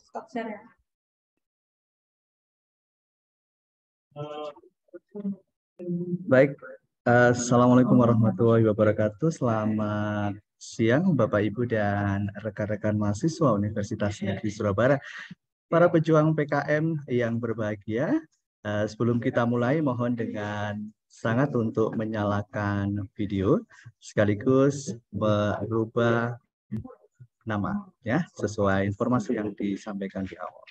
Stop share ya. Baik, Assalamualaikum warahmatullahi wabarakatuh. Selamat siang Bapak Ibu dan rekan-rekan mahasiswa Universitas Negeri Surabaya. Para pejuang PKM yang berbahagia, sebelum kita mulai mohon dengan sangat untuk menyalakan video sekaligus merubah nama ya sesuai informasi yang disampaikan di awal.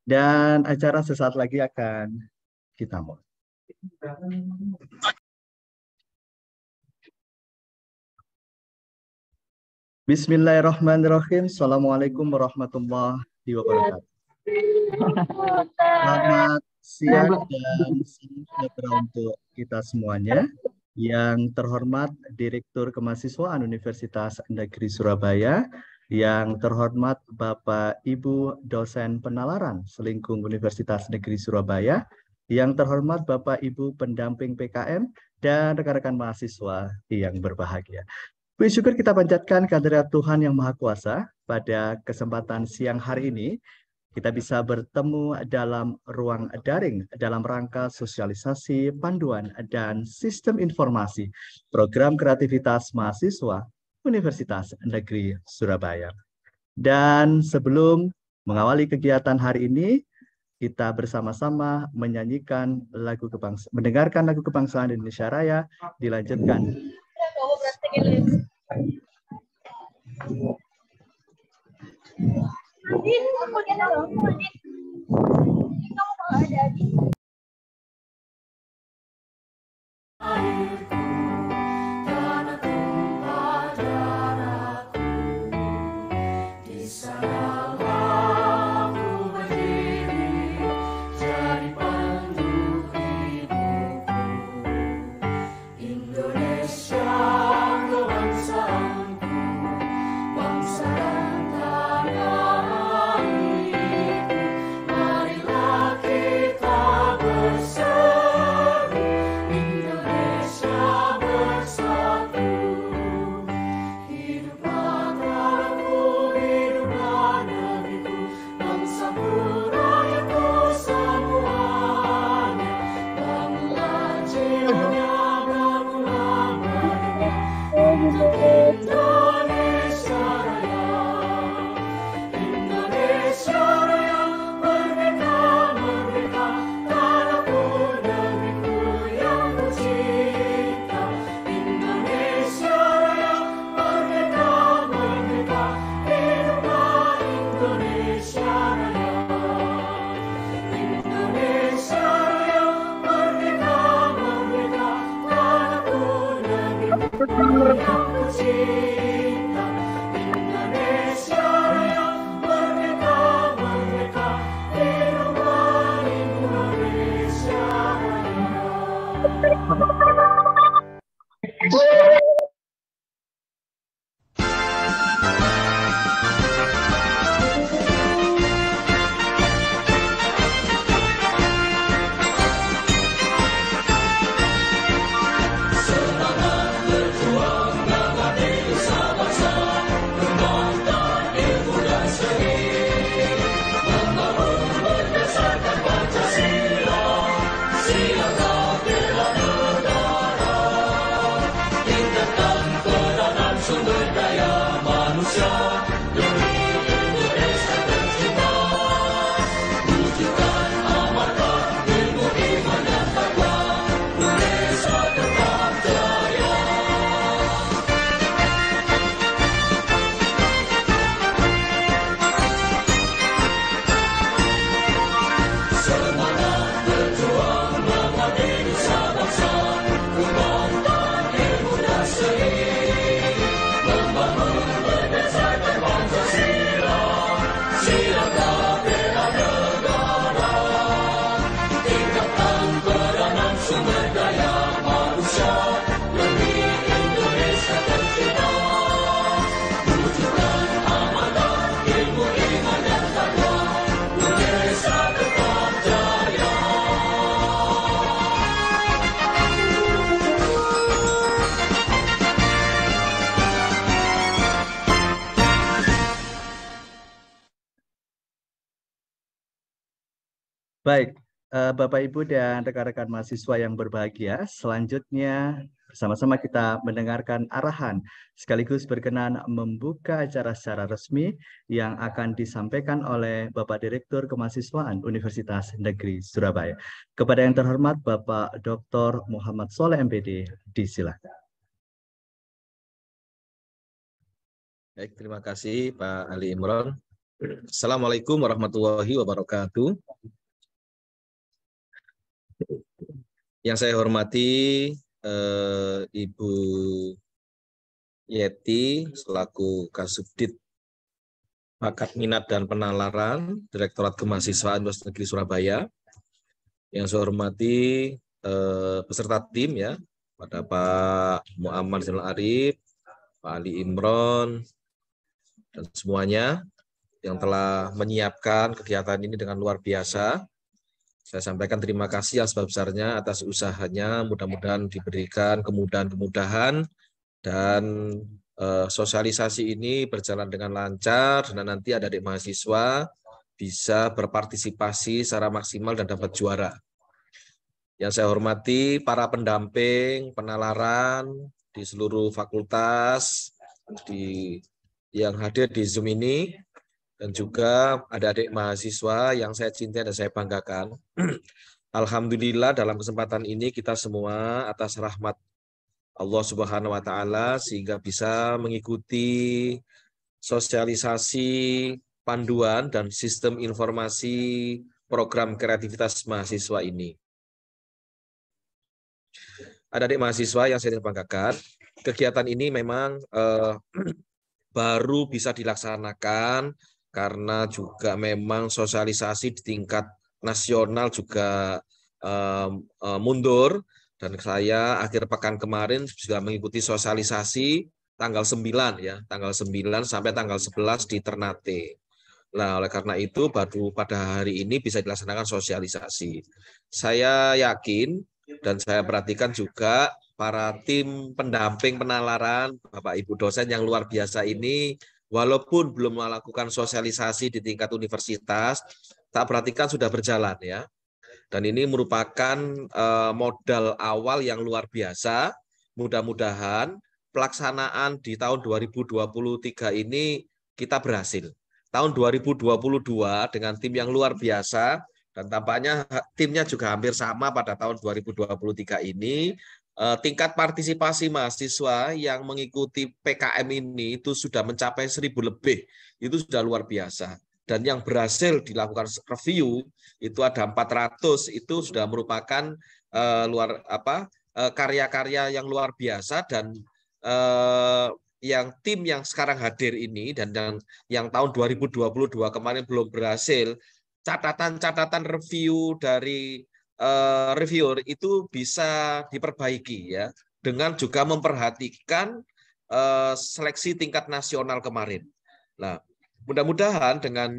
Dan acara sesaat lagi akan kita mulai. Bismillahirrahmanirrahim. Assalamualaikum warahmatullahi wabarakatuh. Selamat siang dan sejahtera untuk kita semuanya. Yang terhormat Direktur Kemahasiswaan Universitas Negeri Surabaya, yang terhormat Bapak Ibu dosen penalaran Selingkung Universitas Negeri Surabaya, yang terhormat Bapak Ibu pendamping PKM dan rekan-rekan mahasiswa yang berbahagia. Puji syukur kita panjatkan kehadirat Tuhan Yang Maha Kuasa pada kesempatan siang hari ini. Kita bisa bertemu dalam ruang daring dalam rangka sosialisasi, panduan, dan sistem informasi program kreativitas mahasiswa Universitas Negeri Surabaya. Dan sebelum mengawali kegiatan hari ini, kita bersama-sama menyanyikan mendengarkan lagu kebangsaan Indonesia Raya, dilanjutkan. Semangat berjuang Baik, Bapak Ibu dan rekan-rekan mahasiswa yang berbahagia, selanjutnya bersama-sama kita mendengarkan arahan sekaligus berkenan membuka acara secara resmi yang akan disampaikan oleh Bapak Direktur Kemahasiswaan Universitas Negeri Surabaya. Kepada yang terhormat Bapak Dr. Muhammad Soleh MPD, disilakan. Baik, terima kasih Pak Ali Imron. Assalamualaikum warahmatullahi wabarakatuh. Yang saya hormati Ibu Yeti selaku Kasubdit Bakat Minat dan Penalaran Direktorat Kemahasiswaan Universitas Negeri Surabaya. Yang saya hormati peserta tim ya, pada Pak Muhammad Zainal Arif, Pak Ali Imron, dan semuanya yang telah menyiapkan kegiatan ini dengan luar biasa. Saya sampaikan terima kasih yang sebesar-besarnya atas usahanya, mudah-mudahan diberikan kemudahan-kemudahan dan sosialisasi ini berjalan dengan lancar dan nanti adik-adik mahasiswa bisa berpartisipasi secara maksimal dan dapat juara. Yang saya hormati para pendamping, penalaran di seluruh fakultas yang hadir di Zoom ini, dan juga adik-adik mahasiswa yang saya cintai dan saya banggakan. Alhamdulillah dalam kesempatan ini kita semua atas rahmat Allah Subhanahu wa taala sehingga bisa mengikuti sosialisasi panduan dan sistem informasi program kreativitas mahasiswa ini. Adik-adik mahasiswa yang saya banggakan, kegiatan ini memang baru bisa dilaksanakan karena juga memang sosialisasi di tingkat nasional juga mundur, dan saya akhir pekan kemarin juga mengikuti sosialisasi tanggal 9 ya, tanggal 9 sampai tanggal 11 di Ternate. Nah, oleh karena itu baru pada hari ini bisa dilaksanakan sosialisasi. Saya yakin dan saya perhatikan juga para tim pendamping penalaran, Bapak Ibu dosen yang luar biasa ini, walaupun belum melakukan sosialisasi di tingkat universitas, tak perhatikan sudah berjalan ya. Dan ini merupakan modal awal yang luar biasa. Mudah-mudahan pelaksanaan di tahun 2023 ini kita berhasil. Tahun 2022 dengan tim yang luar biasa, dan tampaknya timnya juga hampir sama pada tahun 2023 ini, tingkat partisipasi mahasiswa yang mengikuti PKM ini itu sudah mencapai 1.000 lebih, itu sudah luar biasa. Dan yang berhasil dilakukan review itu ada 400, itu sudah merupakan karya-karya yang luar biasa. Dan yang tim yang sekarang hadir ini dan yang tahun 2022 kemarin belum berhasil, catatan-catatan review dari reviewer itu bisa diperbaiki ya, dengan juga memperhatikan seleksi tingkat nasional kemarin. Nah, mudah-mudahan dengan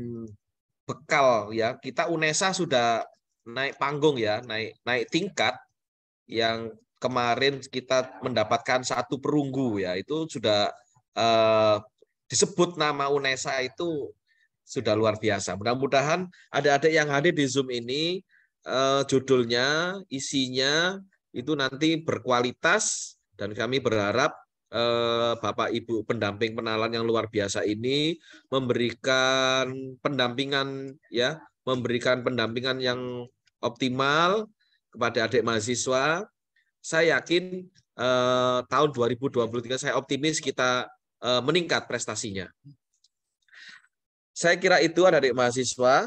bekal ya, kita UNESA sudah naik panggung ya, naik tingkat, yang kemarin kita mendapatkan 1 perunggu ya, itu sudah disebut nama UNESA itu sudah luar biasa. Mudah-mudahan adik-adik yang hadir di Zoom ini judulnya, isinya itu nanti berkualitas, dan kami berharap Bapak Ibu pendamping penalaran yang luar biasa ini memberikan pendampingan ya, memberikan pendampingan yang optimal kepada adik mahasiswa. Saya yakin tahun 2023 saya optimis kita meningkat prestasinya. Saya kira itu adik-adik mahasiswa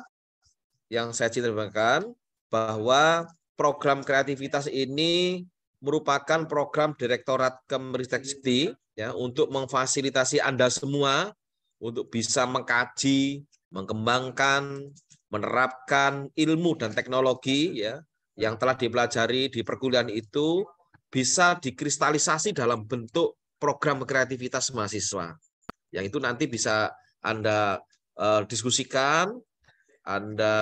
yang saya ceritakan, bahwa program kreativitas ini merupakan program Direktorat Kemristekdikti ya, untuk memfasilitasi Anda semua untuk bisa mengkaji, mengembangkan, menerapkan ilmu dan teknologi ya yang telah dipelajari di perkuliahan itu bisa dikristalisasi dalam bentuk program kreativitas mahasiswa. Yang itu nanti bisa Anda diskusikan, Anda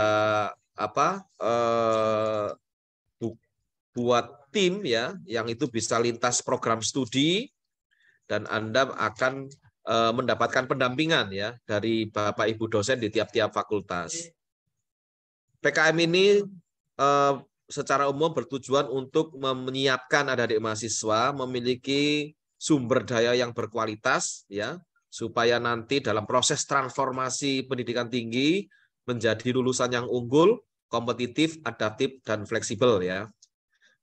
buat tim ya, yang itu bisa lintas program studi, dan Anda akan mendapatkan pendampingan ya dari Bapak Ibu dosen di tiap-tiap fakultas. PKM ini secara umum bertujuan untuk menyiapkan adik-adik mahasiswa memiliki sumber daya yang berkualitas, ya, supaya nanti dalam proses transformasi pendidikan tinggi menjadi lulusan yang unggul, kompetitif, adaptif, dan fleksibel, ya.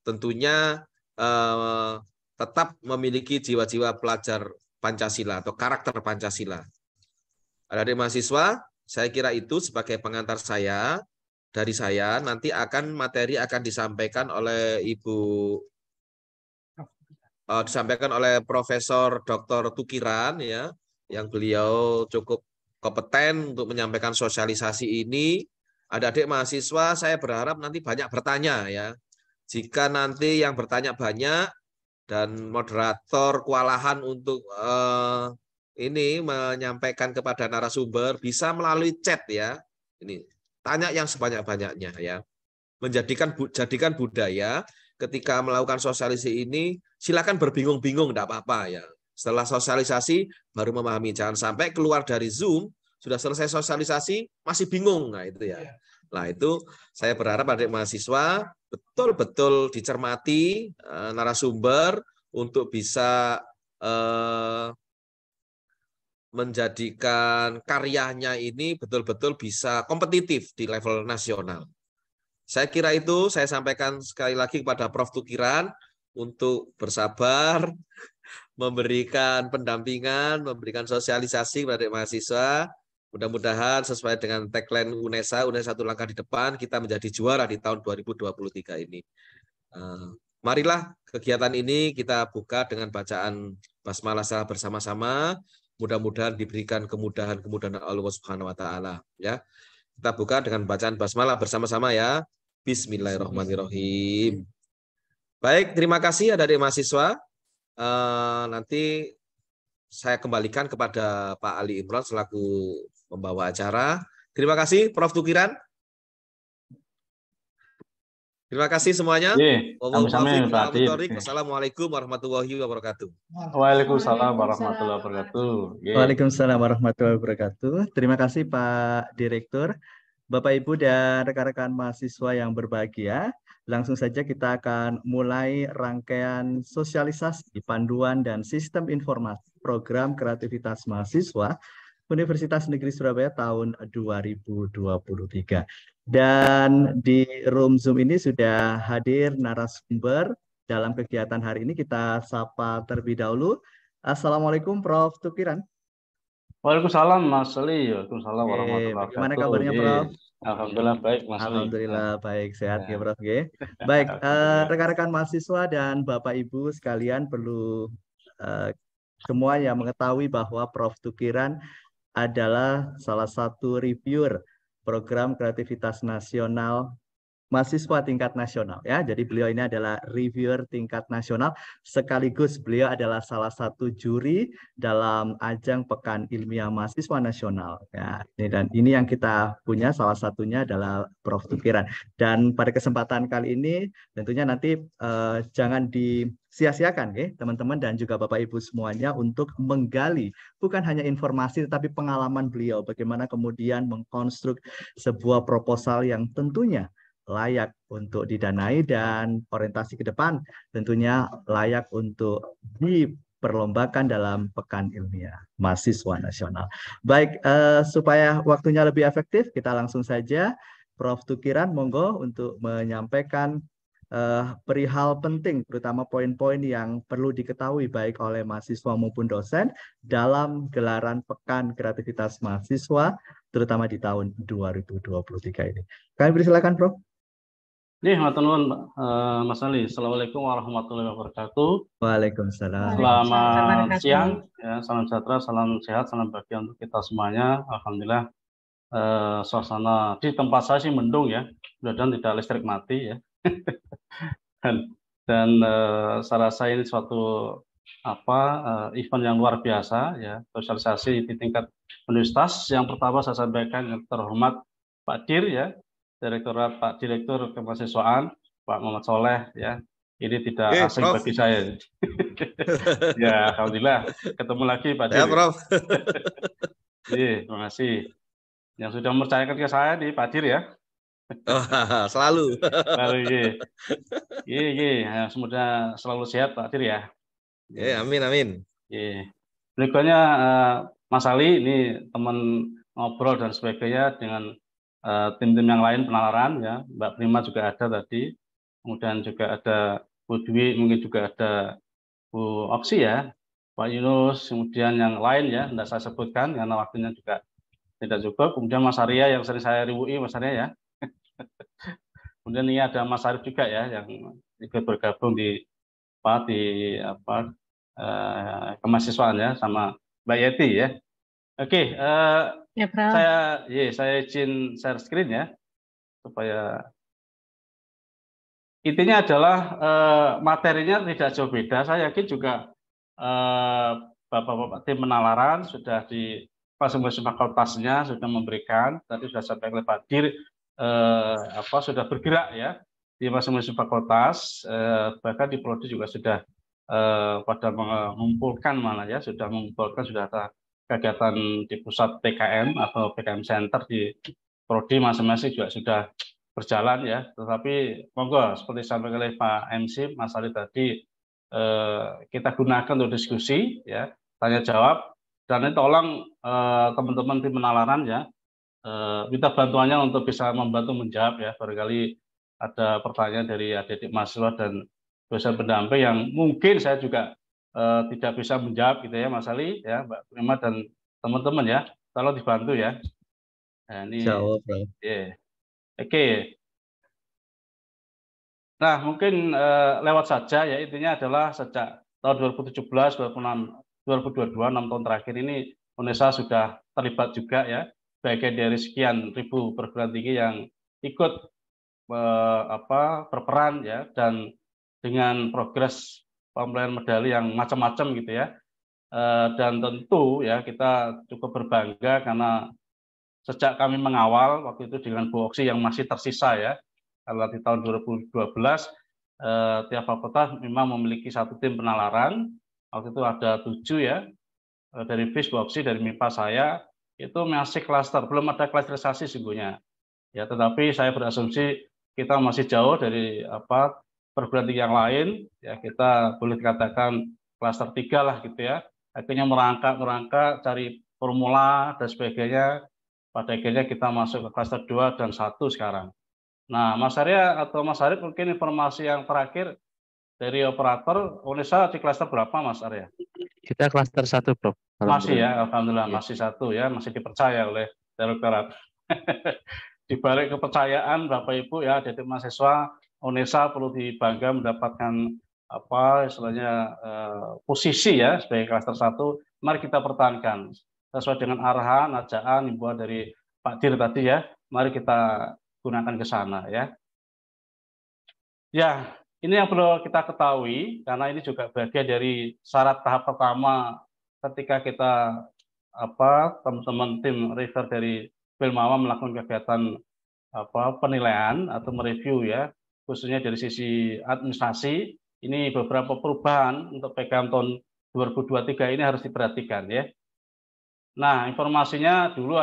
Tentunya tetap memiliki jiwa-jiwa pelajar Pancasila atau karakter Pancasila. Adik-adik mahasiswa, saya kira itu sebagai pengantar saya. Dari saya nanti materi akan disampaikan oleh disampaikan oleh Profesor Dr. Tukiran, ya, yang beliau cukup kompeten untuk menyampaikan sosialisasi ini. Adik-adik mahasiswa, saya berharap nanti banyak bertanya, ya. Jika nanti yang bertanya banyak dan moderator kewalahan untuk ini menyampaikan kepada narasumber, bisa melalui chat, ya. Ini tanya yang sebanyak-banyaknya, ya. Jadikan budaya ketika melakukan sosialisasi ini, silakan berbingung-bingung, tidak apa-apa, ya. Setelah sosialisasi baru memahami, jangan sampai keluar dari Zoom sudah selesai sosialisasi masih bingung. Nah, itu, ya. Nah, itu saya berharap adik mahasiswa betul-betul dicermati narasumber untuk bisa menjadikan karyanya ini betul-betul bisa kompetitif di level nasional. Saya kira itu saya sampaikan sekali lagi kepada Prof. Tukiran untuk bersabar, memberikan pendampingan, memberikan sosialisasi kepada mahasiswa. Mudah-mudahan sesuai dengan tagline UNESA satu langkah di depan, kita menjadi juara di tahun 2023 ini. Marilah kegiatan ini kita buka dengan bacaan basmalah bersama-sama. Mudah-mudahan diberikan kemudahan-kemudahan Allah Subhanahu wa taala, ya. Kita buka dengan bacaan basmalah bersama-sama, ya. Bismillahirrahmanirrahim. Baik, terima kasih adik-adik mahasiswa. Nanti saya kembalikan kepada Pak Ali Imran selaku pembawa acara. Terima kasih Prof. Tukiran. Terima kasih semuanya. Wassalamualaikum warahmatullahi wabarakatuh. Waalaikumsalam warahmatullahi wabarakatuh. Waalaikumsalam warahmatullahi wabarakatuh. Terima kasih Pak Direktur, Bapak Ibu dan rekan-rekan mahasiswa yang berbahagia. Langsung saja kita akan mulai rangkaian sosialisasi, panduan dan sistem informasi program kreativitas mahasiswa Universitas Negeri Surabaya tahun 2023. Dan di room Zoom ini sudah hadir narasumber dalam kegiatan hari ini. Kita sapa terlebih dahulu. Assalamualaikum Prof. Tukiran. Waalaikumsalam Mas Ali. Waalaikumsalam warahmatullahi wabarakatuh. Bagaimana kabarnya Prof? Alhamdulillah baik Mas Ali. Alhamdulillah baik, sehat ya Prof. Baik, rekan-rekan mahasiswa dan Bapak Ibu sekalian perlu semua yang mengetahui bahwa Prof. Tukiran adalah salah satu reviewer program kreativitas nasional mahasiswa tingkat nasional, ya. Jadi beliau ini adalah reviewer tingkat nasional sekaligus beliau adalah salah satu juri dalam ajang Pekan Ilmiah Mahasiswa Nasional, ya. Dan ini yang kita punya salah satunya adalah Prof. Tukiran. Dan pada kesempatan kali ini tentunya nanti jangan disia-siakan, ya, teman-teman dan juga Bapak Ibu semuanya untuk menggali bukan hanya informasi tetapi pengalaman beliau bagaimana kemudian mengkonstruk sebuah proposal yang tentunya layak untuk didanai dan orientasi ke depan tentunya layak untuk diperlombakan dalam Pekan Ilmiah Mahasiswa Nasional. Baik, supaya waktunya lebih efektif, kita langsung saja Prof. Tukiran, monggo untuk menyampaikan perihal penting, terutama poin-poin yang perlu diketahui baik oleh mahasiswa maupun dosen dalam gelaran Pekan Kreativitas Mahasiswa, terutama di tahun 2023 ini. Kami persilakan, Prof. Matur nuwun Mas Ali. Assalamualaikum warahmatullahi wabarakatuh. Waalaikumsalam. Selamat siang, ya, salam sejahtera, salam sehat, salam bahagia untuk kita semuanya. Alhamdulillah suasana di tempat saya sih mendung, ya, mudah-mudahan tidak listrik mati, ya. dan saya rasa ini suatu event yang luar biasa, ya, sosialisasi di tingkat universitas. Yang pertama saya sampaikan yang terhormat Pak Dir, ya, Pak Direktur Kemahasiswaan, Pak Muhammad Soleh, ya, ini tidak asing bagi saya. Ya, alhamdulillah ketemu lagi Pak Dir. Ya, Prof. Terima kasih yang sudah mempercayakan ke saya di Pak Dir, ya. Oh, selalu. Selalu ya, semoga selalu sehat Pak Dir ya. Ya, amin, amin. Berikutnya Mas Ali, ini teman ngobrol dan sebagainya dengan tim-tim yang lain penalaran ya. Mbak Prima juga ada tadi. Kemudian juga ada Bu Dwi, mungkin juga ada Bu Oksi ya, Pak Yunus, kemudian yang lain ya, tidak saya sebutkan karena waktunya juga tidak cukup. Kemudian Mas Arya yang sering saya riwui, Mas Arya ya. Kemudian ini ada Mas Arif juga ya, yang ikut bergabung di kemahasiswaan ya, sama Mbak Yeti ya. Oke, Ya, Prof. saya izin share screen ya, supaya intinya adalah materinya tidak jauh beda. Saya yakin juga Bapak-Bapak tim penalaran sudah di masing-masing fakultasnya sudah memberikan, tadi sudah sampai oleh Pak Dir, sudah bergerak ya di masing-masing fakultas, bahkan di prodi juga sudah pada mengumpulkan sudah ada kegiatan di pusat PKM atau PKM Center di prodi masing-masing juga sudah berjalan ya. Tetapi monggo seperti disampaikan oleh Pak MC Mas Ali tadi, kita gunakan untuk diskusi ya, tanya jawab, dan ini tolong teman-teman tim penalaran ya, minta bantuannya untuk bisa membantu menjawab ya. Barangkali ada pertanyaan dari adik-adik mahasiswa dan dosen pendamping yang mungkin saya juga tidak bisa menjawab gitu ya Mas Ali ya, Mbak Prima dan teman-teman ya, tolong dibantu ya. Nah, ini Oke. Nah, mungkin lewat saja ya, intinya adalah sejak tahun 2017, 2022, 6 tahun terakhir ini UNESA sudah terlibat juga ya, bagian dari sekian ribu perguruan tinggi yang ikut berperan ya, dan dengan progres pemberian medali yang macam-macam gitu ya. Dan tentu ya kita cukup berbangga karena sejak kami mengawal waktu itu dengan Bu Oksi yang masih tersisa ya, kalau di tahun 2012 tiap fakultas memang memiliki satu tim penalaran. Waktu itu ada 7 ya, dari FIS, Bu Oksi, dari MIPA saya, itu masih klaster, belum ada klasterisasi sesungguhnya. Ya, tetapi saya berasumsi kita masih jauh dari perguruan tinggi yang lain, ya kita boleh dikatakan klaster 3 lah gitu ya. Akhirnya merangkak cari formula dan sebagainya. Pada akhirnya kita masuk ke klaster 2 dan 1 sekarang. Nah, Mas Arya atau Mas Arif, mungkin informasi yang terakhir dari operator UNESA di klaster berapa, Mas Arya? Kita klaster 1, Prof. Masih ya, alhamdulillah masih 1 ya, masih dipercaya oleh direktorat. Di balik kepercayaan Bapak Ibu ya, adik mahasiswa UNESA perlu dibangga mendapatkan istilahnya posisi ya sebagai klaster 1. Mari kita pertahankan sesuai dengan arahan, ajaan, himbauan dari Pak Dir tadi ya. Mari kita gunakan ke sana ya. Ya, ini yang perlu kita ketahui karena ini juga bagian dari syarat tahap pertama ketika kita teman-teman tim refer dari Filmama melakukan kegiatan penilaian atau mereview ya, khususnya dari sisi administrasi. Ini beberapa perubahan untuk PKM tahun 2023 ini harus diperhatikan ya. Nah, informasinya dulu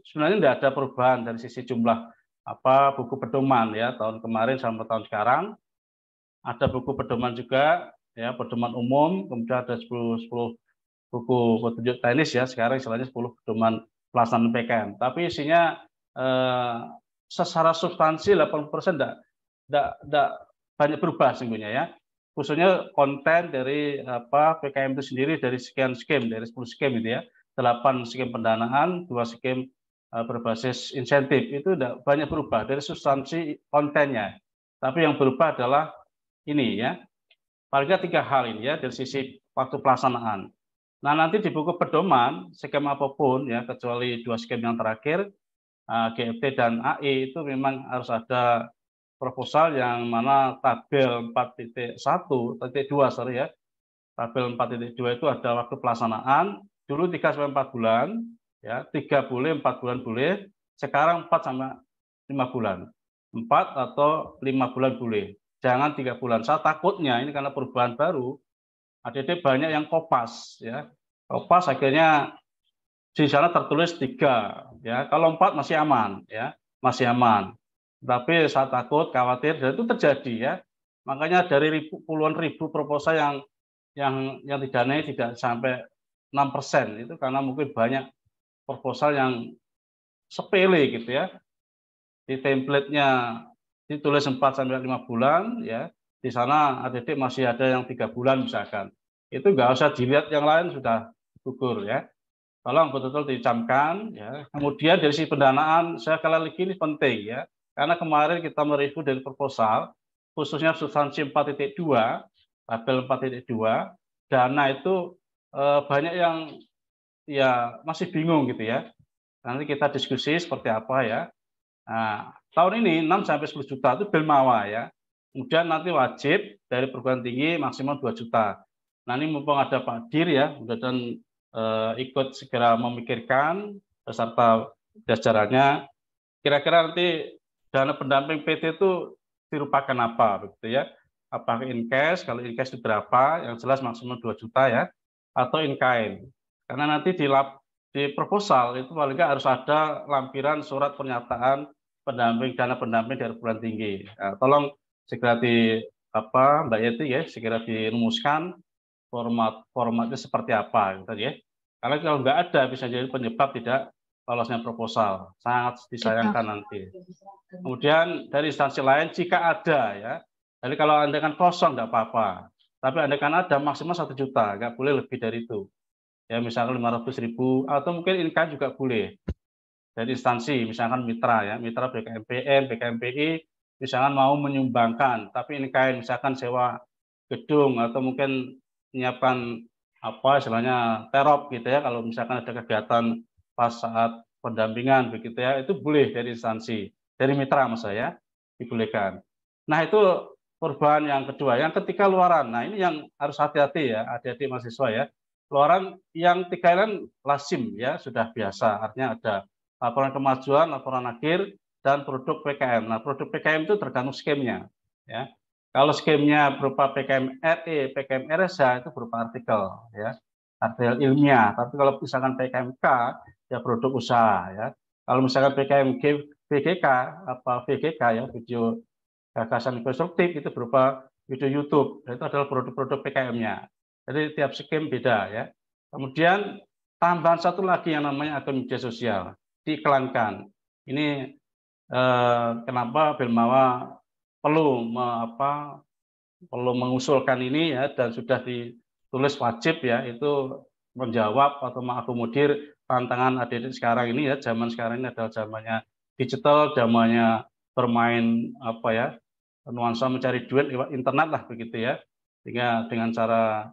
sebenarnya tidak ada perubahan dari sisi jumlah buku pedoman ya, tahun kemarin sampai tahun sekarang. Ada buku pedoman juga ya, pedoman umum, kemudian ada 10 buku petunjuk teknis ya, sekarang istilahnya 10 pedoman pelaksanaan PKM. Tapi isinya secara substansi 80% tidak banyak berubah sesungguhnya ya. Khususnya konten dari PKM itu sendiri dari sekian skim, dari 10 skim itu ya. 8 skim pendanaan, 2 skim berbasis insentif, itu tidak banyak berubah dari substansi kontennya. Tapi yang berubah adalah ini ya, paling tidak 3 hal ini ya, dari sisi waktu pelaksanaan. Nah, nanti di buku pedoman, skim apapun ya, kecuali 2 skim yang terakhir, GFT dan AE, itu memang harus ada proposal yang mana tabel 4.1, 4.2 sorry ya, tabel 4.2 itu ada waktu pelaksanaan, dulu 3-4 bulan, ya 3 boleh, 4 bulan boleh, sekarang 4-5 bulan, 4 atau 5 bulan boleh, jangan 3 bulan. Saya takutnya ini karena perubahan baru, adik-adik banyak yang kopas, ya kopas akhirnya di sana tertulis 3, ya kalau 4 masih aman, ya masih aman. Tapi saya takut, khawatir, dan itu terjadi ya. Makanya dari puluhan ribu proposal yang didanai tidak sampai 6%, itu karena mungkin banyak proposal yang sepele gitu ya. Di template-nya ditulis 4 sampai 5 bulan ya. Di sana adik-adik masih ada yang 3 bulan misalkan. Itu nggak usah dilihat, yang lain sudah gugur ya. Tolong betul-betul dicamkan ya. Kemudian dari sisi pendanaan, saya kali lagi ini penting ya. Karena kemarin kita mereview dari proposal, khususnya substansi 4.2, tabel 4.2, dana itu banyak yang ya masih bingung gitu ya. Nanti kita diskusi seperti apa ya. Nah, tahun ini 6 sampai 10 juta itu Belmawa ya. Kemudian nanti wajib dari perguruan tinggi maksimal 2 juta. Nah, ini mumpung ada Pak Dir ya, mudah-mudahan ikut segera memikirkan beserta jajarannya. Kira-kira nanti dana pendamping PT itu dirupakan apa begitu ya? Apakah in cash? Kalau in cash itu berapa? Yang jelas maksimal 2 juta ya, atau in kind. Karena nanti di proposal itu paling nggak harus ada lampiran surat pernyataan dana pendamping dari perguruan tinggi. Nah, tolong segera Mbak Yeti ya, segera dirumuskan formatnya seperti apa gitu ya. Karena kalau nggak ada bisa jadi penyebab tidak lolosnya proposal. Sangat disayangkan nanti. Kemudian dari instansi lain jika ada ya. Jadi kalau Anda kan kosong nggak apa-apa. Tapi Anda kan ada maksimal 1 juta, nggak boleh lebih dari itu. Ya misalkan 500.000 atau mungkin in-kind juga boleh. Dari instansi, misalkan mitra ya, mitra BKMPN, BKMPI, misalkan mau menyumbangkan, tapi in-kind misalkan sewa gedung atau mungkin menyiapkan apa istilahnya terop gitu ya, kalau misalkan ada kegiatan pas saat pendampingan begitu ya, itu boleh dari instansi, dari mitra maksud saya dibolehkan. Nah itu perubahan yang kedua. Yang ketiga luaran. Nah ini yang harus hati-hati ya, adik-adik mahasiswa ya. Luaran yang 3 lain lazim ya, sudah biasa. Artinya ada laporan kemajuan, laporan akhir, dan produk PKM. Nah produk PKM itu tergantung skemnya ya. Kalau skemnya berupa PKM RE, PKM RSH itu berupa artikel ya, artikel ilmiah. Tapi kalau misalkan PKMK ya produk usaha ya. Kalau misalkan PKM VGK VGK ya, video gagasan konstruktif, itu berupa video YouTube. Itu adalah produk-produk PKM-nya. Jadi tiap skem beda ya. Kemudian tambahan satu lagi yang namanya akun media sosial diiklankan. Ini kenapa Belmawa perlu mengusulkan ini ya, dan sudah ditulis wajib ya, itu menjawab atau mengakomodir tantangan adik-adik sekarang ini ya. Zaman sekarang ini adalah zamannya digital, zamannya bermain nuansa mencari duit lewat internet lah begitu ya. Sehingga dengan cara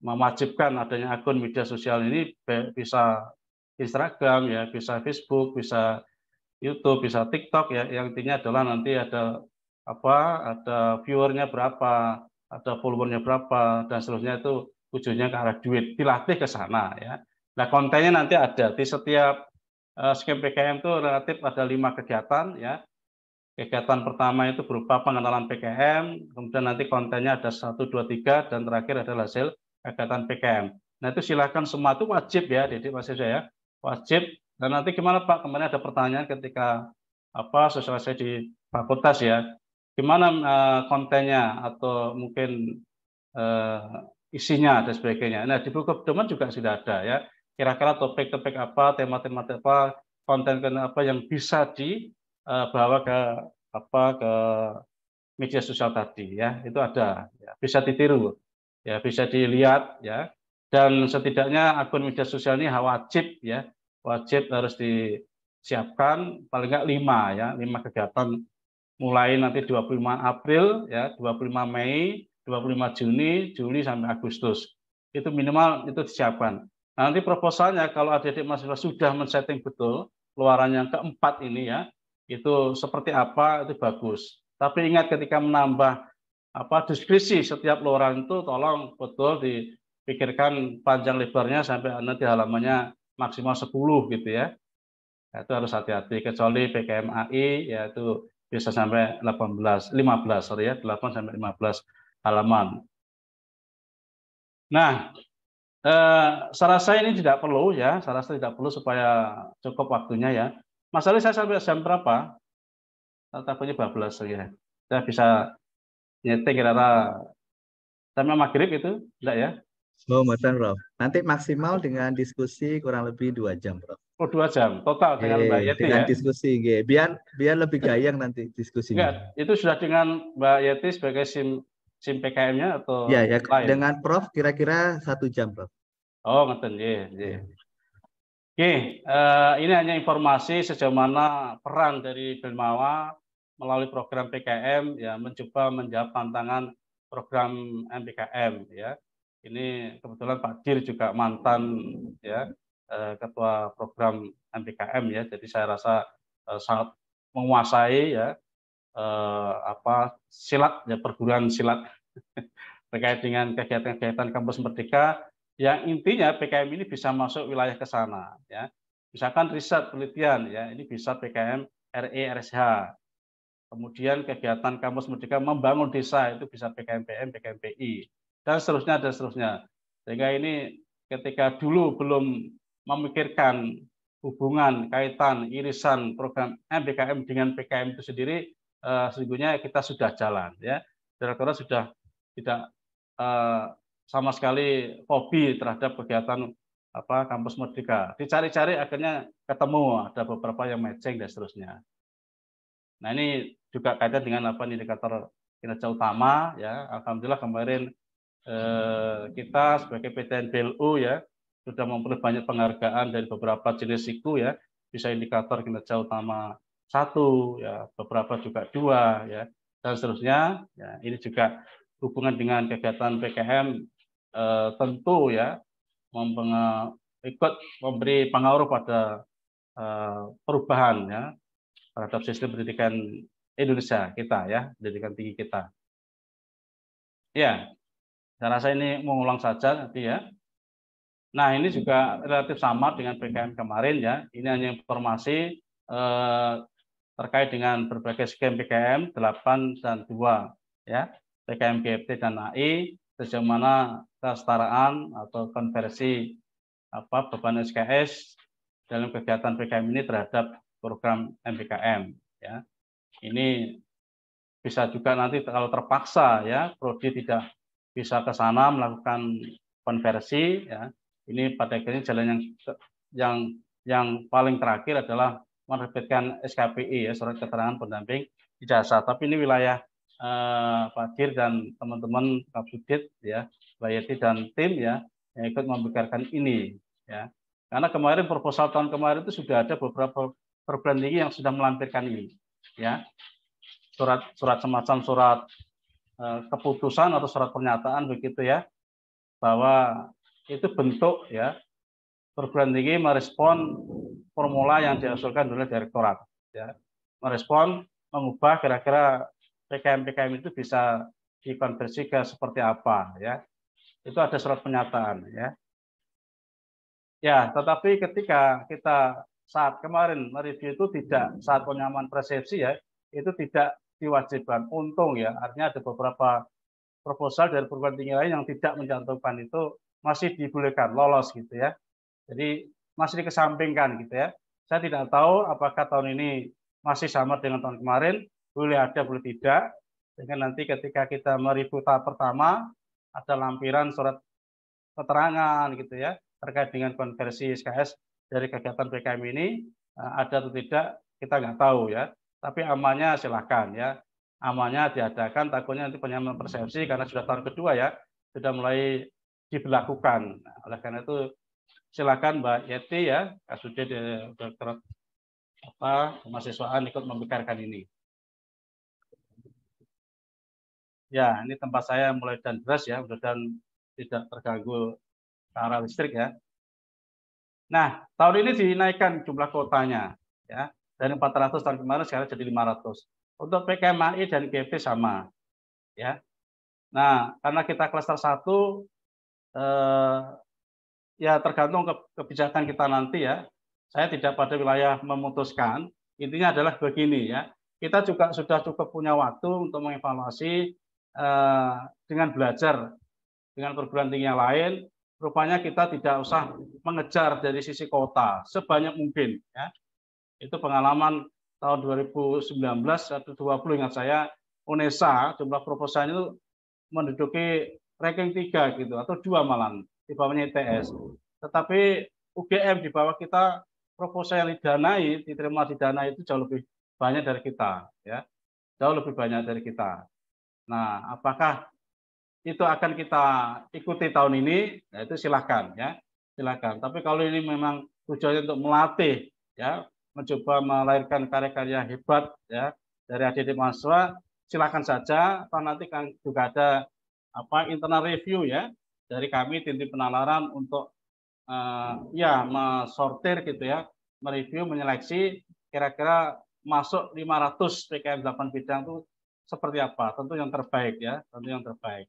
mewajibkan adanya akun media sosial ini, bisa Instagram ya, bisa Facebook, bisa YouTube, bisa TikTok ya. Yang intinya adalah nanti ada viewernya berapa, ada followernya berapa, dan seterusnya, itu tujuannya ke arah duit, dilatih ke sana ya. Nah kontennya nanti ada di setiap skem PKM itu relatif ada 5 kegiatan ya. Kegiatan pertama itu berupa pengenalan PKM, kemudian nanti kontennya ada 1, 2, 3, dan terakhir adalah hasil kegiatan PKM. Nah itu silakan, semua itu wajib ya, Didik mahasiswa ya, wajib. Dan nanti gimana Pak, kemarin ada pertanyaan ketika sosialisasi di fakultas ya, gimana kontennya atau mungkin isinya dan sebagainya. Nah di buku pedoman juga sudah ada ya, kira-kira topik-topik apa, tema-tema apa, konten apa yang bisa dibawa ke media sosial tadi ya, itu ada ya, bisa ditiru ya, bisa dilihat ya. Dan setidaknya akun media sosial ini wajib ya, wajib harus disiapkan paling nggak 5 ya, 5 kegiatan mulai nanti 25 April ya, 25 Mei, 25 Juni, Juli sampai Agustus. Itu minimal itu disiapkan. Nah, nanti proposalnya kalau adik-adik mahasiswa sudah men-setting betul luaran yang keempat ini ya, itu seperti apa, itu bagus. Tapi ingat ketika menambah deskripsi setiap luaran itu tolong betul dipikirkan panjang lebarnya sampai nanti halamannya maksimal 10 gitu ya. Nah, itu harus hati-hati, kecuali PKMAI ya itu bisa sampai 15 sorry ya, 8 sampai 15 halaman. Nah, saya rasa ini tidak perlu ya, saya rasa tidak perlu supaya cukup waktunya ya. Mas Ali, saya sampai jam berapa? takutnya bablas ya. Saya bisa nyeting kira-kira sampai maghrib itu, enggak ya? Oh, mboten, Prof. Nanti maksimal dengan diskusi kurang lebih 2 jam, Prof. Oh, 2 jam total dengan Mbak Yeti Dengan ya? diskusi, biar lebih gayang nanti diskusinya. Enggak, itu sudah dengan Mbak Yeti sebagai SIM PKM-nya atau Ya, ya, lain? dengan Prof kira-kira 1 jam, Prof. Oh, ngeten nggih. Oke, ini hanya informasi sejauh mana peran dari Belmawa melalui program PKM ya mencoba menjawab tantangan program MPKM ya. Ini kebetulan Pak Dir juga mantan ya ketua program MPKM ya. Jadi saya rasa sangat menguasai ya silat ya perguruan silat terkait dengan kegiatan-kegiatan Kampus Merdeka yang intinya PKM ini bisa masuk wilayah ke sana ya. Misalkan riset penelitian ya, ini bisa PKM RE RSH. Kemudian kegiatan Kampus Merdeka membangun desa itu bisa PKM PM, PKM PI dan seterusnya. Sehingga ini ketika dulu belum memikirkan hubungan, kaitan, irisan program MPKM dengan PKM itu sendiri sesungguhnya kita sudah jalan ya. Kira-kira sudah tidak sama sekali hobi terhadap kegiatan Kampus Merdeka. Dicari-cari akhirnya ketemu ada beberapa yang matching dan seterusnya. Nah, ini juga kaitan dengan indikator kinerja utama ya. Alhamdulillah kemarin kita sebagai PTN BLU ya sudah memperoleh banyak penghargaan dari beberapa jenis siku ya. Bisa indikator kinerja utama 1 ya, beberapa juga 2 ya dan seterusnya. Ya, ini juga hubungan dengan kegiatan PKM tentu ya ikut memberi pengaruh pada perubahan ya terhadap sistem pendidikan Indonesia kita ya, pendidikan tinggi kita. Ya, saya rasa ini mengulang saja nanti ya. Nah, ini juga relatif sama dengan PKM kemarin ya. Ini hanya informasi terkait dengan berbagai skema PKM 8 dan 2 ya. PKM GFT dan AI sejauh mana kesetaraan atau konversi beban SKS dalam kegiatan PKM ini terhadap program MPKM ya. Ini bisa juga nanti kalau terpaksa ya prodi tidak bisa ke sana melakukan konversi ya. Ini pada akhirnya jalan yang paling terakhir adalah menerbitkan SKPI ya, surat keterangan pendamping ijazah. Tapi ini wilayah Pak Dir dan teman-teman Kapsudit ya, Mbak Yeti dan tim ya yang ikut membekarkan ini ya. Karena kemarin proposal tahun kemarin itu sudah ada beberapa perguruan tinggi yang sudah melampirkan ini ya. Surat semacam surat keputusan atau surat pernyataan begitu ya, bahwa itu bentuk ya perguruan tinggi merespon formula yang diusulkan oleh direktorat ya, merespon mengubah kira-kira PKM itu bisa dikonversi ke seperti apa ya, itu ada surat pernyataan ya. Ya, tetapi ketika kita saat kemarin mereview itu tidak saat penyamaan persepsi ya, itu tidak diwajibkan. Untung ya, artinya ada beberapa proposal dari perguruan tinggi lain yang tidak mencantumkan itu masih dibolehkan lolos gitu ya. Jadi masih dikesampingkan gitu ya. Saya tidak tahu apakah tahun ini masih sama dengan tahun kemarin, boleh ada boleh tidak. Sehingga nanti ketika kita mereview tahap pertama ada lampiran surat keterangan gitu ya terkait dengan konversi SKS dari kegiatan PKM ini ada atau tidak kita nggak tahu ya. Tapi amannya silakan ya. Amannya diadakan, takutnya nanti penyamaan persepsi karena sudah tahun kedua ya, sudah mulai diberlakukan. Nah, oleh karena itu silakan Mbak Yeti ya, Kasudit Dokter Kemahasiswaan ikut membekarkan ini. Ya, ini tempat saya mulai dan deras ya, mudah-mudahan tidak terganggu arah listrik ya. Nah, tahun ini dinaikkan jumlah kuotanya ya, dari 400 tahun kemarin sekarang jadi 500. Untuk PKMAI dan GP sama ya. Nah, karena kita klaster 1 ya tergantung kebijakan kita nanti ya. Saya tidak pada wilayah memutuskan. Intinya adalah begini ya. Kita juga sudah cukup punya waktu untuk mengevaluasi dengan belajar dengan perguruan tinggi yang lain. Rupanya kita tidak usah mengejar dari sisi kota sebanyak mungkin ya. Itu pengalaman tahun 2019 atau 20 ingat saya, UNESA jumlah proposal itu menduduki ranking 3 gitu atau 2 malah di bawahnya ITS. Tetapi UGM di bawah kita proposal yang didanai, diterima didanai itu jauh lebih banyak dari kita, ya. Jauh lebih banyak dari kita. Nah, apakah itu akan kita ikuti tahun ini? Nah, itu silakan, ya. Silakan. Tapi kalau ini memang tujuannya untuk melatih, ya, mencoba melahirkan karya-karya hebat, ya, dari adik-adik mahasiswa, silakan saja. Atau nanti kan juga ada internal review, ya, dari kami tim penalaran untuk ya mensortir gitu, ya, mereview, menyeleksi kira-kira masuk 500 PKM 8 bidang itu seperti apa? Tentu yang terbaik, ya, tentu yang terbaik.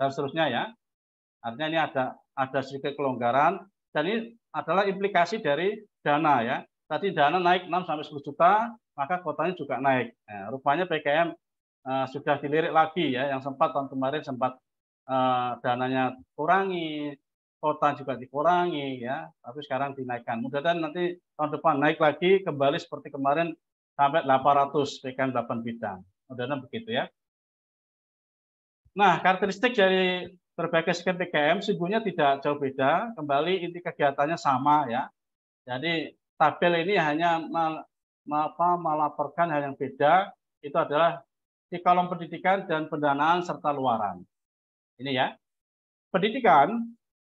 Dan seterusnya, ya. Artinya ini ada sedikit kelonggaran dan ini adalah implikasi dari dana, ya. Tadi dana naik 6 sampai 10 juta, maka kuotanya juga naik. Nah, rupanya PKM sudah dilirik lagi, ya, yang sempat tahun kemarin sempat dananya kurangi, kota juga dikurangi, ya, tapi sekarang dinaikkan. Mudah-mudahan nanti tahun depan naik lagi kembali seperti kemarin sampai 800 PKM 8 bidang. Mudah-mudahan begitu, ya. Nah, karakteristik dari berbagai skema PKM sesungguhnya tidak jauh beda, kembali inti kegiatannya sama, ya. Jadi tabel ini hanya melaporkan hal yang beda, itu adalah di kolom pendidikan dan pendanaan serta luaran. Ini, ya. Pendidikan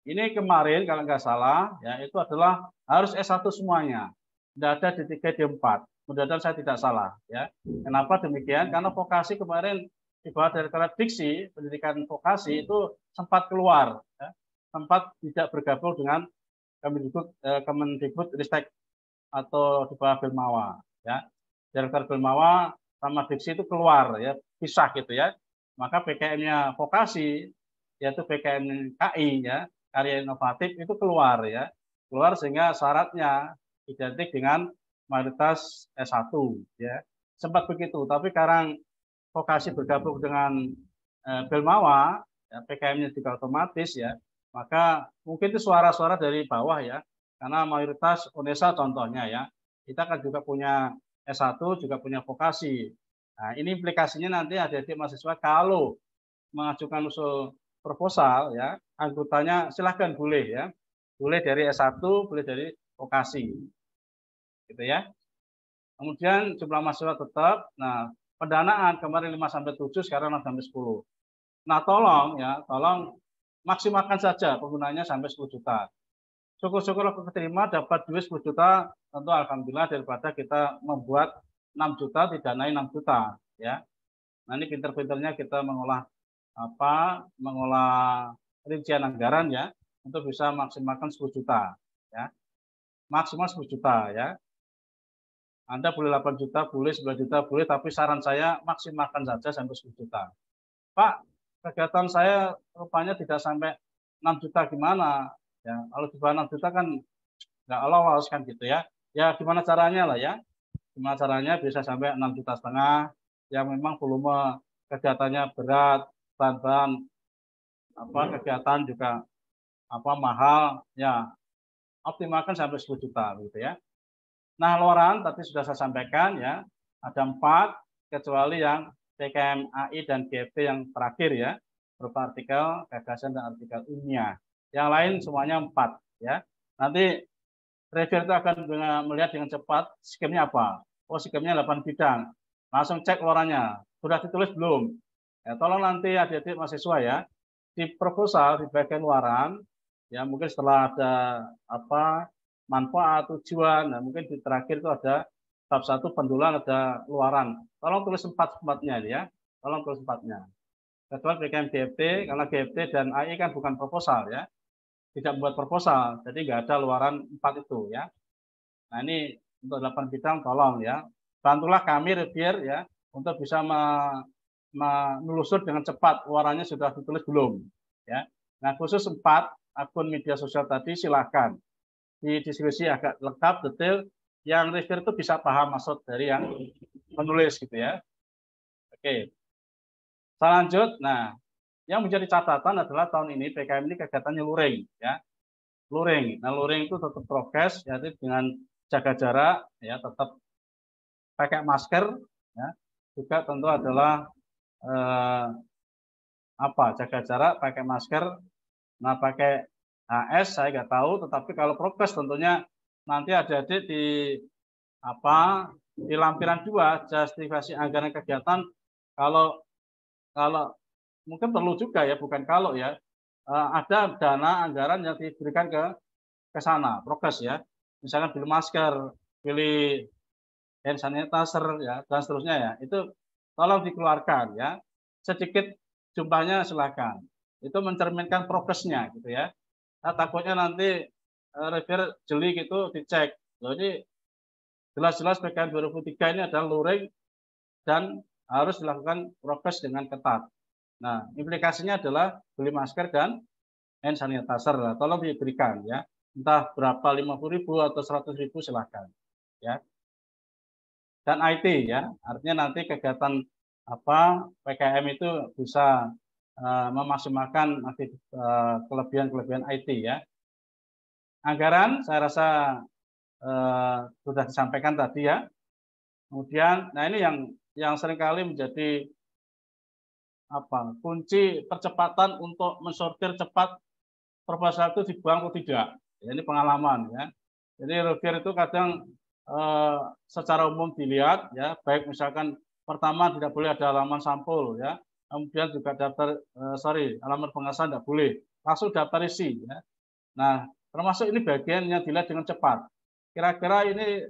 ini kemarin kalau nggak salah, ya, itu adalah harus S1 semuanya. Tidak ada D3, D4. Mudah-mudahan saya tidak salah, ya. Kenapa demikian? Karena vokasi kemarin di bawah Direktorat Diksi, pendidikan vokasi itu sempat keluar, ya, sempat tidak bergabung dengan Kemendikbud-Ristek atau di bawah Belmawa, ya. Direktorat Belmawa sama Diksi itu keluar, ya, pisah gitu, ya. Maka PKM-nya vokasi, yaitu PKM KI, ya, karya inovatif itu keluar, ya. Keluar sehingga syaratnya identik dengan mayoritas S1, ya. Sempat begitu, tapi sekarang vokasi bergabung dengan Belmawa, ya, PKM-nya juga otomatis, ya, maka mungkin itu suara-suara dari bawah, ya, karena mayoritas UNESA contohnya, ya, kita kan juga punya S1, juga punya vokasi. Nah, ini implikasinya nanti adik-adik mahasiswa kalau mengajukan usul proposal, ya, anggotanya silahkan boleh, ya, boleh dari S1, boleh dari vokasi, gitu, ya. Kemudian jumlah mahasiswa tetap, nah, pendanaan kemarin 5 sampai 7, sekarang 6 sampai 10. Nah, tolong, ya, tolong maksimalkan saja penggunanya sampai 10 juta. Syukur-syukur aku keterima dapat duit 10 juta, tentu alhamdulillah daripada kita membuat 6 juta didanai 6 juta, ya. Nah, ini pinter-pinternya kita mengolah rincian anggaran, ya, untuk bisa maksimalkan 10 juta, ya. Maksimal 10 juta, ya. Anda boleh 8 juta, boleh 9 juta, boleh, tapi saran saya maksimalkan saja sampai 10 juta. Pak, kegiatan saya rupanya tidak sampai 6 juta gimana? Ya, kalau di bawah 6 juta kan nggak lolos kan gitu, ya. Ya gimana caranya lah, ya. Gimana caranya bisa sampai 6 juta setengah, yang memang volume kegiatannya berat, bahan-bahan kegiatan juga mahal, ya. Optimalkan sampai 10 juta gitu, ya. Nah, luaran tadi sudah saya sampaikan, ya, ada 4 kecuali yang PKM AI dan GFT yang terakhir, ya, berupa artikel gagasan dan artikel ilmiah. Yang lain semuanya 4, ya. Nanti reviewer itu akan melihat dengan cepat skemnya apa. Oh, skemnya 8 bidang. Langsung cek luarannya. Sudah ditulis belum? Ya, tolong nanti adik-adik mahasiswa, ya, di proposal di bagian luaran, ya, mungkin setelah ada manfaat, tujuan, nah mungkin di terakhir itu ada bab 1 pendulan, ada luaran. Tolong tulis 4-4-nya, ya. Tolong tulis 4-nya. Kecuali PKM GFT, karena GFT dan AI kan bukan proposal, ya. Tidak membuat proposal, jadi nggak ada luaran 4 itu, ya. Nah, ini untuk 8 bidang tolong, ya. Bantulah kami reviewer, ya, untuk bisa menelusur dengan cepat luarannya sudah ditulis belum, ya. Nah, khusus 4 akun media sosial tadi silakan di diskusi agak lengkap, detail, yang reviewer itu bisa paham maksud dari yang menulis gitu, ya. Oke. Saya lanjut. Nah, yang menjadi catatan adalah tahun ini PKM ini kegiatannya luring, ya. Luring. Nah, luring itu tetap progres, yaitu dengan jaga jarak, ya, tetap pakai masker, ya, juga tentu adalah jaga jarak, pakai masker. Nah, pakai HS saya nggak tahu, tetapi kalau prokes tentunya nanti adik-adik di lampiran 2 justifikasi anggaran kegiatan, kalau mungkin perlu juga ya, bukan kalau ya, ada dana anggaran yang diberikan ke sana, prokes ya. Misalkan beli masker, beli hand sanitizer ya, dan seterusnya ya. Itu tolong dikeluarkan ya. Sedikit jumlahnya silakan. Itu mencerminkan prokesnya gitu ya. Nah, takutnya nanti reviewer jeli gitu dicek. Jadi jelas-jelas PKM 2003 ini adalah luring dan harus dilakukan prokes dengan ketat. Nah, implikasinya adalah beli masker dan hand sanitizer lah. Tolong diberikan ya. Entah berapa 50.000 atau 100.000 silakan ya. Dan IT ya, artinya nanti kegiatan PKM itu bisa memaksimalkan kelebihan-kelebihan IT ya. Anggaran saya rasa sudah disampaikan tadi ya. Kemudian, nah ini yang seringkali menjadi kunci percepatan untuk mensortir cepat proposal itu dibuang atau tidak. Ya, ini pengalaman ya. Jadi reviewer itu kadang secara umum dilihat ya, baik misalkan pertama tidak boleh ada halaman sampul ya, kemudian juga halaman pengasahan tidak boleh, langsung daftar isi ya. Nah, termasuk ini bagian yang dilihat dengan cepat. Kira-kira ini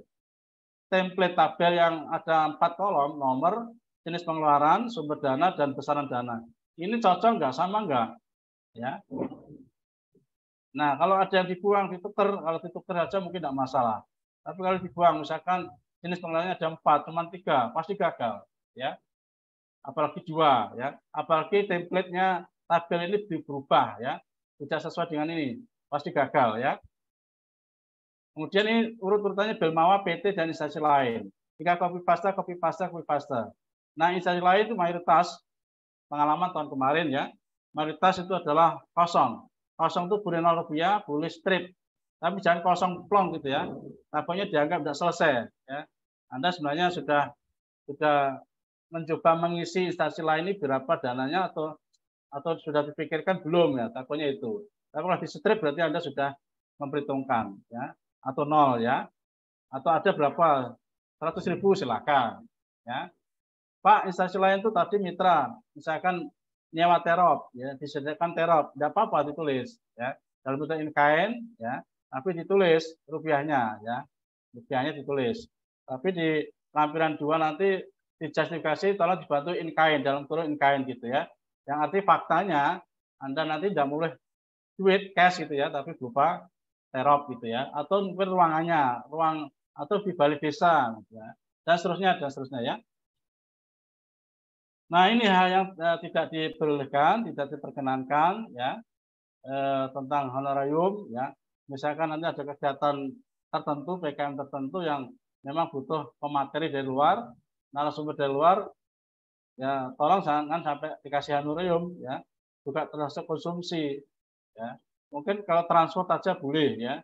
template tabel yang ada 4 kolom, nomor, jenis pengeluaran, sumber dana, dan besaran dana. Ini cocok nggak, sama nggak? Ya. Nah, kalau ada yang dibuang, ditukar, kalau ditukar saja mungkin tidak masalah. Tapi kalau dibuang, misalkan jenis pengeluarannya ada 4, cuma 3, pasti gagal. Ya. Apalagi 2, ya. Apalagi template-nya tabel ini berubah, ya. Tidak sesuai dengan ini, pasti gagal, ya. Kemudian ini urut-urutannya Belmawa, PT, dan instansi lain. Jika copy paste. Nah, instansi lain itu mayoritas pengalaman tahun kemarin ya. Mayoritas itu adalah kosong. Kosong itu boleh Rp0, boleh strip. Tapi jangan kosong plong gitu ya. Tabelnya dianggap tidak selesai. Ya. Anda sebenarnya sudah mencoba mengisi instansi lain ini berapa dananya atau sudah dipikirkan belum ya, tabelnya itu. Tapi kalau di strip berarti Anda sudah memperhitungkan ya, atau 0 ya. Atau ada berapa? 100.000 silakan ya. Pak, instansi lain itu tadi mitra, misalkan nyewa terop, ya, disediakan terop, tidak apa-apa ditulis, ya, dalam bentuk in kind, ya, tapi ditulis rupiahnya, ya, rupiahnya ditulis. Tapi di lampiran 2 nanti dijustifikasi, tolong dibantu in kind, dalam kurung in kind gitu ya. Yang arti faktanya Anda nanti tidak boleh duit cash gitu ya, tapi berupa terop gitu ya, atau mungkin ruangannya, atau di balai desa, ya, dan seterusnya ya. Nah, ini hal yang tidak diperbolehkan, tidak diperkenankan ya, tentang honorarium ya. Misalkan nanti ada kegiatan tertentu, PKM tertentu yang memang butuh pemateri dari luar, narasumber dari luar, ya tolong jangan sampai dikasih honorarium ya, juga termasuk konsumsi ya. Mungkin kalau transport aja boleh ya,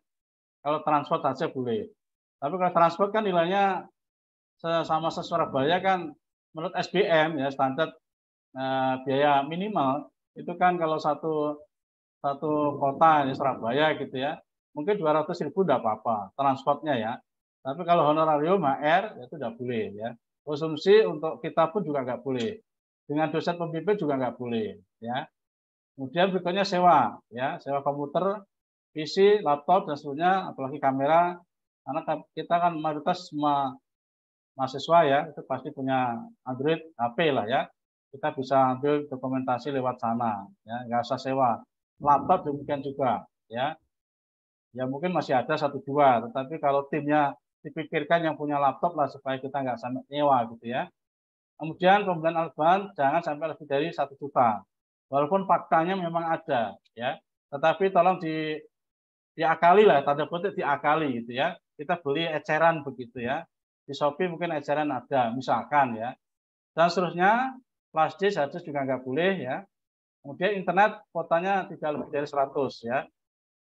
kalau transport aja boleh. Tapi kalau transport kan nilainya sama se-Surabaya kan, menurut SBM ya, standar biaya minimal itu kan kalau satu kota di Surabaya gitu ya, mungkin 200.000 tidak apa-apa transportnya ya. Tapi kalau honorarium HR itu tidak boleh ya. Konsumsi untuk kita pun juga nggak boleh. Dengan dosen pembimbing juga nggak boleh ya. Kemudian berikutnya sewa ya, sewa komputer, PC, laptop dan seterusnya, apalagi kamera, karena kita kan mayoritas semua mahasiswa ya, itu pasti punya Android HP lah ya. Kita bisa ambil dokumentasi lewat sana ya, nggak usah sewa. Laptop demikian juga ya. Ya mungkin masih ada 1-2, tetapi kalau timnya dipikirkan yang punya laptop lah supaya kita nggak sampai nyewa gitu ya. Kemudian pembelian alat bahan jangan sampai lebih dari 1 juta. Walaupun faktanya memang ada ya, tetapi tolong diakali lah, tanda kutip diakali gitu ya. Kita beli eceran begitu ya. Di Shopee mungkin eceran ada, misalkan ya. Dan seterusnya, flash disk, hard disk juga nggak boleh ya. Kemudian internet kuotanya tidak lebih dari 100 ya.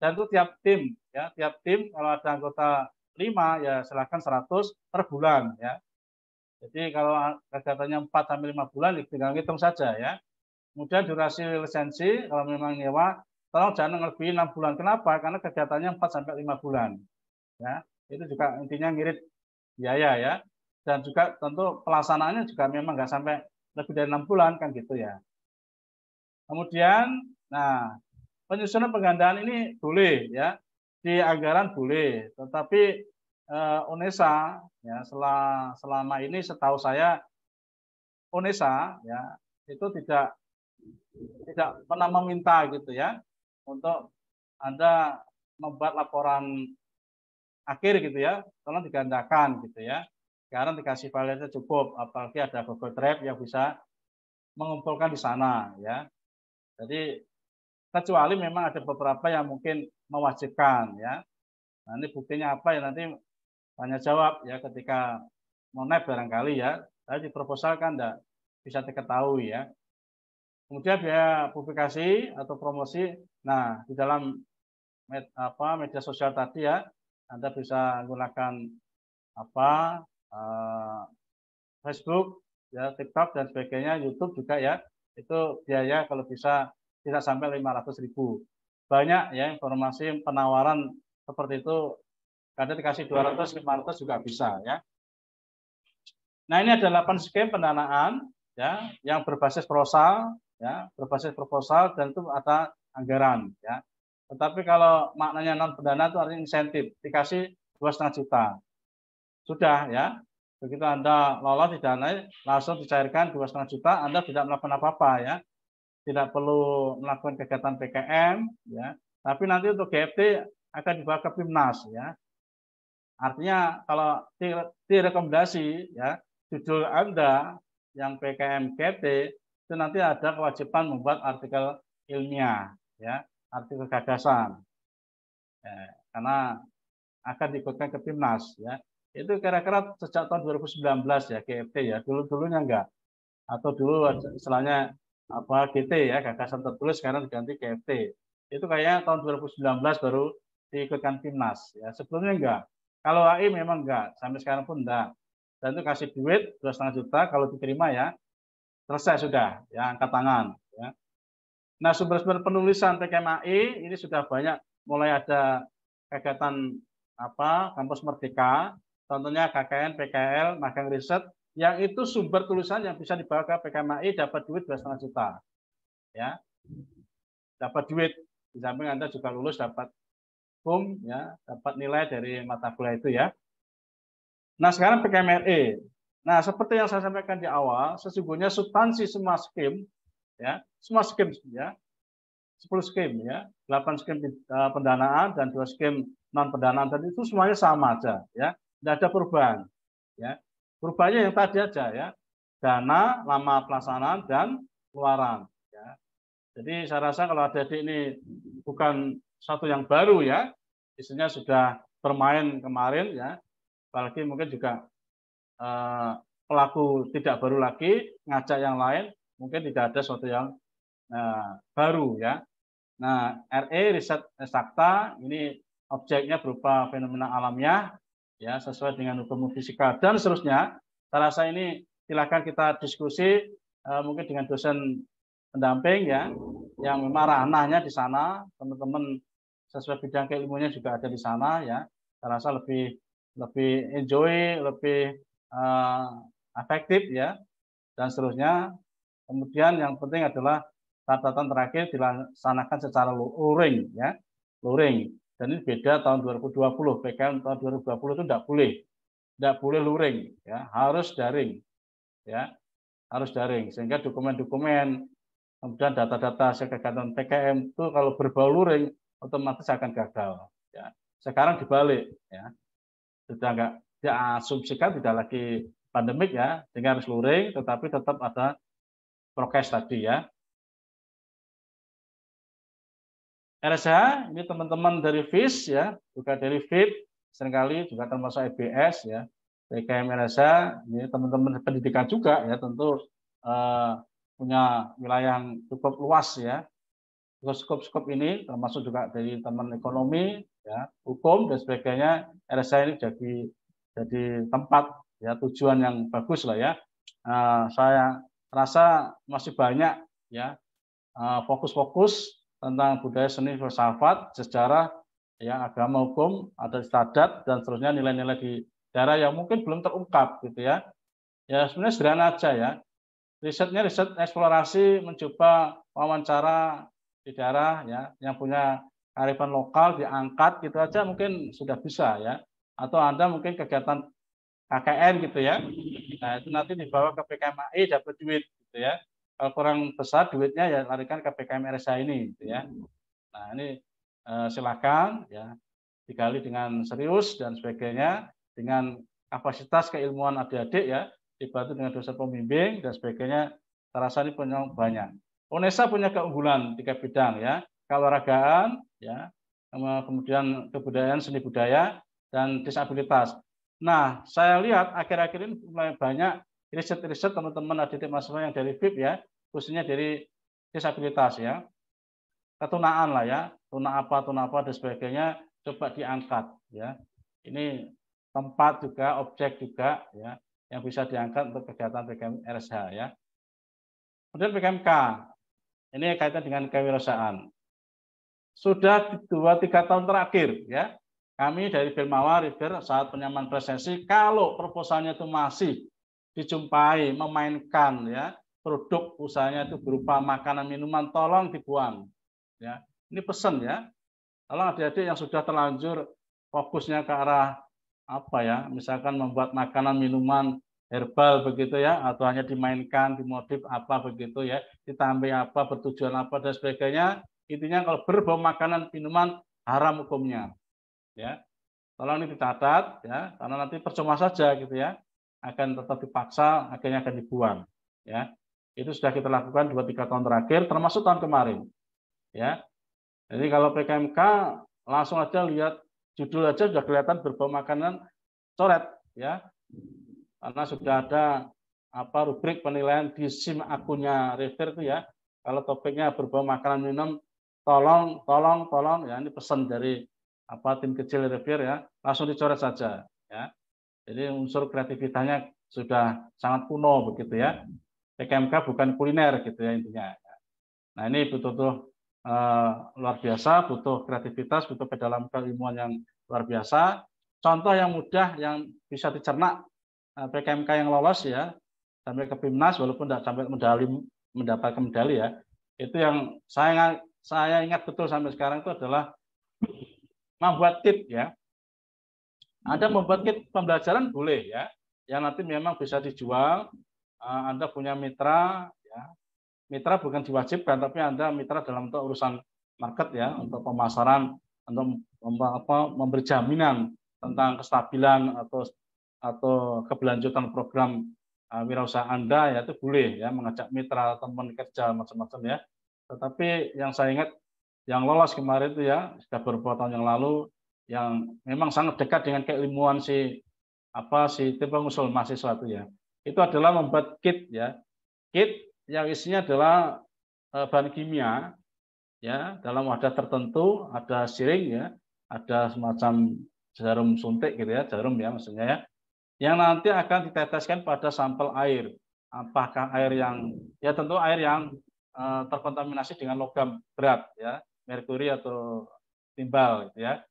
Dan itu tiap tim ya, tiap tim kalau ada anggota 5 ya silakan 100 per bulan ya. Jadi kalau kegiatannya 4 sampai 5 bulan, tinggal hitung saja ya. Kemudian durasi lisensi, kalau memang nyewa, tolong jangan lebih 6 bulan. Kenapa? Karena kegiatannya 4 sampai 5 bulan. Ya, itu juga intinya ngirit biaya ya. Dan juga tentu pelaksanaannya juga memang nggak sampai lebih dari 6 bulan kan gitu ya. Kemudian, nah penyusunan penggandaan ini boleh ya, di anggaran boleh, tetapi UNESA ya selama ini setahu saya UNESA ya itu tidak pernah meminta gitu ya untuk Anda membuat laporan akhir gitu ya, tolong digandakan gitu ya. Sekarang dikasih filenya cukup, apalagi ada Google Drive yang bisa mengumpulkan di sana ya. Jadi kecuali memang ada beberapa yang mungkin mewajibkan ya. Nah, ini buktinya apa ya, nanti tanya jawab ya ketika monep barangkali ya. Saya di proposal kan enggak bisa diketahui ya. Kemudian biaya publikasi atau promosi. Nah, di dalam media sosial tadi ya, Anda bisa menggunakan Facebook, ya, TikTok dan sebagainya, YouTube juga ya. Itu biaya kalau bisa tidak sampai 500.000. Banyak ya informasi penawaran seperti itu. Kadang dikasih 200, 500 juga bisa ya. Nah, ini ada 8 skema pendanaan ya yang berbasis proposal ya, berbasis proposal dan itu ada anggaran ya. Tetapi kalau maknanya non pendana itu artinya insentif, dikasih 2,5 juta. Sudah ya. Begitu Anda lolos didanai, langsung dicairkan 2,5 juta, Anda tidak melakukan apa-apa ya. Tidak perlu melakukan kegiatan PKM ya. Tapi nanti untuk GFT akan dibawa ke PIMNAS ya. Artinya kalau direkomendasi ya, judul Anda yang PKM GFT itu nanti ada kewajiban membuat artikel ilmiah ya, artikel gagasan. Ya, karena akan diikutkan ke PIMNAS ya. Itu kira-kira sejak tahun 2019 ya GFT ya. Dulu-dulunya enggak. Atau dulu istilahnya GT ya, gagasan tertulis, sekarang diganti GFT. Itu kayaknya tahun 2019 baru diikutkan PIMNAS ya. Sebelumnya enggak. Kalau AI memang enggak, sampai sekarang pun enggak. Dan itu kasih duit 2,5 juta, kalau diterima ya selesai sudah ya, angkat tangan ya. Nah, sumber-sumber penulisan PKMAI ini sudah banyak, mulai ada kegiatan kampus merdeka, contohnya KKN, PKL, magang riset, yang itu sumber tulisan yang bisa dibawa ke PKMAI dapat duit 2,5 juta. Ya. Dapat duit, di samping Anda juga lulus dapat ya, dapat nilai dari mata kuliah itu ya. Nah, sekarang PKMRE. Nah, seperti yang saya sampaikan di awal, sesungguhnya substansi semua skim ya, semua skim ya. 10 skim ya, 8 skim pendanaan dan 2 skim non pendanaan tadi itu semuanya sama aja ya. Tidak ada perubahan ya. Perubahannya yang tadi aja ya. Dana, lama pelaksanaan dan pengeluaran ya. Jadi saya rasa kalau adik-adik ini bukan satu yang baru ya. Isinya sudah bermain kemarin ya. Apalagi mungkin juga pelaku tidak baru lagi, ngajak yang lain, mungkin tidak ada sesuatu yang baru ya. Nah, RE riset eksakta ini objeknya berupa fenomena alamiah ya, sesuai dengan hukum fisika dan seterusnya. Saya rasa ini silakan kita diskusi mungkin dengan dosen pendamping ya, yang memang ranahnya di sana, teman-teman sesuai bidang keilmuannya juga ada di sana ya. Saya rasa lebih enjoy, lebih efektif ya, dan seterusnya. Kemudian yang penting adalah catatan terakhir dilaksanakan secara luring ya, luring. Dan ini beda tahun 2020. PKM tahun 2020 itu tidak boleh luring ya, harus daring ya, harus daring. Sehingga dokumen-dokumen kemudian data-data hasil kegiatan PKM itu kalau berbau luring otomatis akan gagal ya. Sekarang dibalik ya, sudah enggak diasumsikan tidak lagi pandemik ya, sehingga harus luring, tetapi tetap ada prokes tadi ya. RSH ini teman-teman dari FIS ya, juga dari FIP, seringkali juga termasuk EBS ya. PKM RSH ini teman-teman pendidikan juga ya, tentu punya wilayah yang cukup luas ya. Skop-skop ini termasuk juga dari teman ekonomi ya, hukum dan sebagainya. RSH ini jadi tempat ya tujuan yang bagus lah ya. Saya rasa masih banyak ya fokus-fokus tentang budaya, seni, filsafat, sejarah, ya agama, hukum, adat istiadat dan seterusnya, nilai-nilai di daerah yang mungkin belum terungkap gitu ya. Ya sebenarnya sederhana aja ya. Risetnya riset eksplorasi, mencoba wawancara di daerah ya yang punya kearifan lokal diangkat gitu aja mungkin sudah bisa ya. Atau Anda mungkin kegiatan KKN gitu ya. Nah, itu nanti dibawa ke PKMAI dapat duit gitu ya. Kalau kurang besar duitnya ya larikan ke PKM RSA ini gitu ya. Nah, ini silakan ya digali dengan serius dan sebagainya dengan kapasitas keilmuan adik-adik ya, dibantu dengan dosen pembimbing dan sebagainya. Terasa ini punya banyak. UNESA punya keunggulan 3 bidang ya, keolahragaan ya, kemudian kebudayaan, seni budaya dan disabilitas. Nah, saya lihat akhir-akhir ini mulai banyak riset-riset teman-teman adik-adik mahasiswa yang dari FIP ya, khususnya dari disabilitas ya. Ketunaan lah ya, tuna apa dan sebagainya coba diangkat ya. Ini tempat juga, objek juga ya yang bisa diangkat untuk kegiatan PKM RSH ya. Kemudian PKMK, ini kaitan dengan kewirausahaan. Sudah 2-3 tahun terakhir ya, kami dari Filmawa River saat penyamaan presensi, kalau proposalnya itu masih dijumpai memainkan ya produk usahanya itu berupa makanan minuman, tolong dibuang ya. Ini pesan ya, kalau adik-adik yang sudah terlanjur fokusnya ke arah apa ya, misalkan membuat makanan minuman herbal begitu ya, atau hanya dimainkan, dimodif apa begitu ya, ditambah apa, bertujuan apa dan sebagainya. Intinya kalau berbau makanan minuman haram hukumnya. Ya, tolong ini dicatat ya, karena nanti percuma saja gitu ya, akan tetap dipaksa, akhirnya akan dibuang. Ya, itu sudah kita lakukan 2-3 tahun terakhir, termasuk tahun kemarin. Ya, jadi kalau PKMK langsung aja lihat judul aja sudah kelihatan berbau makanan coret ya. Karena sudah ada rubrik penilaian di SIM akunnya River itu ya. Kalau topiknya berbau makanan minum, tolong ya, ini pesan dari tim kecil River ya, langsung dicoret saja ya. Jadi unsur kreativitasnya sudah sangat kuno begitu ya. PKMK bukan kuliner gitu ya intinya. Nah, ini betul-betul luar biasa, butuh kreativitas, butuh kedalaman keilmuan yang luar biasa. Contoh yang mudah yang bisa dicerna PKMK yang lolos ya sampai ke PIMNAS walaupun tidak sampai mendapatkan medali ya. Itu yang saya ingat betul sampai sekarang itu adalah membuat kit ya. Ada membuat kit pembelajaran boleh ya. Yang nanti memang bisa dijual. Anda punya mitra ya. Mitra bukan diwajibkan, tapi Anda mitra dalam untuk urusan market ya, untuk pemasaran, untuk memberi jaminan tentang kestabilan atau keberlanjutan program wirausaha Anda ya, itu boleh ya, mengajak mitra, teman kerja macam-macam ya. Tetapi yang saya ingat yang lolos kemarin itu ya, sudah beberapa tahun yang lalu, yang memang sangat dekat dengan keilmuan si tim pengusul mahasiswa itu ya. Itu adalah membuat kit ya. Kit yang isinya adalah bahan kimia ya, dalam wadah tertentu, ada siring ya, ada semacam jarum suntik gitu ya, jarum ya maksudnya ya, yang nanti akan diteteskan pada sampel air. Apakah air yang ya, tentu air yang terkontaminasi dengan logam berat ya, merkuri atau timbal gitu ya.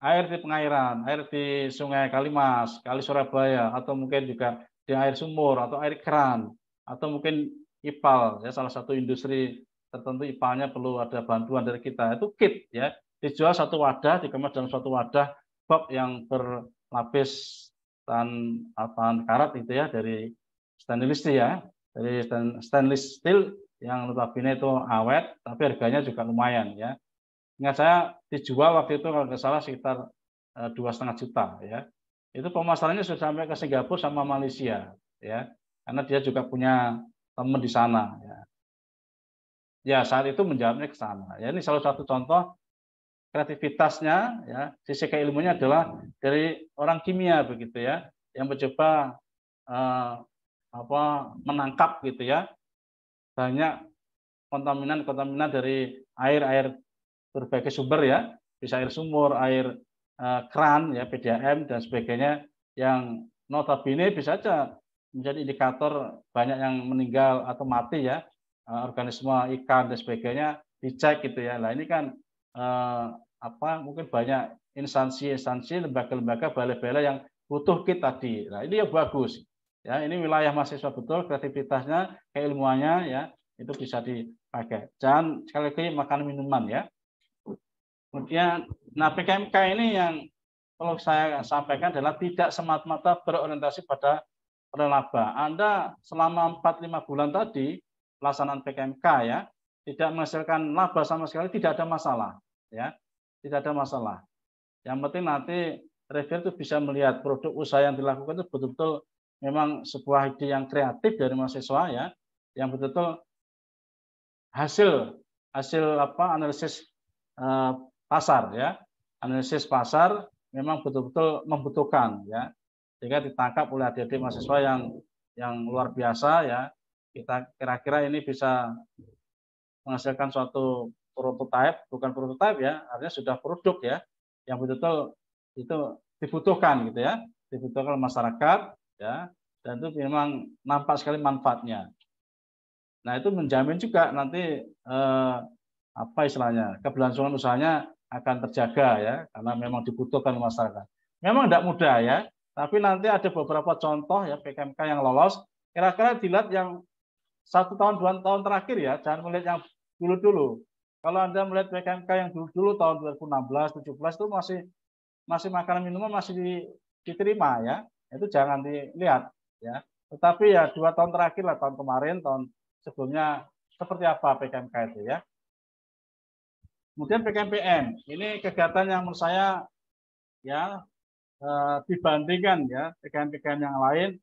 Air di pengairan, air di Sungai Kalimas, Kali Surabaya, atau mungkin juga di air sumur atau air keran, atau mungkin IPAL ya, salah satu industri tertentu IPAL-nya perlu ada bantuan dari kita, itu kit ya, dijual satu wadah, dikemas dalam suatu wadah box yang berlapis tahan karat itu ya, dari stainless steel ya, dari stainless steel yang notabene itu awet tapi harganya juga lumayan ya. Ingat saya dijual waktu itu kalau nggak salah sekitar 2,5 juta ya. Itu pemasarannya sudah sampai ke Singapura sama Malaysia ya, karena dia juga punya teman di sana ya. Ya saat itu menjawabnya ke sana. Ya, ini salah satu contoh kreativitasnya ya, sisi keilmuannya adalah dari orang kimia begitu ya, yang mencoba menangkap gitu ya banyak kontaminan dari air berbagai sumber ya, bisa air sumur, air keran ya, PDAM dan sebagainya, yang notabene bisa saja menjadi indikator banyak yang meninggal atau mati ya, organisme ikan dan sebagainya dicek gitu ya. Nah ini kan mungkin banyak instansi-instansi, lembaga-lembaga, balai-balai yang butuh kit tadi. Nah ini yang bagus. Ya, ini wilayah mahasiswa betul, kreativitasnya, keilmuannya ya itu bisa dipakai. Jangan sekali lagi makan minuman ya. Kemudian, nah PKMK ini yang perlu saya sampaikan adalah tidak semata-mata berorientasi pada laba. Anda selama 4-5 bulan tadi pelaksanaan PKMK ya, tidak menghasilkan laba sama sekali, tidak ada masalah ya. Tidak ada masalah. Yang penting nanti reviewer itu bisa melihat produk usaha yang dilakukan itu betul-betul memang sebuah ide yang kreatif dari mahasiswa ya, yang betul-betul hasil analisis pasar ya, analisis pasar memang betul-betul membutuhkan ya, sehingga ditangkap oleh adik-adik mahasiswa yang luar biasa ya. Kita kira-kira ini bisa menghasilkan suatu prototipe, bukan prototipe ya, artinya sudah produk ya, yang betul-betul itu dibutuhkan gitu ya, dibutuhkan oleh masyarakat ya, dan itu memang nampak sekali manfaatnya. Nah itu menjamin juga nanti istilahnya keberlangsungan usahanya akan terjaga ya, karena memang dibutuhkan oleh masyarakat. Memang tidak mudah ya, tapi nanti ada beberapa contoh ya PKMK yang lolos. Kira-kira dilihat yang 1 tahun 2 tahun terakhir ya, jangan melihat yang dulu-dulu. Kalau Anda melihat PKMK yang dulu-dulu tahun 2016, 17 itu masih makanan minuman masih diterima ya, itu jangan dilihat ya. Tetapi ya 2 tahun terakhir lah, tahun kemarin, tahun sebelumnya seperti apa PKMK itu ya. Kemudian PKMPM, ini kegiatan yang menurut saya ya dibandingkan ya PKM-PKM yang lain,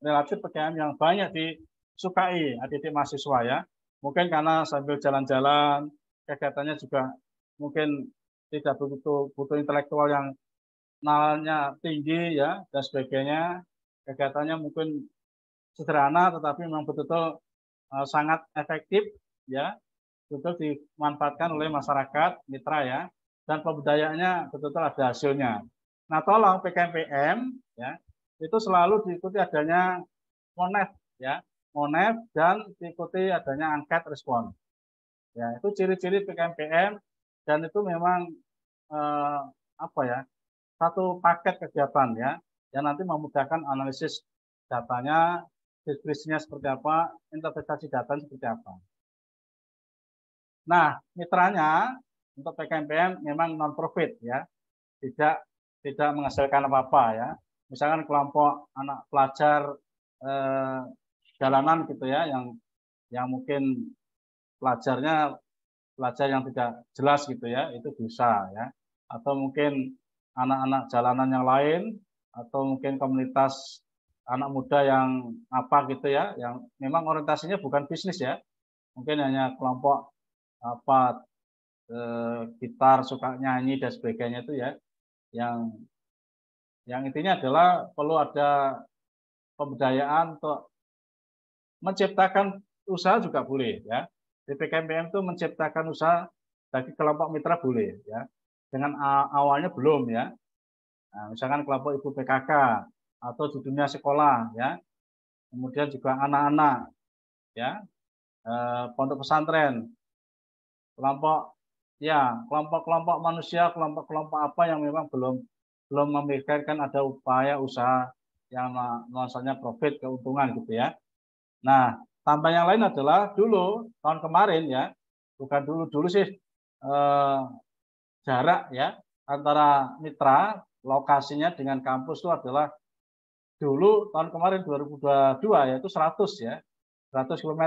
relatif PKM yang banyak disukai adik-adik mahasiswa ya. Mungkin karena sambil jalan-jalan, kegiatannya juga mungkin tidak begitu butuh intelektual yang nalarnya tinggi ya dan sebagainya. Kegiatannya mungkin sederhana tetapi memang betul-betul sangat efektif ya, betul dimanfaatkan oleh masyarakat mitra ya, dan pembudayaannya betul-betul ada hasilnya. Nah, tolong PKMPM ya itu selalu diikuti adanya Monef ya, Monef dan diikuti adanya angket respon. Ya, itu ciri-ciri PKMPM dan itu memang satu paket kegiatan ya, yang nanti memudahkan analisis datanya, deskripsinya seperti apa, interpretasi data seperti apa. Nah, mitranya untuk PKMPM memang non-profit ya, tidak menghasilkan apa-apa ya. Misalkan kelompok anak pelajar jalanan gitu ya, yang mungkin pelajar yang tidak jelas gitu ya, itu bisa ya. Atau mungkin anak-anak jalanan yang lain, atau mungkin komunitas anak muda yang apa gitu ya, yang memang orientasinya bukan bisnis ya, mungkin hanya kelompok gitar, suka nyanyi dan sebagainya itu ya, yang intinya adalah perlu ada pemberdayaan untuk menciptakan usaha juga boleh ya. Di PKMPM itu menciptakan usaha bagi kelompok mitra boleh ya. Dengan awalnya belum ya. Nah, misalkan kelompok ibu PKK atau di dunia sekolah ya. Kemudian juga anak-anak ya. Pondok pesantren. Kelompok-kelompok manusia, kelompok-kelompok apa yang memang belum memikirkan ada upaya usaha yang nuansanya profit, keuntungan gitu ya. Nah, tambah yang lain adalah dulu tahun kemarin ya, bukan dulu sih jarak ya antara mitra lokasinya dengan kampus itu adalah dulu tahun kemarin 2022 yaitu 100 ya, 100 km.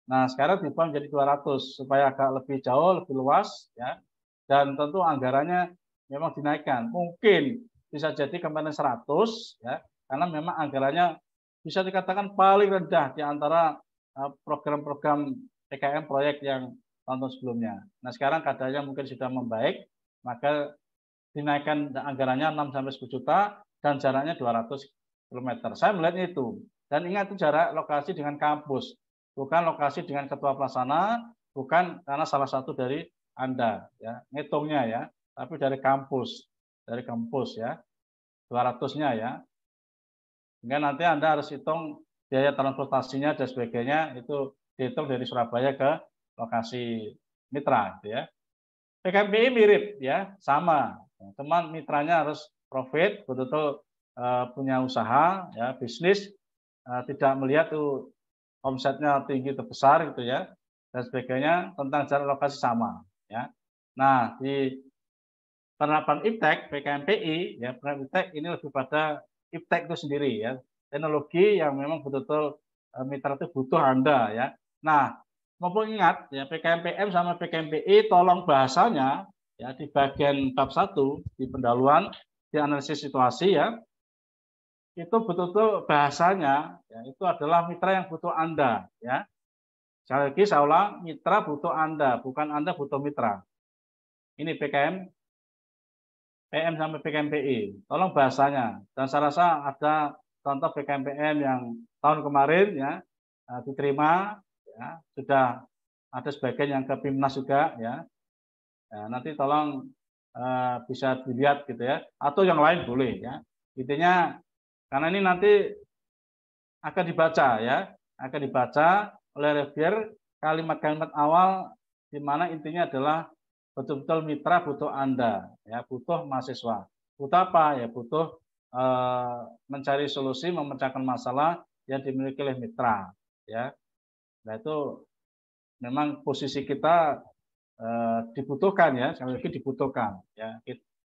Nah, sekarang diubah menjadi 200 supaya agak lebih jauh, lebih luas ya. Dan tentu anggarannya memang dinaikkan. Mungkin bisa jadi kemarin 100 ya, karena memang anggarannya bisa dikatakan paling rendah di antara program-program PKM proyek yang tahun sebelumnya. Nah, sekarang keadaannya mungkin sudah membaik, maka dinaikkan anggarannya 6-10 juta dan jaraknya 200 km. Saya melihat itu. Dan ingat itu jarak lokasi dengan kampus, bukan lokasi dengan ketua pelaksana, bukan karena salah satu dari Anda ya, ngitungnya ya, tapi dari kampus ya. 200-nya ya. Sehingga nanti Anda harus hitung biaya transportasinya dan sebagainya, itu dihitung dari Surabaya ke lokasi mitra gitu ya. PKMPI mirip ya, sama. Cuman mitranya harus profit, betul-betul punya usaha ya, bisnis, tidak melihat tuh omsetnya tinggi atau besar gitu ya, dan sebagainya. Tentang jarak lokasi sama ya. Nah, di penerapan IPTEK, PKMPI ya, penerapan IPTEK ini lebih pada IPTEK itu sendiri ya, teknologi yang memang betul-betul mitra itu butuh Anda ya. Nah, maupun ingat ya, PKMPM sama PKMPI tolong bahasanya ya di bagian bab 1 di pendahuluan, di analisis situasi ya, itu betul-betul bahasanya ya, itu adalah mitra yang butuh Anda ya. Sekali lagi saya ulang, mitra butuh Anda, bukan Anda butuh mitra. Ini PM sampai PKMPI, tolong bahasanya. Dan saya rasa ada contoh PKMPM yang tahun kemarin ya diterima, ya, sudah ada sebagian yang ke PIMNAS juga ya. Nanti tolong bisa dilihat gitu ya, atau yang lain boleh ya. Intinya karena ini nanti akan dibaca ya, akan dibaca oleh reviewer kalimat-kalimat awal di mana intinya adalah betul-betul mitra butuh Anda, ya, butuh mahasiswa. Butuh apa? Ya butuh mencari solusi, memecahkan masalah yang dimiliki oleh mitra, ya. Nah itu memang posisi kita dibutuhkan ya, sekali lagi dibutuhkan. Ya,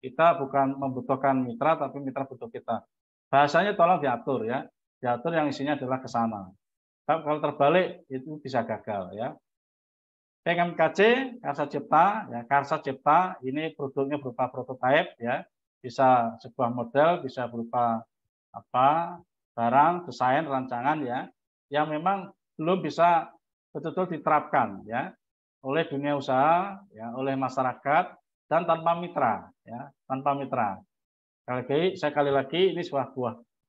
kita bukan membutuhkan mitra, tapi mitra butuh kita. Bahasanya tolong diatur ya, diatur yang isinya adalah ke sana. Kalau terbalik itu bisa gagal ya. PKMKC, Karsa Cipta, ya Karsa Cipta ini produknya berupa prototipe ya, bisa sebuah model, bisa berupa apa barang, desain, rancangan ya, yang memang belum bisa betul-betul diterapkan ya oleh dunia usaha, ya oleh masyarakat dan tanpa mitra ya, tanpa mitra. Sekali lagi ini sebuah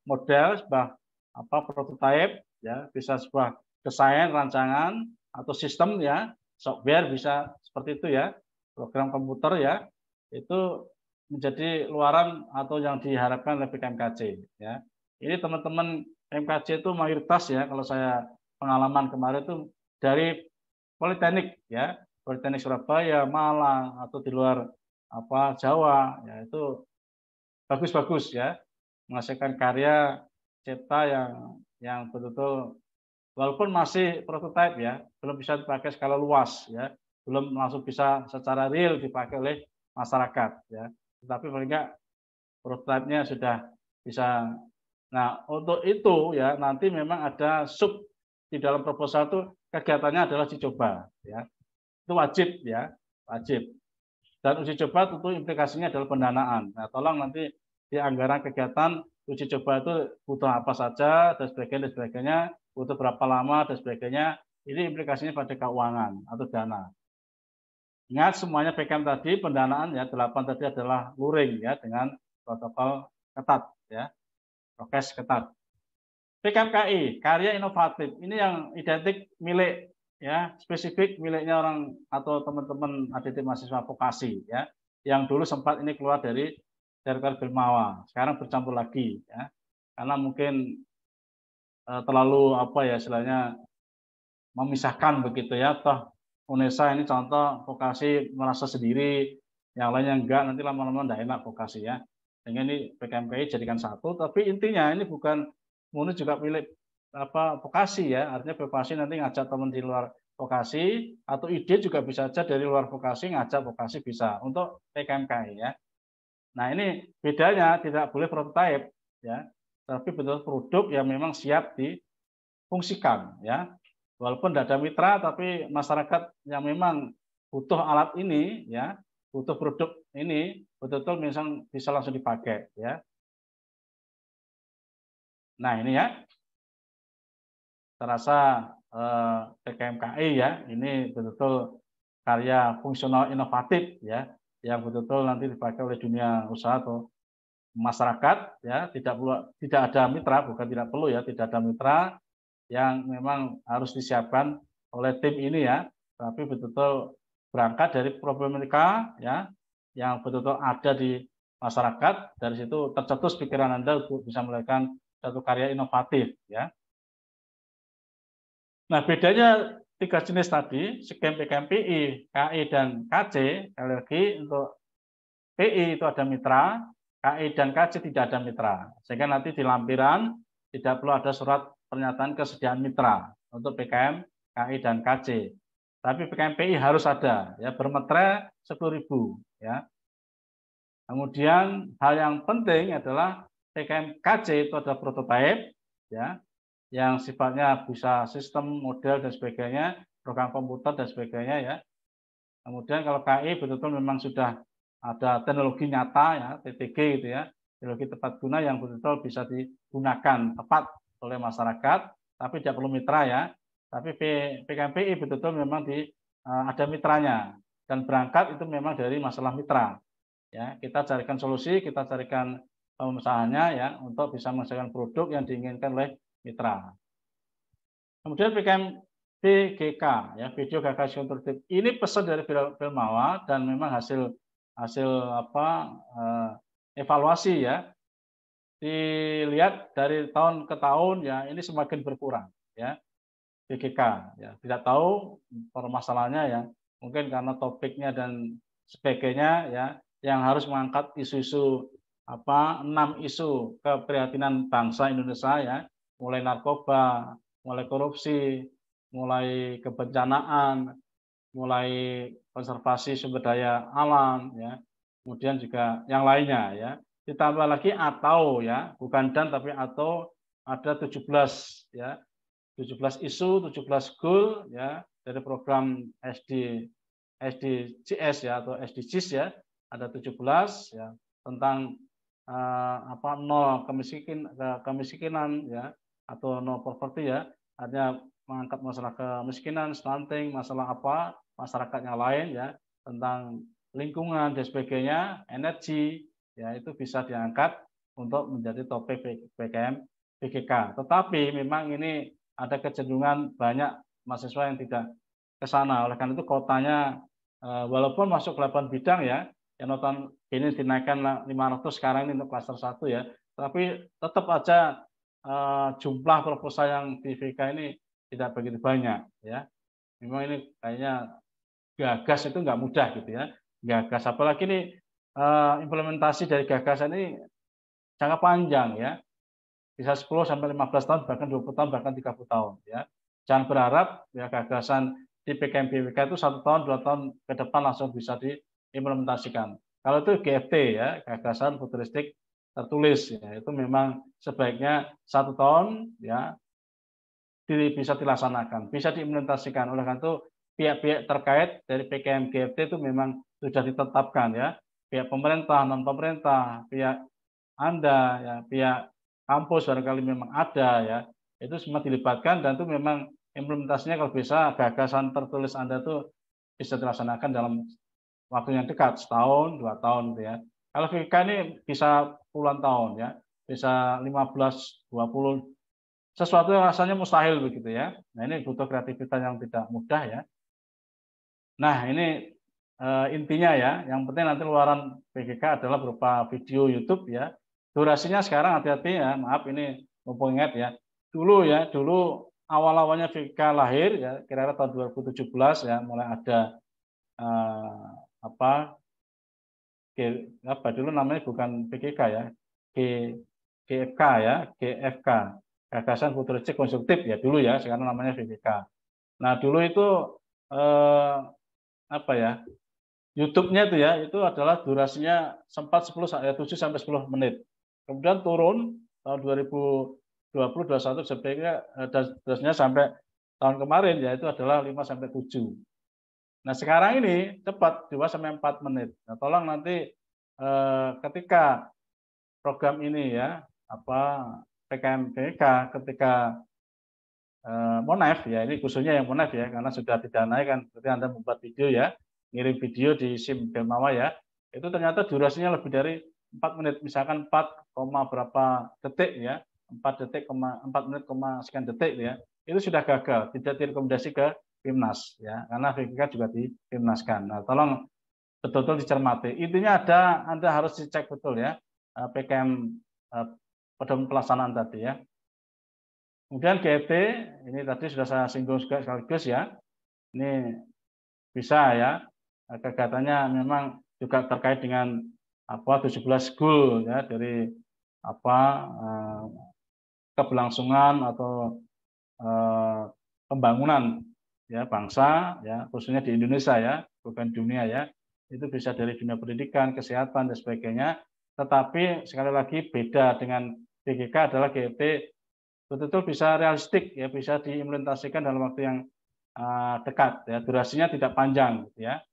model, sebuah apa prototipe ya, bisa sebuah desain, rancangan atau sistem ya. Software bisa seperti itu ya, program komputer ya, itu menjadi luaran atau yang diharapkan oleh PKMKC ya. Ini teman-teman PKMKC itu mayoritas ya, kalau saya pengalaman kemarin itu dari Politeknik ya, Politeknik Surabaya, Malang atau di luar apa Jawa ya, itu bagus-bagus ya, menghasilkan karya cipta yang betul-betul walaupun masih prototipe ya, belum bisa dipakai skala luas ya, belum langsung bisa secara real dipakai oleh masyarakat ya. Tetapi paling enggak prototipenya sudah bisa. Nah, untuk itu ya nanti memang ada sub di dalam proposal itu kegiatannya adalah uji coba ya. Itu wajib ya, wajib. Dan uji coba tentu implikasinya adalah pendanaan. Nah, tolong nanti di anggaran kegiatan uji coba itu butuh apa saja dan sebagainya, butuh berapa lama dan sebagainya. Ini implikasinya pada keuangan atau dana. Ingat semuanya PKM tadi pendanaan ya 8 tadi adalah luring ya dengan protokol ketat ya, prokes ketat. PKMKI karya inovatif ini yang identik milik ya, spesifik miliknya orang atau teman-teman adik mahasiswa vokasi ya, yang dulu sempat ini keluar dari Filmawa, sekarang bercampur lagi ya, karena mungkin terlalu apa ya istilahnya memisahkan begitu ya, toh UNESA ini contoh vokasi merasa sendiri, yang lainnya enggak, nanti lama-lama enggak enak vokasi ya, sehingga ini PKMPI jadikan satu, tapi intinya ini bukan murni juga milik apa vokasi ya, artinya vokasi nanti ngajak teman di luar vokasi atau ide juga bisa saja dari luar vokasi ngajak vokasi bisa untuk PKMKI ya. Nah ini bedanya tidak boleh prototipe ya, tapi betul produk yang memang siap difungsikan ya. Walaupun tidak ada mitra, tapi masyarakat yang memang butuh alat ini ya, butuh produk ini betul-betul misal bisa langsung dipakai ya. Nah ini ya, saya rasa PKMKI ya, ini betul-betul karya fungsional inovatif ya, yang betul-betul nanti dipakai oleh dunia usaha atau masyarakat ya, tidak ada mitra, bukan tidak perlu ya, tidak ada mitra yang memang harus disiapkan oleh tim ini ya, tapi betul-betul berangkat dari problematika ya, yang betul-betul ada di masyarakat, dari situ tercetus pikiran Anda untuk bisa melakukan satu karya inovatif ya. Nah, bedanya 3 jenis tadi, skim PKM PI, KI dan KC, sekali lagi untuk PI itu ada mitra, KI dan KC tidak ada mitra. Sehingga nanti di lampiran tidak perlu ada surat pernyataan kesediaan mitra untuk PKM, KI dan KC. Tapi PKM PI harus ada, ya, bermetre 10.000 ya. Kemudian hal yang penting adalah PKM KC itu ada prototipe ya, yang sifatnya bisa sistem, model dan sebagainya, program komputer dan sebagainya ya. Kemudian kalau KI betul-betul memang sudah ada teknologi nyata ya, TTG gitu ya, teknologi tepat guna yang betul-betul bisa digunakan tepat oleh masyarakat, tapi tidak perlu mitra ya. Tapi PKMPI betul-betul memang ada mitranya dan berangkat itu memang dari masalah mitra. Ya, kita carikan solusi, kita carikan pemesahannya ya untuk bisa menghasilkan produk yang diinginkan oleh mitra. Kemudian PKM VGK ya, video gagasan konstruktif. Ini pesan dari Filmawa dan memang hasil evaluasi ya. Dilihat dari tahun ke tahun ya, ini semakin berkurang ya. VGK ya, tidak tahu permasalahannya ya. Mungkin karena topiknya dan sebagainya ya, yang harus mengangkat isu-isu 6 isu keprihatinan bangsa Indonesia ya, mulai narkoba, mulai korupsi, mulai kebencanaan, mulai konservasi sumber daya alam ya, kemudian juga yang lainnya ya. Ditambah lagi atau ya, bukan dan tapi atau ada 17 ya. 17 isu, 17 goal ya dari program SDGs ya atau SDGs ya. Ada 17 ya tentang nol kemiskinan ya atau no poverty ya, artinya mengangkat masalah kemiskinan, stunting, masalah masyarakatnya lain ya, tentang lingkungan dan sebagainya, energi ya, itu bisa diangkat untuk menjadi topik PKM PGK. Tetapi memang ini ada kecenderungan banyak mahasiswa yang tidak ke sana, oleh karena itu kotanya walaupun masuk 8 bidang ya, yang nota ini dinaikkan 500 sekarang ini untuk klaster 1 ya, tapi tetap aja jumlah proposal yang di VK ini tidak begitu banyak ya. Memang ini kayaknya gagas itu nggak mudah gitu ya. Gagas apalagi ini implementasi dari gagasan ini jangka panjang ya. Bisa 10 sampai 15 tahun, bahkan 20 tahun, bahkan 30 tahun ya. Jangan berharap ya gagasan di PKM BWK itu 1 tahun, 2 tahun ke depan langsung bisa diimplementasikan. Kalau itu GFT ya, gagasan futuristik tertulis ya, itu memang sebaiknya 1 tahun ya bisa dilaksanakan, bisa diimplementasikan. Oleh karena itu pihak-pihak terkait dari PKM GFT itu memang sudah ditetapkan ya, pihak pemerintah, non pemerintah, pihak Anda ya, pihak kampus barangkali memang ada ya, itu semua dilibatkan dan itu memang implementasinya kalau bisa gagasan tertulis Anda itu bisa dilaksanakan dalam waktu yang dekat, 1 tahun, 2 tahun gitu ya. Kalau VK ini bisa puluhan tahun ya, bisa 15, 20, sesuatu yang rasanya mustahil begitu ya. Nah, ini butuh kreativitas yang tidak mudah ya. Nah, ini intinya ya, yang penting nanti luaran PGK adalah berupa video YouTube ya. Durasinya sekarang hati-hati ya, maaf ini mumpung ingat ya. Dulu awal-awalnya VGK lahir ya, kira-kira tahun 2017 ya, mulai ada dulu namanya bukan PGK ya, GFK ya, GFK, gagasan futuristik konstruktif ya dulu ya, sekarang namanya VGK. Nah dulu itu YouTube-nya itu ya, itu adalah durasinya sempat 7 sampai 10 menit. Kemudian turun tahun 2020-2021 sebaiknya durasinya sampai tahun kemarin ya itu adalah 5 sampai 7. Nah, sekarang ini cepat 2 sampai 4 menit. Nah, tolong nanti ketika program ini ya, PKM PK ketika Monef ya, ini khususnya yang Monef ya, karena sudah didanai kan, berarti Anda membuat video ya, ngirim video di SIM Filmawa ya, itu ternyata durasinya lebih dari 4 menit, misalkan 4, berapa detik ya, 4 menit, sekian detik ya, itu sudah gagal, tidak direkomendasi ke Pimnas ya, karena VGK juga dipimnaskan. Nah, tolong betul-betul dicermati. Intinya Anda harus dicek betul ya, PKM pedoman pelaksanaan tadi ya. Kemudian GFT ini tadi sudah saya singgung juga sekaligus ya. Ini bisa ya, kegiatannya memang juga terkait dengan 17 goal ya dari keberlangsungan atau pembangunan ya bangsa ya, khususnya di Indonesia ya, bukan dunia ya. Itu bisa dari dunia pendidikan, kesehatan dan sebagainya. Tetapi sekali lagi beda dengan PGK adalah GFT betul-betul bisa realistik ya, bisa diimplementasikan dalam waktu yang dekat ya, durasinya tidak panjang ya.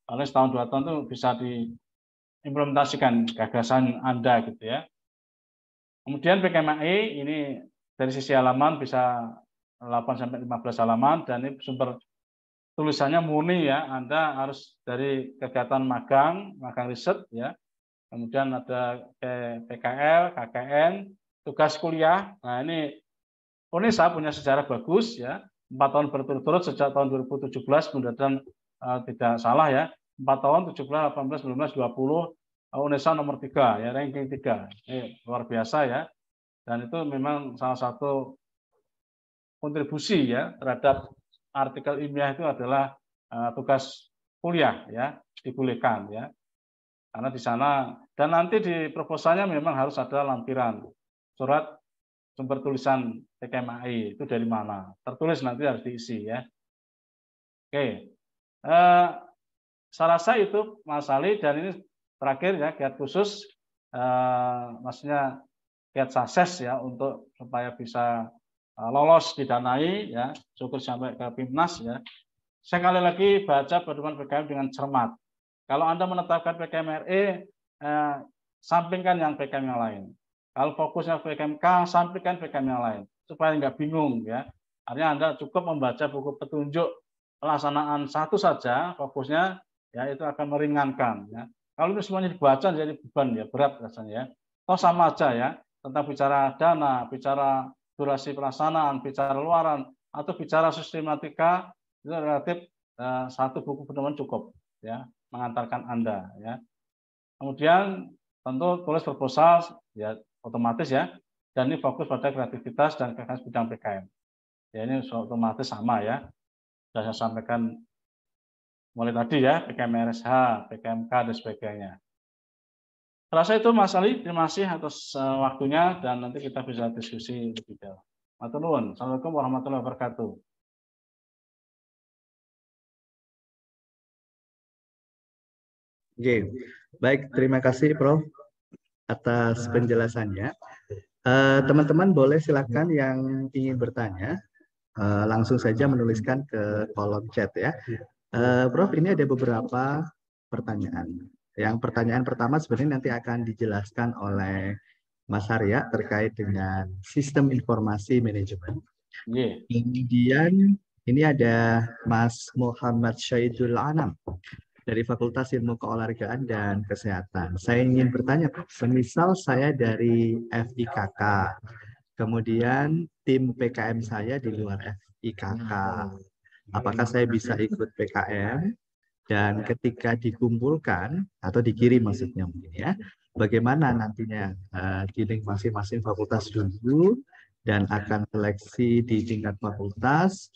Oleh setahun 2 tahun itu bisa diimplementasikan gagasan Anda gitu ya. Kemudian PKMAI ini dari sisi halaman bisa 8-15 halaman dan ini sumber tulisannya murni ya, Anda harus dari kegiatan magang riset ya. Kemudian ada PKL, KKN, tugas kuliah. Nah, ini UNESA punya sejarah bagus ya. 4 tahun berturut-turut sejak tahun 2017, mudah-mudahan tidak salah ya. 4 tahun 17, 18, 19, 20 UNESA nomor 3 ya, ranking 3. Ini luar biasa ya. Dan itu memang salah satu kontribusi ya terhadap artikel ilmiah itu adalah tugas kuliah ya, dibolehkan ya. Karena di sana dan nanti di proposalnya memang harus ada lampiran surat sumber tulisan PKMAI itu dari mana, tertulis nanti harus diisi ya. Oke, saya rasa itu Mas Ali, dan ini terakhir ya, kiat khusus maksudnya kiat sukses ya untuk supaya bisa lolos didanai ya, cukup sampai ke PIMNAS ya. Sekali lagi baca pedoman PKM dengan cermat. Kalau Anda menetapkan PKM-RE, sampingkan yang PKM yang lain. Kalau fokusnya PKMK, sampaikan PKM yang lain supaya nggak bingung ya. Artinya Anda cukup membaca buku petunjuk pelaksanaan satu saja, fokusnya ya itu akan meringankan ya. Kalau itu semuanya dibaca jadi beban ya, berat rasanya ya. Toh sama aja ya, tentang bicara dana, bicara durasi pelaksanaan, bicara luaran atau bicara sistematika, itu relatif satu buku pedoman cukup ya mengantarkan Anda ya. Kemudian tentu tulis proposal ya otomatis ya, dan ini fokus pada kreativitas dan gagasan bidang PKM. Ya ini otomatis sama ya. Sudah saya sampaikan mulai tadi ya, PKM RSH, PKMK dan sebagainya. Terasa itu Mas Ali, terima kasih atas waktunya dan nanti kita bisa diskusi lebih dalam. Matur nuwun. Assalamualaikum warahmatullahi wabarakatuh. Oke, baik, terima kasih Prof atas penjelasannya. Teman-teman boleh silakan yang ingin bertanya, langsung saja menuliskan ke kolom chat ya. Prof, ini ada beberapa pertanyaan. Yang pertanyaan pertama sebenarnya nanti akan dijelaskan oleh Mas Arya terkait dengan sistem informasi manajemen. Kemudian ini ada Mas Muhammad Syahidul Anam dari Fakultas Ilmu Keolahragaan dan Kesehatan. Saya ingin bertanya, semisal saya dari FIKK, kemudian tim PKM saya di luar FIKK, apakah saya bisa ikut PKM? Dan ketika dikumpulkan atau dikirim maksudnya mungkin ya, bagaimana nantinya di link masing-masing fakultas dulu dan akan seleksi di tingkat fakultas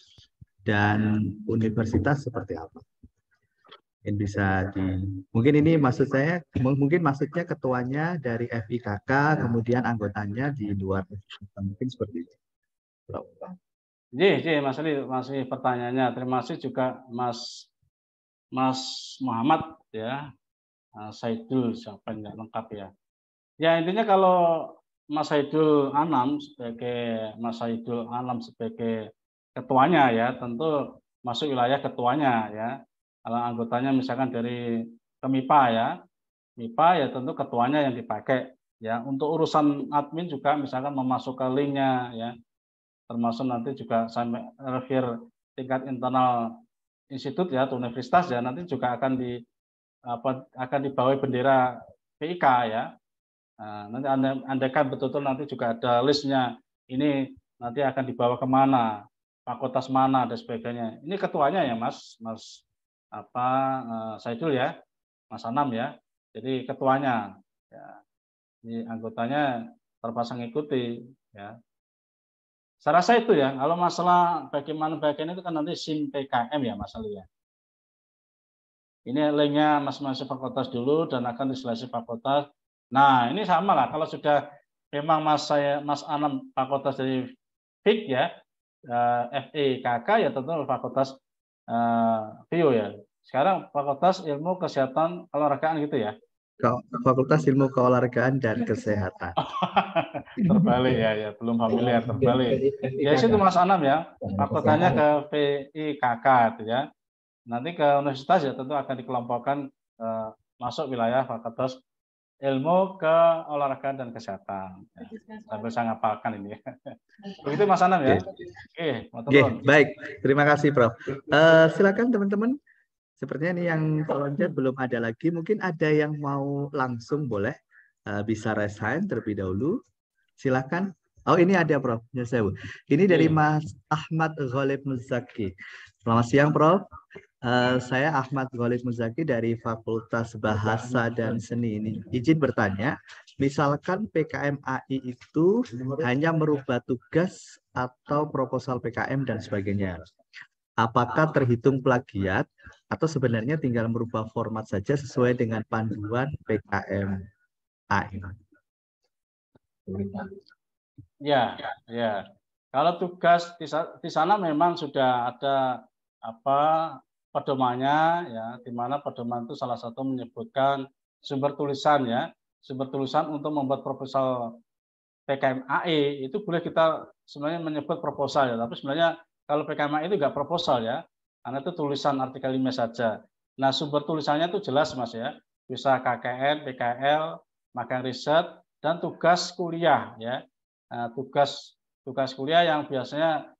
dan universitas seperti apa? Mungkin bisa mungkin ini maksud saya, mungkin maksudnya ketuanya dari FIKK, kemudian anggotanya di luar FIKK, mungkin seperti itu. Mas Ali, masih pertanyaannya. Terima kasih juga Mas Muhammad ya, Saidul siapa yang lengkap ya. Ya intinya kalau Mas Saidul Anam sebagai ketuanya ya, tentu masuk wilayah ketuanya ya. Kalau anggotanya misalkan dari MIPA ya, MIPA ya tentu ketuanya yang dipakai ya. Untuk urusan admin juga misalkan memasukkan linknya ya, termasuk nanti juga sampai review tingkat internal institut ya atau universitas ya, nanti juga akan dibawa bendera PIK ya. Nah, nanti andaikan betul-betul nanti juga ada listnya, ini nanti akan dibawa kemana, fakultas mana dan sebagainya. Ini ketuanya ya Mas Saidul ya, Mas Anam ya. Jadi ketuanya ya. Ini anggotanya terpaksa ngikuti ya. Saya rasa itu ya. Kalau masalah bagaimana bagian itu kan nanti SIM PKM ya Mas Ali ya. Ini linknya masing-masing fakultas dulu dan akan diseleksi fakultas. Nah ini sama lah. Kalau sudah memang Mas Anam fakultas dari FIK ya, FIKK ya tentu fakultas VIO ya. Sekarang fakultas ilmu kesehatan olahragaan gitu ya. Fakultas Ilmu Keolahragaan dan Kesehatan. Terbalik ya, belum familiar, terbalik. Ya situ Mas Anam ya, fakultasnya ke VIKK itu ya. Nanti ke universitas ya tentu akan dikelompokkan masuk wilayah fakultas ilmu keolahragaan dan kesehatan. Ya. Sambil saya ngapalkan ini. Begitu Mas Anam ya. Oke, baik. Terima kasih Prof. Silakan teman-teman. Sepertinya ini yang loncat belum ada lagi. Mungkin ada yang mau langsung boleh bisa raise hand terlebih dahulu. Silakan. Oh ini ada Prof. Ini dari Mas Ahmad Ghalib Muzaki. Selamat siang Prof. Saya Ahmad Ghalib Muzaki dari Fakultas Bahasa dan Seni. Ini izin bertanya. Misalkan PKM AI itu hanya merubah tugas atau proposal PKM dan sebagainya. Apakah terhitung plagiat atau sebenarnya tinggal merubah format saja sesuai dengan panduan PKM AI? Ya. Kalau tugas di sana memang sudah ada pedomannya ya, di mana pedoman itu salah satu menyebutkan sumber tulisan ya, sumber tulisan untuk membuat proposal PKM AI itu boleh kita sebenarnya menyebut proposal ya, tapi sebenarnya kalau PKM itu nggak proposal ya, karena itu tulisan artikel 5 saja. Nah, sumber tulisannya itu jelas Mas ya, bisa KKN, PKL, magang riset, dan tugas kuliah ya. Nah, tugas kuliah yang biasanya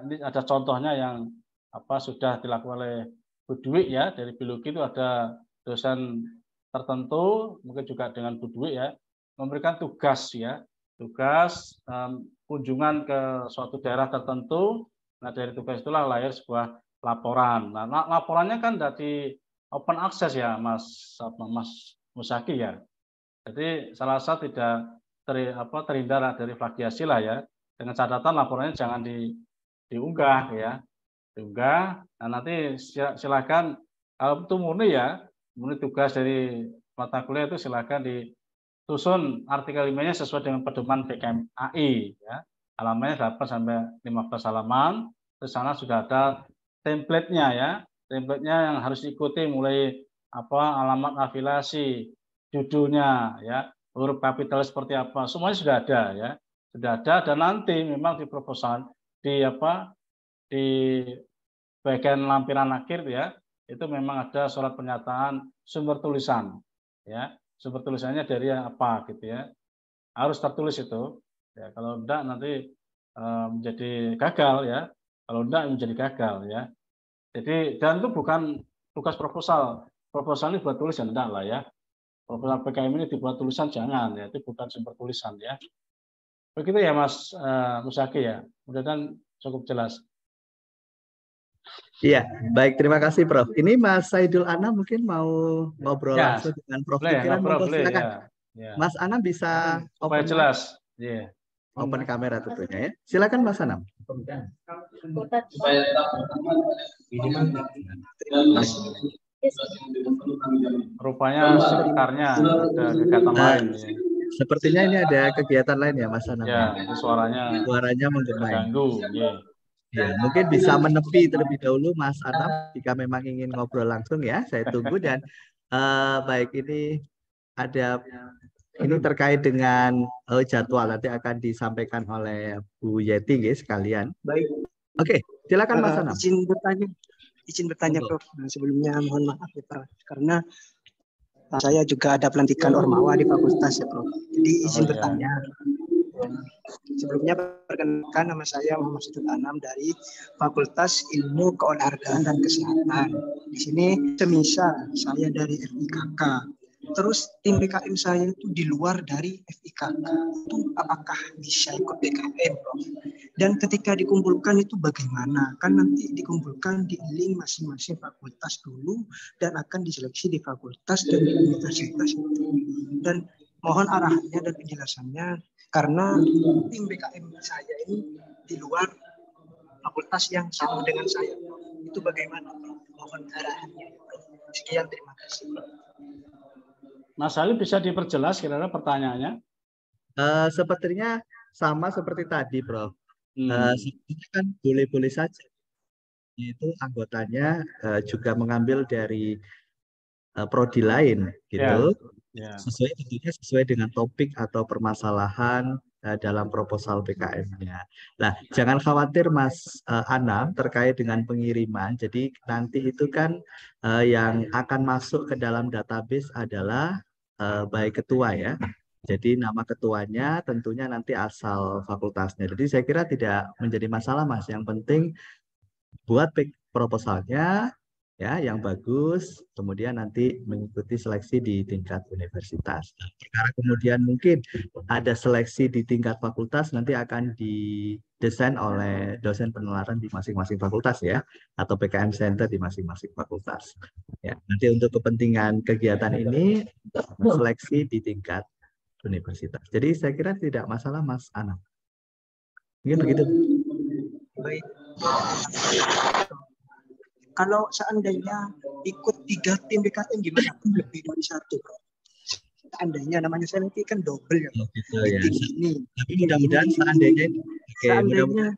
ini ada contohnya yang sudah dilakukan oleh Bu Dwi ya, dari biologi itu ada dosen tertentu, mungkin juga dengan Bu Dwi ya, memberikan tugas ya, kunjungan ke suatu daerah tertentu. Nah dari tugas itulah lahir sebuah laporan. Nah laporannya kan dari open access ya Mas Musaki ya. Jadi saya rasa tidak terhindar dari plagiasi lah ya. Dengan catatan laporannya jangan diunggah ya. Nah nanti silakan kalau itu murni ya, murni tugas dari mata kuliah itu silakan disusun artikel 5-nya sesuai dengan pedoman PKM AI ya. Halamannya 8 sampai 15 halaman. Di sana sudah ada template-nya ya. Template-nya yang harus diikuti mulai alamat afiliasi, judulnya ya, huruf kapital seperti apa. Semuanya sudah ada ya. Sudah ada dan nanti memang di proposal di bagian lampiran akhir ya, itu memang ada surat pernyataan sumber tulisan ya. Sumber tulisannya dari apa gitu ya. Harus tertulis itu. Ya, kalau enggak nanti menjadi gagal ya. Kalau enggak menjadi gagal ya. Jadi dan itu bukan tugas proposal. Proposal ini buat tulisan enggak lah ya. Proposal PKM ini dibuat tulisan jangan ya. Itu bukan sumber tulisan ya. Begitu ya Mas Musaki ya. Mudah-mudahan cukup jelas. Iya, baik. Terima kasih Prof. Ini Mas Saidul Anam mungkin mau ngobrol langsung dengan Prof. Pikiran. Silakan. Ya. Mas Anam bisa supaya jelas. Yeah. Open kamera tentunya ya. Silakan Mas Anam. Rupanya sekitarnya ada kegiatan lain. Ya. Sepertinya ini ada kegiatan lain ya Mas Anam. Ya, itu suaranya mengganggu. Ya, mungkin bisa menepi terlebih dahulu Mas Anam jika memang ingin ngobrol langsung ya. Saya tunggu dan baik ini ada. Ini terkait dengan jadwal nanti akan disampaikan oleh Bu Yeti guys sekalian. Baik. Oke, silakan Mas Anam. Izin bertanya Prof. Sebelumnya mohon maaf ya Prof. Karena saya juga ada pelantikan Ormawa di fakultas ya Prof. Jadi izin bertanya. Sebelumnya perkenalkan nama saya Muhammad Saidul Anam dari Fakultas Ilmu Keolahragaan dan Kesehatan. Di sini semisal saya dari FIKK. Terus tim PKM saya itu di luar dari FIKK, itu apakah bisa ikut PKM, Prof? Dan ketika dikumpulkan itu bagaimana? Kan nanti dikumpulkan di link masing-masing fakultas dulu dan akan diseleksi di fakultas dan di universitas itu. Dan mohon arahannya dan penjelasannya karena tim BKM saya ini di luar fakultas yang sama dengan saya. Itu bagaimana? Mohon arahannya. Sekian, terima kasih. Mas Ali bisa diperjelas kira-kira pertanyaannya? Sepertinya sama seperti tadi, Prof. Hmm. Sebenarnya kan boleh-boleh saja. Itu anggotanya juga mengambil dari prodi lain, gitu. Ya. Tentunya sesuai dengan topik atau permasalahan dalam proposal PKM-nya. Nah, jangan khawatir Mas Anam terkait dengan pengiriman. Jadi nanti itu kan yang akan masuk ke dalam database adalah baik ketua ya. Jadi nama ketuanya tentunya nanti asal fakultasnya. Jadi saya kira tidak menjadi masalah Mas. Yang penting buat proposalnya ya yang bagus, kemudian nanti mengikuti seleksi di tingkat universitas. Nah, perkara kemudian mungkin ada seleksi di tingkat fakultas nanti akan didesain oleh dosen penelaran di masing-masing fakultas ya, atau PKM Center di masing-masing fakultas. Ya, nanti untuk kepentingan kegiatan ini seleksi di tingkat universitas. Jadi saya kira tidak masalah Mas Anam. Mungkin begitu. Baik. Kalau seandainya ikut 3 tim BKM gimana? Lebih dari 1, Bro. Seandainya namanya saya nanti kan double ya. Oh, gitu ya. Tim ini. Tapi mudah-mudahan seandainya Seandainya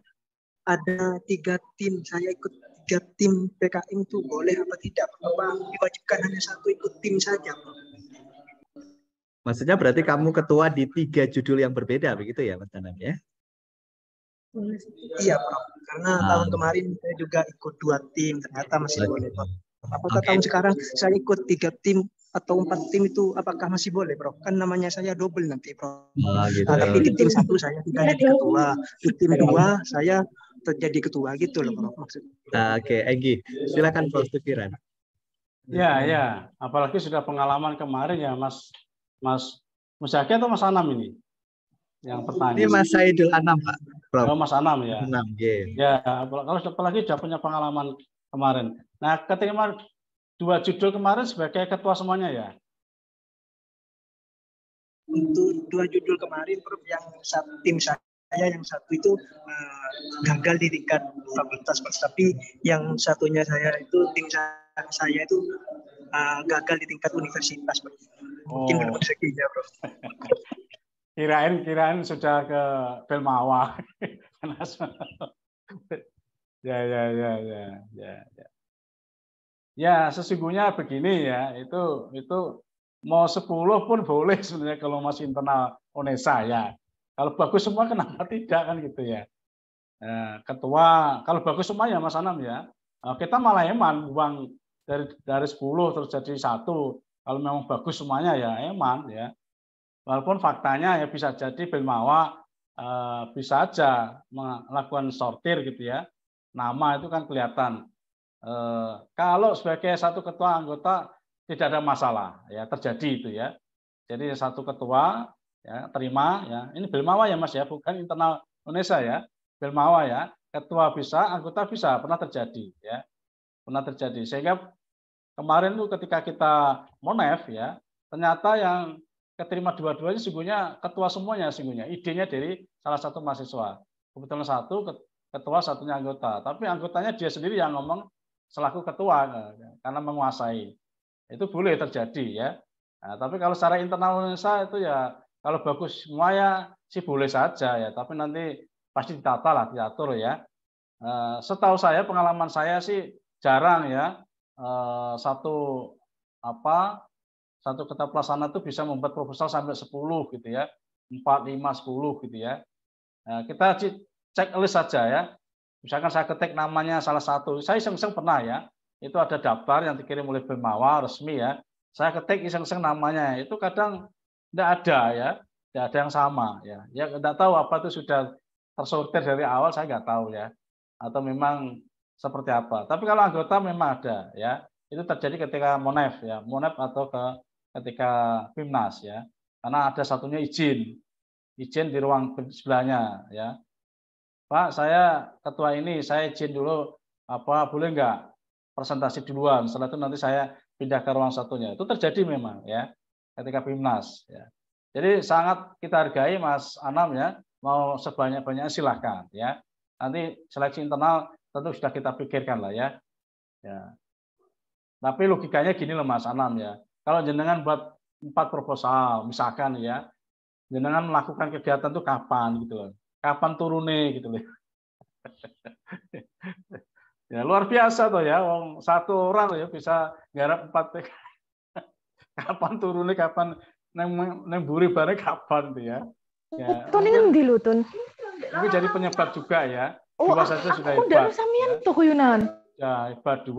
ada 3 tim, saya ikut 3 tim PKM itu boleh apa tidak? Apa diwajibkan hanya 1 ikut tim saja, Bro? Maksudnya berarti kamu ketua di 3 judul yang berbeda begitu ya, Mas Anam ya? Iya, Bro. Karena tahun kemarin saya juga ikut 2 tim, ternyata masih boleh, Bro. Apakah tahun sekarang saya ikut 3 tim atau 4 tim itu apakah masih boleh, Bro? Kan namanya saya double nanti, Bro. Gitu. Tapi di tim 1 saya tidak jadi ketua, di tim 2 saya terjadi ketua gitu loh, Bro, maksudnya. Oke, Enggi, silakan Prof. Tukiran. Ya. Apalagi sudah pengalaman kemarin ya, Mas Muzaki atau Mas Anam ini? Yang pertanyaan. Ini Mas Saidul Anam, Pak. Prof. Oh, Mas Anam ya. Anam, Ya, apalagi sudah punya pengalaman kemarin. Nah, ketika 2 judul kemarin sebagai ketua semuanya ya? Untuk 2 judul kemarin, Prof, yang tim saya yang 1 itu gagal di tingkat fakultas, tapi yang satunya saya itu tim saya itu gagal di tingkat universitas, Prof. Mungkin belum rezekinya, Prof. Kirain sudah ke Belmawa. Ya, sesungguhnya begini ya, itu mau 10 pun boleh sebenarnya kalau masih internal UNESA ya. Kalau bagus semua kenapa tidak kan gitu ya. Ketua, kalau bagus semua ya Mas Anam ya. Kita malah eman buang dari 10 terus jadi 1. Kalau memang bagus semuanya ya eman ya. Walaupun faktanya ya bisa jadi Belmawa bisa aja melakukan sortir gitu ya. Nama itu kan kelihatan. Kalau sebagai 1 ketua anggota tidak ada masalah ya, terjadi itu ya. Jadi 1 ketua ya terima ya. Ini Belmawa ya Mas ya, bukan internal Indonesia ya. Belmawa ya, ketua bisa, anggota bisa, pernah terjadi ya. Pernah terjadi. Sehingga kemarin tuh ketika kita monef ya, ternyata yang keterima dua-duanya sesungguhnya ketua semuanya sesungguhnya. Idenya dari salah satu mahasiswa. Kebetulan 1 ketua, 1-nya anggota. Tapi anggotanya dia sendiri yang ngomong selaku ketua karena menguasai. Itu boleh terjadi ya. Nah, tapi kalau secara internal Indonesia itu ya kalau bagus semuanya sih boleh saja ya. Tapi nanti pasti ditata lah, diatur ya. Setahu saya pengalaman saya sih jarang ya satu ketua pelaksana itu bisa membuat proposal sampai 10 gitu ya. 4, 5, 10 gitu ya. Kita cek list saja ya. Misalkan saya ketik namanya salah satu. Saya iseng-iseng pernah ya. Itu ada daftar yang dikirim oleh Belmawa resmi ya. Saya ketik iseng-iseng namanya. Itu kadang tidak ada ya. Tidak ada yang sama ya. Ya tidak tahu apa itu sudah tersortir dari awal, saya nggak tahu ya. Atau memang seperti apa. Tapi kalau anggota memang ada ya. Itu terjadi ketika monef ya. Monef atau ketika Pimnas ya. Karena ada satunya izin di ruang sebelahnya ya. Pak, saya ketua ini, saya izin dulu boleh nggak presentasi duluan. Setelah itu nanti saya pindah ke ruang satunya. Itu terjadi memang ya ketika Pimnas ya. Jadi sangat kita hargai Mas Anam ya, mau sebanyak-banyaknya silahkan ya. Nanti seleksi internal tentu sudah kita pikirkan lah ya. Ya. Tapi logikanya gini loh Mas Anam ya. Kalau jenengan buat 4 proposal misalkan ya, jenengan melakukan kegiatan itu kapan gitu loh. Kapan turune gitu loh. Ya luar biasa tuh ya, wong satu orang ya bisa garap 4 PK. Kapan turune, kapan neng buri bareng kapan tuh ya. Ya, Tun ngendi lho, Tun? mungkin jadi penyebab juga ya. Oh, Dua saja sudah aku ndak hebat. samian tuh kuyunan. Ya, hebat 2.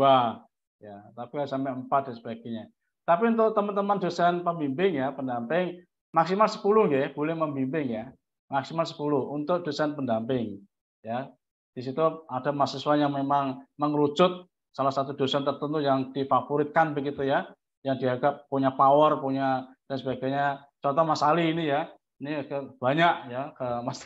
Ya, tapi sampai 4 dan sebagainya. Tapi untuk teman-teman dosen pembimbing ya, pendamping maksimal 10 ya, boleh membimbing ya. Maksimal 10 untuk dosen pendamping ya. Di situ ada mahasiswa yang memang mengerucut salah satu dosen tertentu yang difavoritkan begitu ya, yang dianggap punya power, punya dan sebagainya. Contoh Mas Ali ini ya, ini banyak ya ke Mas.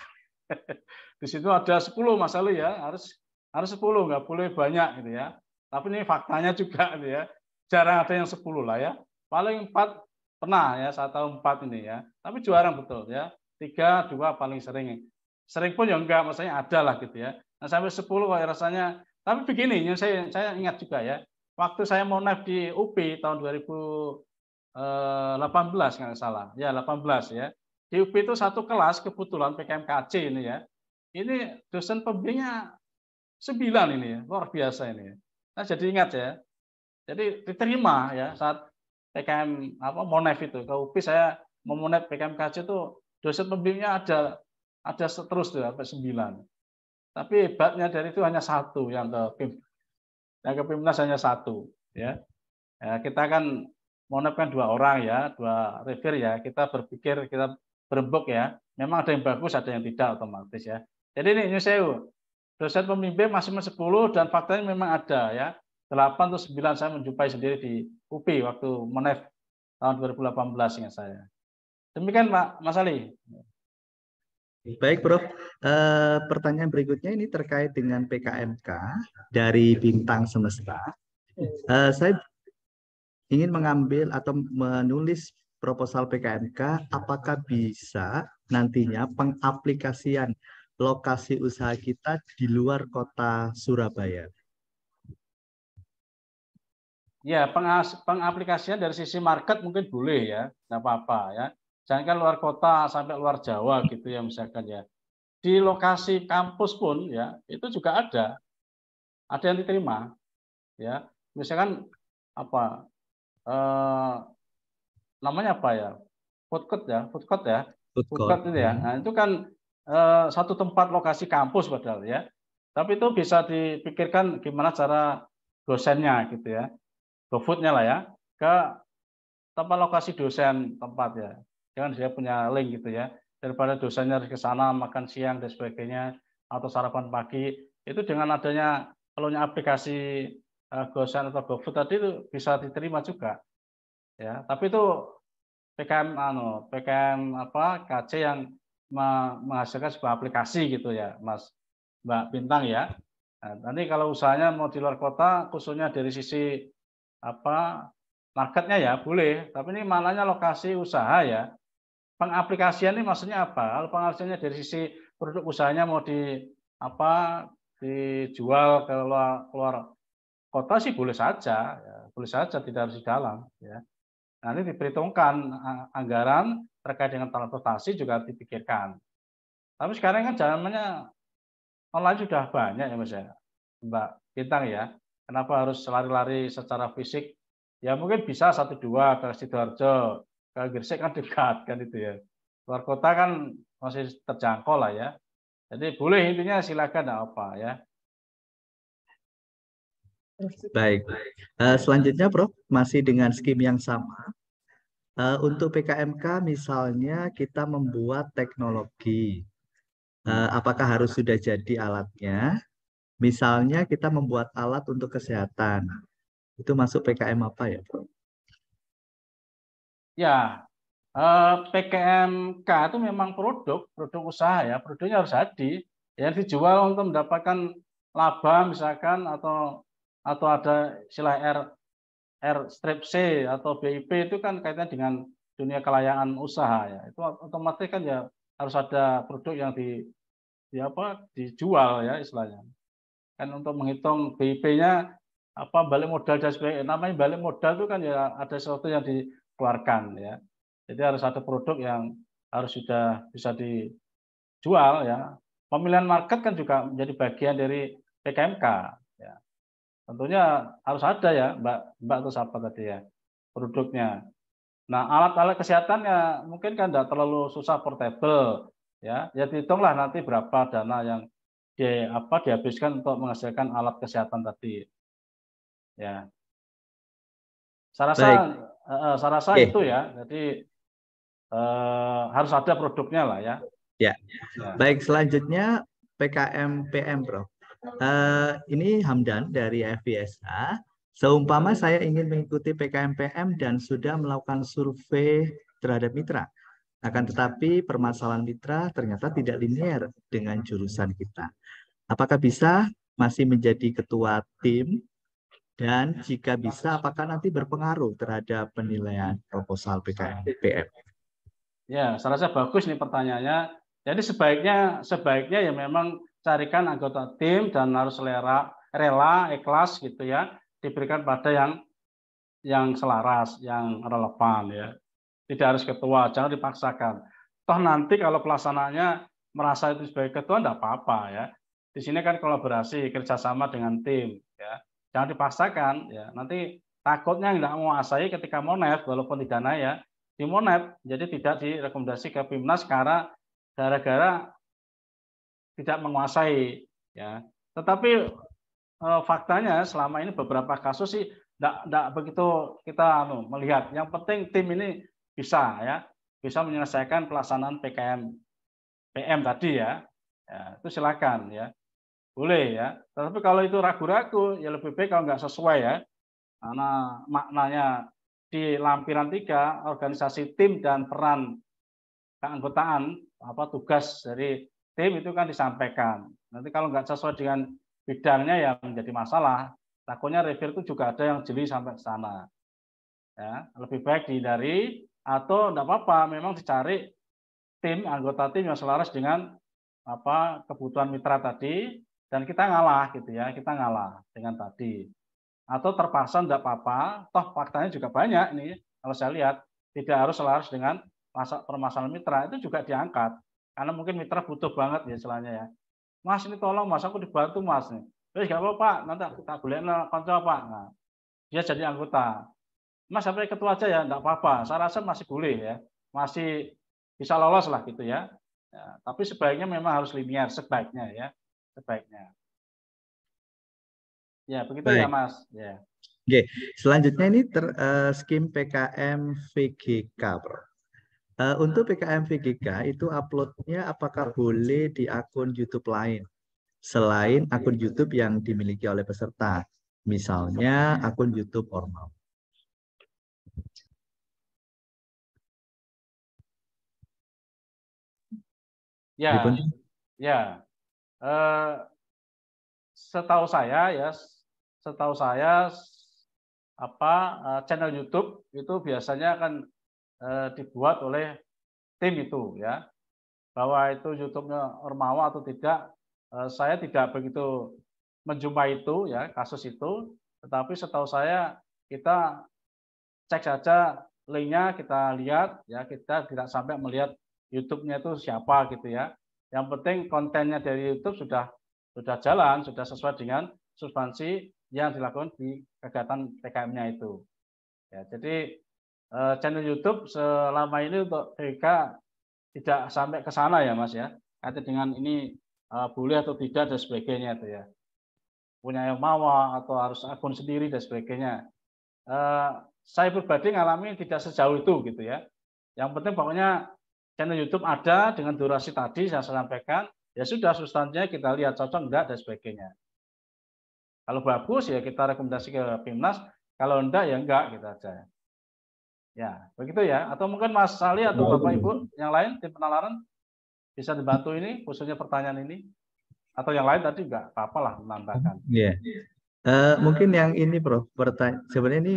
Di situ ada 10 Mas Ali ya, harus 10, nggak boleh banyak gitu ya. Tapi ini faktanya juga gitu ya, jarang ada yang 10 lah ya. Paling 4 pernah ya, saya tahu 4 ini ya. Tapi jarang betul ya. 3, 2 paling sering. Sering pun ya enggak, maksudnya ada lah gitu ya. Nah, sampai 10 kayak rasanya. Tapi begini, yang saya ingat juga ya. Waktu saya mau naik di UPI tahun 2018 nggak salah. Ya 18 ya. Di UPI itu satu kelas kebetulan PKMKC ini ya. Ini dosen pembimbingnya 9 ini ya. Luar biasa ini ya. Nah, jadi ingat ya. Jadi diterima ya saat PKM Monef itu ke UPI saya mau Monef PKMKC itu dosen pembimbingnya ada terus tuh sampai 9. Tapi hebatnya dari itu hanya 1 yang ke PIM. Yang ke PIMNAS hanya 1 ya. Ya kita kan Monef kan 2 orang ya, 2 refer ya. Kita berpikir kita berembuk ya. Memang ada yang bagus, ada yang tidak otomatis ya. Jadi ini Nyusewu, dosen pembimbing maksimal 10 dan faktanya memang ada ya. 8 atau 9 saya menjumpai sendiri di UPI waktu Monef tahun 2018 ingat saya. Demikian Pak Mas Ali. Baik, Prof. Pertanyaan berikutnya ini terkait dengan PKMK dari Bintang Semesta. Saya ingin mengambil atau menulis proposal PKMK, apakah bisa nantinya pengaplikasian lokasi usaha kita di luar kota Surabaya? Ya, pengaplikasian dari sisi market mungkin boleh ya, nggak apa-apa ya. Jangan kan luar kota sampai luar Jawa gitu ya misalkan ya. Di lokasi kampus pun ya itu juga ada yang diterima ya. Misalkan apa namanya apa ya, food court ya, food court itu ya. Nah itu kan satu tempat lokasi kampus padahal ya. Tapi itu bisa dipikirkan gimana cara dosennya gitu ya. GoFood-nya lah ya, ke tempat lokasi dosen tempat ya. Jangan dia punya link gitu ya. Daripada dosennya harus ke sana makan siang dan sebagainya atau sarapan pagi, itu dengan adanya perlunya aplikasi GoSan atau GoFood tadi itu bisa diterima juga. Ya, tapi itu PKM KC yang menghasilkan sebuah aplikasi gitu ya, Mbak Bintang ya. Nah, nanti kalau usahanya mau di luar kota, khususnya dari sisi marketnya ya boleh, tapi ini malahnya lokasi usaha ya. Pengaplikasian ini maksudnya apa? Kalau pengaplikasiannya dari sisi produk usahanya mau dijual ke luar kota sih boleh saja, ya. Boleh saja tidak harus di dalam. Ya. Nanti diperhitungkan anggaran terkait dengan transportasi juga dipikirkan. Tapi sekarang kan zamannya online sudah banyak ya Mas ya, Mbak Bintang ya. Kenapa harus lari-lari secara fisik? Ya mungkin bisa 1-2 ke Sidoarjo, ke Gresik kan dekat kan itu ya. Luar kota kan masih terjangkau lah ya. Jadi boleh intinya silakan apa ya. Baik. Selanjutnya Prof, masih dengan skim yang sama. Untuk PKMK misalnya kita membuat teknologi. Apakah harus sudah jadi alatnya? Misalnya kita membuat alat untuk kesehatan, itu masuk PKM apa ya, Bro? Ya, PKMK itu memang produk usaha ya, produknya harus jadi, yang dijual untuk mendapatkan laba misalkan atau ada istilah R strip C atau BIP itu kan kaitannya dengan dunia kelayakan usaha ya, itu otomatis kan ya harus ada produk yang dijual ya istilahnya. Kan untuk menghitung BIP-nya balik modal dan sebagainya. Namanya balik modal itu kan ya ada sesuatu yang dikeluarkan ya. Jadi harus ada produk yang harus sudah bisa dijual ya. Pemilihan market kan juga menjadi bagian dari PKMK ya. Tentunya harus ada ya, Mbak itu siapa tadi ya, produknya. Nah, alat-alat kesehatan ya mungkin kan tidak terlalu susah, portable ya. Ya dihitunglah nanti berapa dana yang dihabiskan untuk menghasilkan alat kesehatan tadi. Ya. Saya rasa Oke. itu ya. Jadi harus ada produknya lah ya. Ya. Baik, selanjutnya PKM PM, Prof. Ini Hamdan dari FISA. Seumpama saya ingin mengikuti PKM PM dan sudah melakukan survei terhadap mitra. Akan tetapi permasalahan mitra ternyata tidak linear dengan jurusan kita. Apakah bisa masih menjadi ketua tim? Dan jika bisa, apakah nanti berpengaruh terhadap penilaian proposal PKM PM? Ya, saya rasa bagus nih pertanyaannya. Jadi sebaiknya ya memang carikan anggota tim dan harus rela, ikhlas gitu ya, diberikan pada yang selaras, yang relevan ya. Tidak harus ketua, jangan dipaksakan. Toh nanti kalau pelaksanaannya merasa itu sebagai ketua enggak apa-apa ya. Di sini kan kolaborasi, kerjasama dengan tim ya. Jangan dipaksakan ya. Nanti takutnya enggak menguasai ketika monet walaupun tidak naik ya. Di monet, jadi tidak direkomendasi ke PIMNAS karena gara-gara tidak menguasai ya. Tetapi faktanya selama ini beberapa kasus sih tidak begitu kita melihat. Yang penting tim ini bisa menyelesaikan pelaksanaan PKM PM tadi ya. Itu silakan ya, boleh ya. Tetapi kalau itu ragu-ragu ya lebih baik kalau nggak sesuai ya, karena maknanya di lampiran 3 organisasi tim dan peran keanggotaan tugas dari tim itu kan disampaikan. Nanti kalau nggak sesuai dengan bidangnya ya menjadi masalah. Takutnya review itu juga ada yang jeli sampai ke sana. Ya, lebih baik dihindari atau enggak apa-apa, memang dicari anggota tim yang selaras dengan kebutuhan mitra tadi dan kita ngalah gitu ya, kita ngalah dengan tadi. Atau terpaksa enggak apa-apa, toh faktanya juga banyak ini kalau saya lihat tidak harus selaras dengan permasalahan mitra, itu juga diangkat. Karena mungkin mitra butuh banget ya istilahnya ya. Mas ini tolong Mas, aku dibantu Mas nih. Terus enggak apa-apa, nanti kita boleh konco Pak. Nah, dia jadi anggota. Mas sampai ketua aja ya, enggak apa-apa. Saya rasa masih boleh ya. Masih bisa lolos lah gitu ya. Tapi sebaiknya memang harus linear, sebaiknya ya. Sebaiknya. Ya, begitu. Baik. Ya, Mas. Ya. Oke, selanjutnya ini skim PKM VGK, Bro. Untuk PKM VGK itu uploadnya apakah boleh di akun YouTube lain selain akun YouTube yang dimiliki oleh peserta, misalnya akun YouTube Ormawa? Ya. Setahu saya channel YouTube itu biasanya akan dibuat oleh tim itu ya. Bahwa itu YouTube-nya Ormawa atau tidak, saya tidak begitu menjumpai itu ya, kasus itu. Tetapi setahu saya kita cek saja linknya, kita lihat ya, kita tidak sampai melihat YouTube-nya itu siapa gitu ya. Yang penting kontennya dari YouTube sudah jalan, sudah sesuai dengan substansi yang dilakukan di kegiatan PKM-nya itu. Ya, jadi channel YouTube selama ini untuk PK tidak sampai ke sana ya Mas ya. Kait dengan ini boleh atau tidak dan sebagainya itu ya. Punya yang mau atau harus akun sendiri dan sebagainya. Saya pribadi ngalami tidak sejauh itu gitu ya. Yang penting pokoknya channel YouTube ada dengan durasi tadi saya sampaikan, ya sudah substansinya kita lihat cocok enggak dan sebagainya. Kalau bagus ya kita rekomendasi ke PIMNAS, kalau enggak ya enggak gitu aja. Ya, begitu ya. Atau mungkin Mas Sali atau Bapak Ibu yang lain tim penalaran bisa dibantu ini khususnya pertanyaan ini. Atau yang lain tadi enggak apa-apa lah menambahkan. Iya. Mungkin yang ini Prof, sebenarnya ini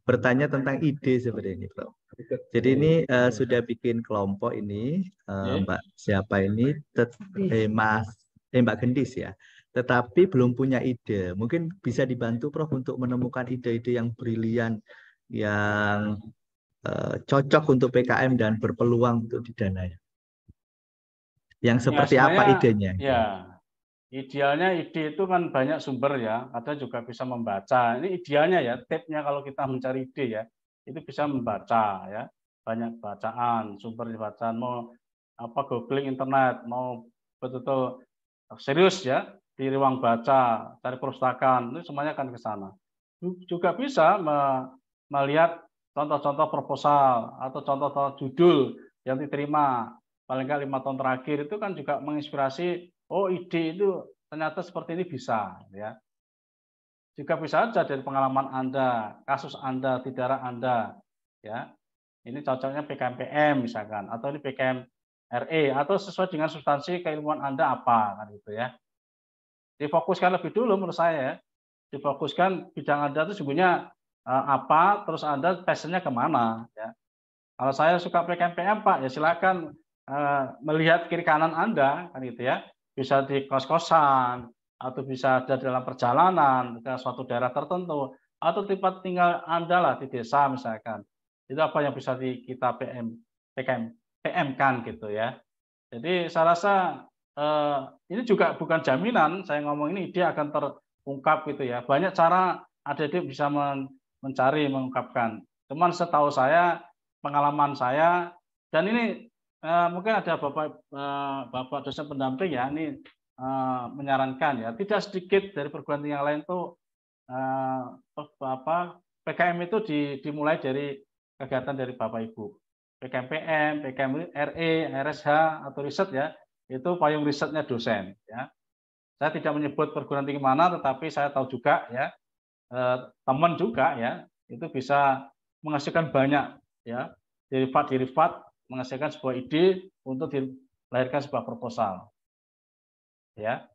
bertanya tentang ide seperti ini, Prof. Jadi ini sudah bikin kelompok ini, Mbak siapa ini, Mbak Gendis ya. Tetapi belum punya ide. Mungkin bisa dibantu Prof untuk menemukan ide-ide yang brilian, yang cocok untuk PKM dan berpeluang untuk didanai. Yang seperti apa idenya? Ya, idealnya ide itu kan banyak sumber ya, ada juga bisa membaca. Ini idealnya ya, tipsnya kalau kita mencari ide ya, itu bisa membaca ya, banyak bacaan, sumber bacaan, mau apa googling internet, mau betul-betul serius ya di ruang baca, cari perpustakaan, itu semuanya akan ke sana. Juga bisa melihat contoh-contoh proposal atau contoh-contoh judul yang diterima paling nggak 5 tahun terakhir itu kan juga menginspirasi. Oh, ide itu ternyata seperti ini bisa, ya. Juga bisa saja dari pengalaman Anda, kasus Anda, di daerah Anda, ya. Ini cocoknya PKM-PM misalkan, atau ini PKM-RE, atau sesuai dengan substansi keilmuan Anda apa, kan gitu ya. Difokuskan lebih dulu menurut saya, ya. Difokuskan bidang Anda itu sesungguhnya apa, terus Anda passionnya kemana, ya. Kalau saya suka PKM-PM, Pak, ya silakan melihat kiri kanan Anda, kan gitu ya. Bisa di kos-kosan, atau bisa ada dalam perjalanan ke suatu daerah tertentu, atau tempat tinggal Anda lah di desa misalkan. Itu apa yang bisa kita PKM kan gitu ya. Jadi saya rasa ini juga bukan jaminan, saya ngomong ini ide akan terungkap gitu ya. Banyak cara adik-adik bisa mencari, mengungkapkan. Cuman setahu saya, pengalaman saya, dan ini mungkin ada Bapak dosen pendamping ya, ini menyarankan ya, tidak sedikit dari perguruan tinggi yang lain tuh PKM itu dimulai dari kegiatan dari Bapak Ibu. PKM-PM, PKM-RE, RSH atau riset ya, itu payung risetnya dosen ya. Saya tidak menyebut perguruan tinggi mana, tetapi saya tahu juga ya, teman juga ya, itu bisa menghasilkan banyak ya, derivat menghasilkan sebuah ide untuk dilahirkan sebuah proposal. Ya.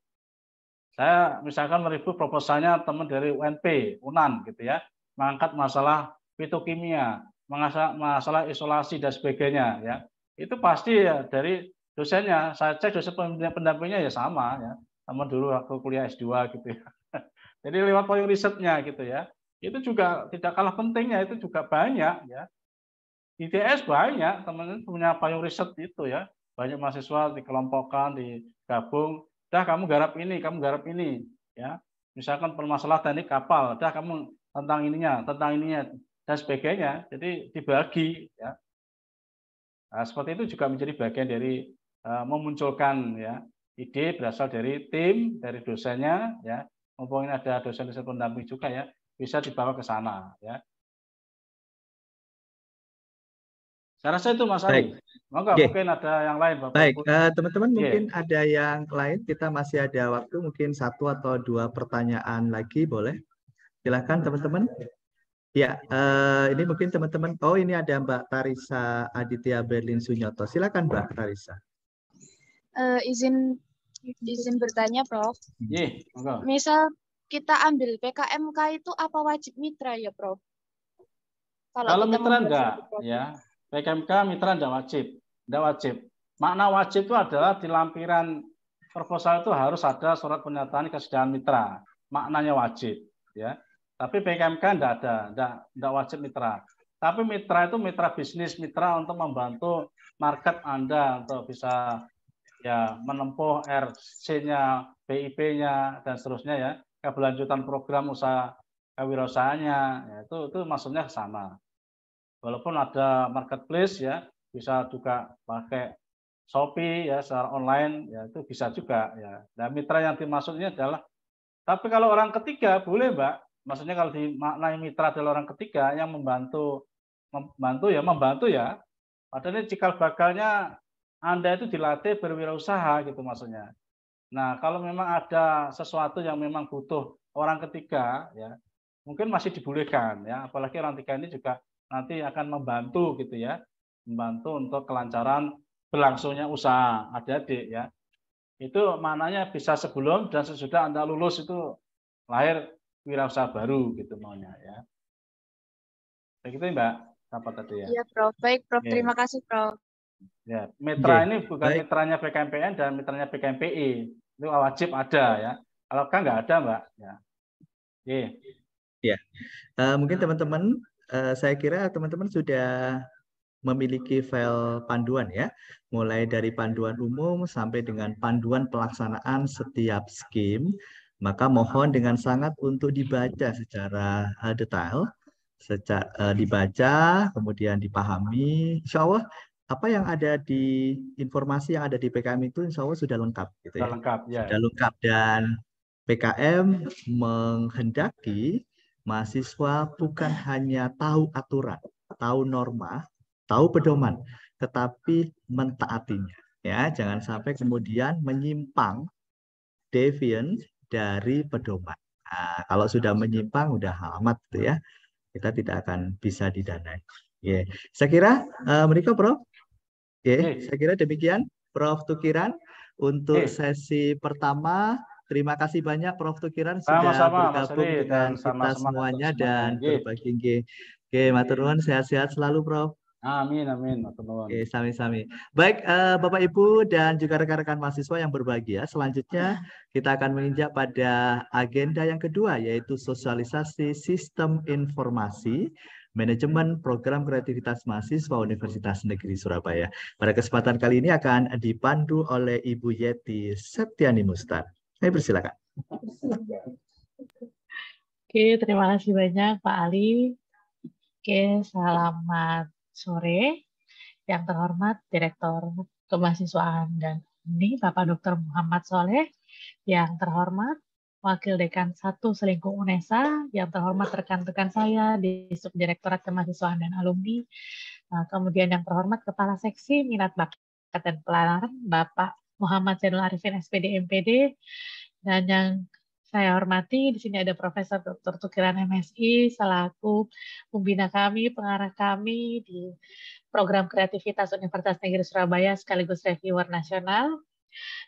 Saya misalkan mereview proposalnya teman dari UNP, UNAN gitu ya, mengangkat masalah fitokimia, masalah isolasi dan sebagainya ya. Itu pasti ya dari dosennya. Saya cek dosen pendampingnya ya sama ya. Sama dulu waktu kuliah S2 gitu ya. Jadi lewat payung risetnya gitu ya. Itu juga tidak kalah pentingnya, itu juga banyak ya. ITS banyak, teman-teman punya payung riset itu ya. Banyak mahasiswa dikelompokkan, digabung, dah kamu garap ini, ya. Misalkan permasalahan teknik kapal, dah kamu tentang ininya, dan sebagainya. Jadi dibagi, ya. Nah, seperti itu juga menjadi bagian dari memunculkan ya ide berasal dari tim, dari dosennya, ya. Mumpung ini ada dosen-dosen pendamping juga ya, bisa dibawa ke sana, ya. Saya rasa itu Mas Ali. Monggo, mungkin ada yang lain Bapak. Baik, teman-teman mungkin ada yang lain, kita masih ada waktu mungkin 1 atau 2 pertanyaan lagi boleh. Silakan teman-teman. Ya, ini mungkin teman-teman. Oh, ini ada Mbak Tarisa Aditya Berlin Sunyoto. Silakan Mbak Tarisa. Izin bertanya, Prof. Misal kita ambil PKMK itu apa wajib mitra ya, Prof? Kalau mitra enggak, ya. PKMK mitra enggak wajib. Makna wajib itu adalah di lampiran proposal itu harus ada surat pernyataan kesediaan mitra. Maknanya wajib, ya. Tapi PKMK enggak ada, enggak wajib mitra. Tapi mitra itu mitra bisnis, mitra untuk membantu market Anda untuk bisa ya menempuh RC-nya, BIP-nya dan seterusnya ya, keberlanjutan program usaha kewirausahaannya, ya, itu maksudnya ke sana. Walaupun ada marketplace ya, bisa juga pakai Shopee ya secara online ya, itu bisa juga ya. Dan mitra yang dimaksud ini adalah, tapi kalau orang ketiga boleh Mbak, maksudnya kalau dimaknai mitra adalah orang ketiga yang membantu ya. Padahal ini cikal bakalnya Anda itu dilatih berwirausaha gitu maksudnya. Nah, kalau memang ada sesuatu yang memang butuh orang ketiga ya, mungkin masih dibolehkan ya, apalagi orang ketiga ini juga nanti akan membantu gitu ya, membantu untuk kelancaran berlangsungnya usaha adik-adik ya. Itu maknanya bisa sebelum dan sesudah Anda lulus itu lahir wirausaha baru gitu maunya ya. Kayak gitu Mbak, apa tadi ya? Iya, Prof. Baik, Prof. Oke. Terima kasih, Prof. Ya, mitra Oke, ini bukan baik. mitranya PKMPN dan mitranya PKMPI. Itu wajib ada ya. Kalau kan nggak ada, Mbak. Ya. Oke. Ya, mungkin teman-teman, saya kira teman-teman sudah memiliki file panduan ya, mulai dari panduan umum sampai dengan panduan pelaksanaan setiap skim. Maka mohon dengan sangat untuk dibaca secara detail, dibaca, kemudian dipahami. Insya Allah apa yang ada di informasi yang ada di PKM itu insya Allah sudah lengkap gitu Sudah ya. lengkap ya. Sudah lengkap dan PKM menghendaki mahasiswa bukan hanya tahu aturan, tahu norma, tahu pedoman, tetapi mentaatinya. Ya, jangan sampai kemudian menyimpang, deviant dari pedoman. Nah, kalau sudah menyimpang, udah alamat tuh ya, kita tidak akan bisa didanai. Saya kira mereka Prof. Saya kira demikian Prof. Tukiran untuk sesi pertama. Terima kasih banyak Prof. Tukiran sudah Sama-sama, Mas bergabung Ri, dengan dan sama kita semangat semuanya untuk semuanya. dan berbagi. Matur nuwun, sehat-sehat selalu Prof. Amin, amin. Matur nuwun. Sami-sami. Baik, Bapak Ibu dan juga rekan-rekan mahasiswa yang berbahagia, selanjutnya kita akan menginjak pada agenda yang kedua, yaitu sosialisasi sistem informasi manajemen program kreativitas mahasiswa Universitas Negeri Surabaya. Pada kesempatan kali ini akan dipandu oleh Ibu Yeti Septiani Mustar. Saya persilakan. Oke, terima kasih banyak Pak Ali. Oke, selamat sore. Yang terhormat Direktur Kemahasiswaan dan ini Bapak Dr. Muhammad Soleh, yang terhormat Wakil Dekan 1 Selingkuh UNESA, yang terhormat rekan-rekan saya di Subdirektorat Kemahasiswaan dan Alumni, kemudian yang terhormat Kepala Seksi Minat Bakat dan Pelayaran Bapak Muhammad Zainul Arifin SPD MPD, dan yang saya hormati, di sini ada Profesor Dr. Tukiran MSI selaku pembina kami, pengarah kami di Program Kreativitas Universitas Negeri Surabaya sekaligus reviewer nasional.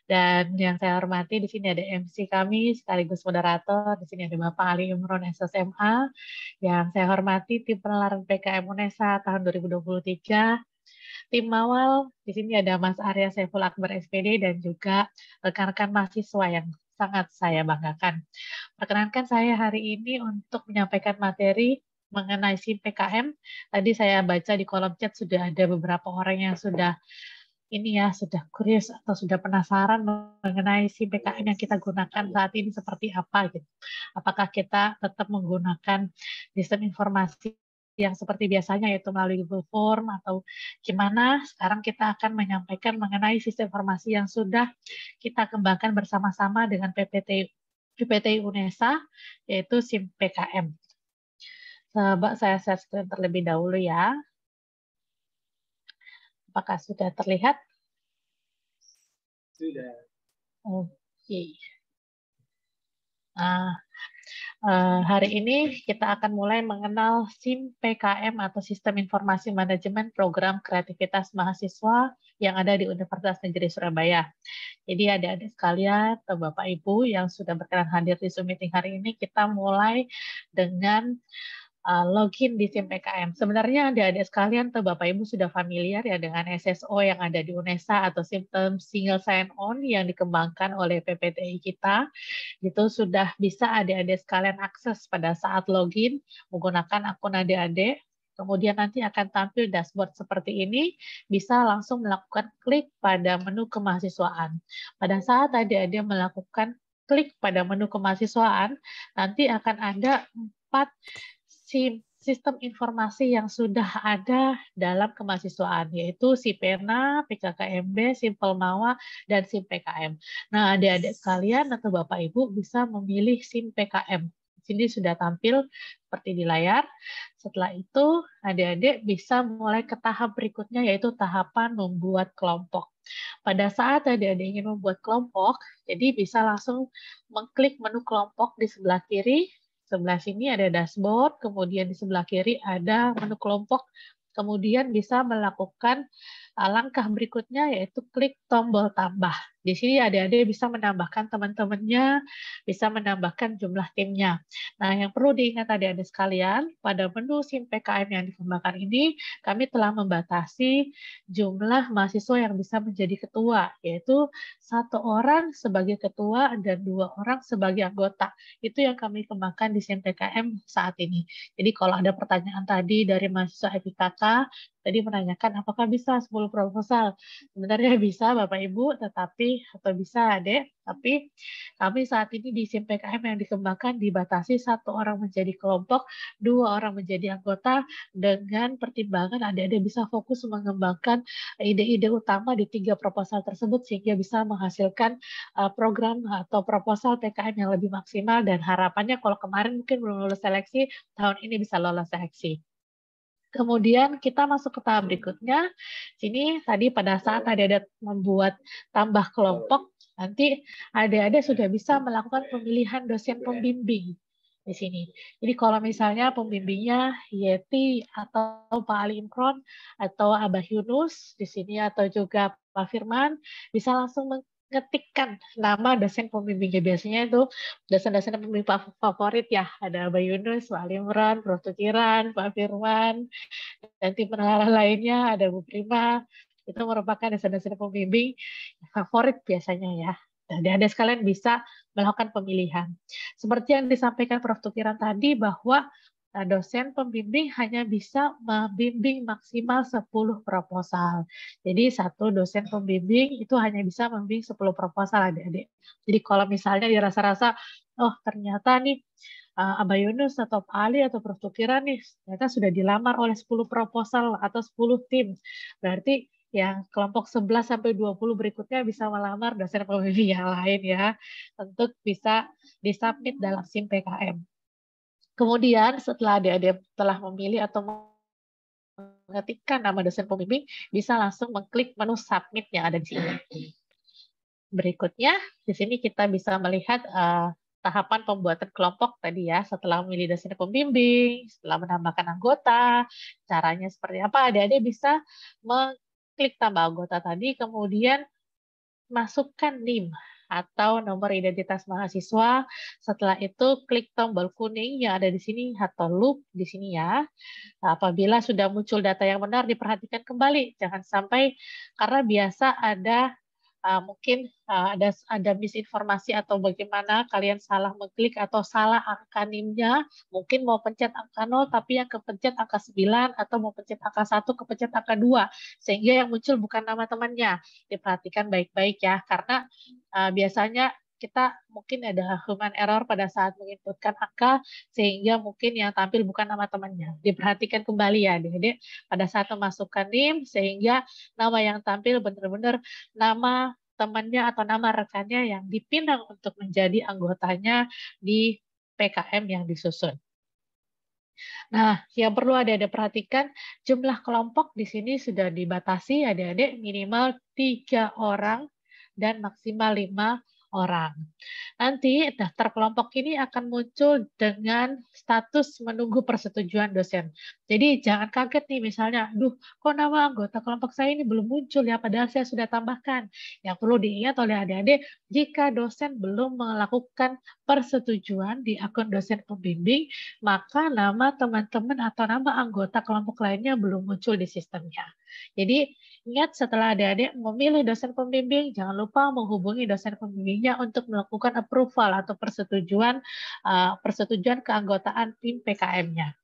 Dan yang saya hormati di sini ada MC kami sekaligus moderator. Di sini ada Bapak Ali Imron SSMA. Yang saya hormati tim penelaran PKM UNESA tahun 2023. Tim Mawal, di sini ada Mas Arya Saiful Akbar SPD dan juga rekan-rekan mahasiswa yang sangat saya banggakan. Perkenankan saya hari ini untuk menyampaikan materi mengenai SIM PKM. Tadi saya baca di kolom chat sudah ada beberapa orang yang sudah sudah curious atau sudah penasaran mengenai SIM PKM yang kita gunakan saat ini seperti apa gitu. Apakah kita tetap menggunakan sistem informasi yang seperti biasanya yaitu melalui Google Form atau gimana? Sekarang kita akan menyampaikan mengenai sistem informasi yang sudah kita kembangkan bersama-sama dengan PPTI UNESA yaitu SIM PKM. Coba saya share screen terlebih dahulu ya. Apakah sudah terlihat? Sudah. Oke. Nah, hari ini kita akan mulai mengenal SIM PKM atau Sistem Informasi Manajemen Program Kreativitas Mahasiswa yang ada di Universitas Negeri Surabaya. Jadi adik-adik sekalian atau Bapak Ibu yang sudah berkenan hadir di Zoom meeting hari ini, kita mulai dengan login di SIM PKM. Sebenarnya adik-adik sekalian atau Bapak Ibu sudah familiar ya dengan SSO yang ada di UNESA atau System Single Sign-On yang dikembangkan oleh PPTI kita. Itu sudah bisa adik-adik sekalian akses pada saat login menggunakan akun adik-adik. Kemudian nanti akan tampil dashboard seperti ini, bisa langsung melakukan klik pada menu kemahasiswaan. Pada saat adik-adik melakukan klik pada menu kemahasiswaan, nanti akan ada 4 sistem informasi yang sudah ada dalam kemahasiswaan, yaitu SIPENA, PKKMB, Simpel Mawa, dan SIM PKM. Nah, adik-adik sekalian atau Bapak Ibu bisa memilih SIM PKM. Di sini sudah tampil seperti di layar. Setelah itu, adik-adik bisa mulai ke tahap berikutnya, yaitu tahapan membuat kelompok. Pada saat adik-adik ingin membuat kelompok, jadi bisa langsung mengklik menu kelompok di sebelah kiri. Sebelah sini ada dashboard, kemudian di sebelah kiri ada menu kelompok, kemudian bisa melakukan langkah berikutnya yaitu klik tombol tambah. Di sini adik-adik bisa menambahkan teman-temannya, bisa menambahkan jumlah timnya. Nah, yang perlu diingat adik-adik sekalian, pada menu SIM PKM yang dikembangkan ini, kami telah membatasi jumlah mahasiswa yang bisa menjadi ketua, yaitu 1 orang sebagai ketua dan 2 orang sebagai anggota. Itu yang kami kembangkan di SIM PKM saat ini. Jadi kalau ada pertanyaan tadi dari mahasiswa FIKK, tadi menanyakan apakah bisa 10 proposal. Sebenarnya bisa Bapak Ibu, tetapi atau bisa Adek, tapi kami saat ini di SIM PKM yang dikembangkan dibatasi 1 orang menjadi kelompok, 2 orang menjadi anggota, dengan pertimbangan adik-adik bisa fokus mengembangkan ide-ide utama di 3 proposal tersebut sehingga bisa menghasilkan program atau proposal PKM yang lebih maksimal, dan harapannya kalau kemarin mungkin belum lolos seleksi, tahun ini bisa lolos seleksi. Kemudian kita masuk ke tahap berikutnya. Sini tadi pada saat adik-adik membuat tambah kelompok, nanti adik-adik sudah bisa melakukan pemilihan dosen pembimbing di sini. Jadi kalau misalnya pembimbingnya Yeti atau Pak Ali Imron atau Abah Yunus di sini atau juga Pak Firman, bisa langsung mengetikkan nama dosen pembimbingnya. Biasanya itu dosen-dosen pembimbing favorit ya, ada Abah Yunus, Pak Ali Imron, Prof. Tukiran, Pak Firman, dan tim penelaran lainnya, ada Bu Prima, itu merupakan dosen-dosen pembimbing favorit biasanya ya. Dan ada sekalian bisa melakukan pemilihan. Seperti yang disampaikan Prof. Tukiran tadi, bahwa dosen pembimbing hanya bisa membimbing maksimal 10 proposal. Jadi satu dosen pembimbing itu hanya bisa membimbing 10 proposal adik-adik. Jadi kalau misalnya dirasa-rasa, oh ternyata nih Abah Yunus atau Pak Ali atau Prof. Tukiran nih ternyata sudah dilamar oleh 10 proposal atau 10 tim. Berarti yang kelompok 11 sampai 20 berikutnya bisa melamar dosen pembimbing yang lain ya, untuk bisa disubmit dalam SIM PKM. Kemudian setelah adik-adik telah memilih atau mengetikkan nama dosen pembimbing, bisa langsung mengklik menu submit yang ada di sini. Berikutnya, di sini kita bisa melihat tahapan pembuatan kelompok tadi ya, setelah memilih dosen pembimbing, setelah menambahkan anggota, caranya seperti apa, adik-adik bisa mengklik tambah anggota tadi, kemudian masukkan NIM atau nomor identitas mahasiswa. Setelah itu klik tombol kuning yang ada di sini atau loop di sini ya. Apabila sudah muncul data yang benar, diperhatikan kembali, jangan sampai, karena biasa ada mungkin ada misinformasi atau bagaimana kalian salah mengklik atau salah angka NIM-nya, mungkin mau pencet angka 0 tapi yang kepencet angka 9, atau mau pencet angka 1 kepencet angka 2, sehingga yang muncul bukan nama temannya. Diperhatikan baik-baik ya, karena biasanya kita mungkin ada human error pada saat menginputkan angka, sehingga mungkin yang tampil bukan nama temannya. Diperhatikan kembali ya adik-adik pada saat memasukkan NIM, sehingga nama yang tampil benar-benar nama temannya atau nama rekannya yang dipinang untuk menjadi anggotanya di PKM yang disusun. Nah, yang perlu adik-adik perhatikan, jumlah kelompok di sini sudah dibatasi adik-adik minimal 3 orang dan maksimal 5 orang. Nanti daftar kelompok ini akan muncul dengan status menunggu persetujuan dosen. Jadi jangan kaget nih misalnya, duh kok nama anggota kelompok saya ini belum muncul ya, padahal saya sudah tambahkan. Yang perlu diingat oleh adik-adik, jika dosen belum melakukan persetujuan di akun dosen pembimbing, maka nama teman-teman atau nama anggota kelompok lainnya belum muncul di sistemnya. Jadi ingat, setelah adik-adik memilih dosen pembimbing, jangan lupa menghubungi dosen pembimbingnya untuk melakukan approval atau persetujuan keanggotaan tim PKM-nya.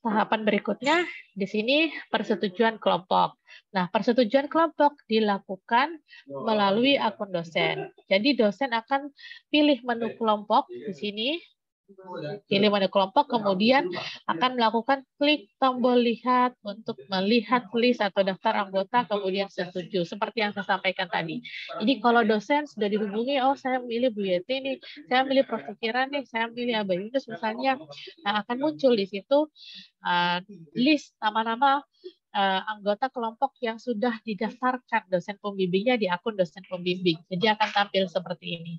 Tahapan berikutnya di sini persetujuan kelompok. Nah, persetujuan kelompok dilakukan melalui akun dosen. Jadi dosen akan pilih menu kelompok di sini, pilih menu kelompok, kemudian akan melakukan klik tombol lihat untuk melihat list atau daftar anggota, kemudian setuju, seperti yang saya sampaikan tadi. Jadi kalau dosen sudah dihubungi, oh saya memilih Bu Yeti nih, saya memilih Prof. Tukiran nih, saya memilih Abah Yunus misalnya, nah akan muncul di situ list nama-nama anggota kelompok yang sudah didaftarkan dosen pembimbingnya di akun dosen pembimbing. Jadi akan tampil seperti ini.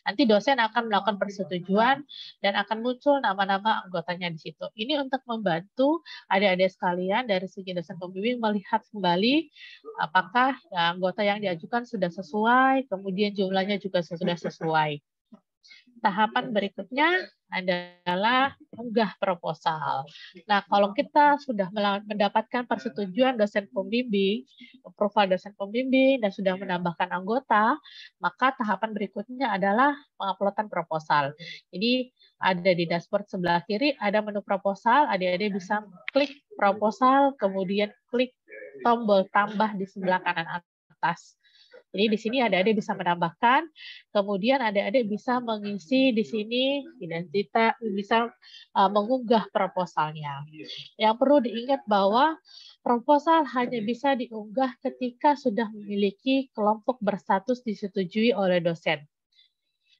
Nanti dosen akan melakukan persetujuan dan akan muncul nama-nama anggotanya di situ. Ini untuk membantu adik-adik sekalian dari segi dosen pembimbing melihat kembali apakah anggota yang diajukan sudah sesuai, kemudian jumlahnya juga sudah sesuai. Tahapan berikutnya adalah unggah proposal. Nah, kalau kita sudah mendapatkan persetujuan dosen pembimbing, approval dosen pembimbing, dan sudah menambahkan anggota, maka tahapan berikutnya adalah penguploadan proposal. Jadi, ada di dashboard sebelah kiri, ada menu proposal, adik-adik bisa klik proposal, kemudian klik tombol tambah di sebelah kanan atas. Jadi di sini adik-adik bisa menambahkan, kemudian adik-adik bisa mengisi di sini identitas, bisa mengunggah proposalnya. Yang perlu diingat bahwa proposal hanya bisa diunggah ketika sudah memiliki kelompok berstatus disetujui oleh dosen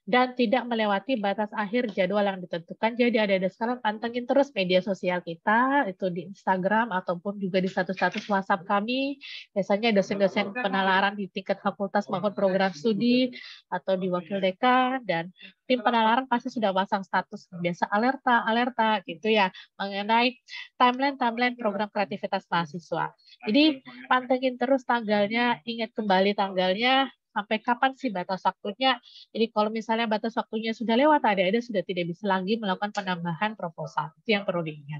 dan tidak melewati batas akhir jadwal yang ditentukan. Jadi adik-adik sekarang pantengin terus media sosial kita, itu di Instagram ataupun juga di status-status WhatsApp kami. Biasanya dosen-dosen penalaran di tingkat fakultas maupun program studi atau di wakil dekan, dan tim penalaran pasti sudah pasang status biasa alerta gitu ya, mengenai timeline program kreativitas mahasiswa. Jadi pantengin terus tanggalnya, ingat kembali tanggalnya, sampai kapan sih batas waktunya. Jadi kalau misalnya batas waktunya sudah lewat, adik-adik sudah tidak bisa lagi melakukan penambahan proposal. Itu yang perlu diingat.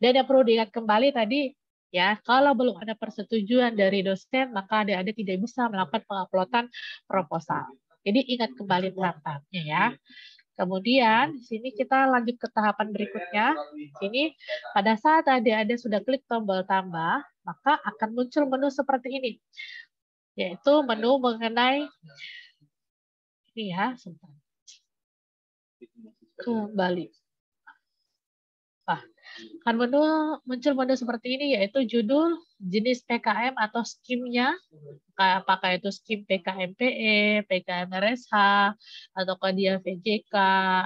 Dan yang perlu diingat kembali tadi, ya, kalau belum ada persetujuan dari dosen, maka adik-adik tidak bisa melakukan penguploadan proposal. Jadi ingat kembali tahapannya ya. Kemudian di sini kita lanjut ke tahapan berikutnya. Ini pada saat adik-adik sudah klik tombol tambah, maka akan muncul menu seperti ini, yaitu menu mengenai ini ya, sebentar. Kembali. Akan muncul menu seperti ini, yaitu judul, jenis PKM atau skimnya, apakah itu skim PKM PE, PKM RSH, ataukah dia VJK,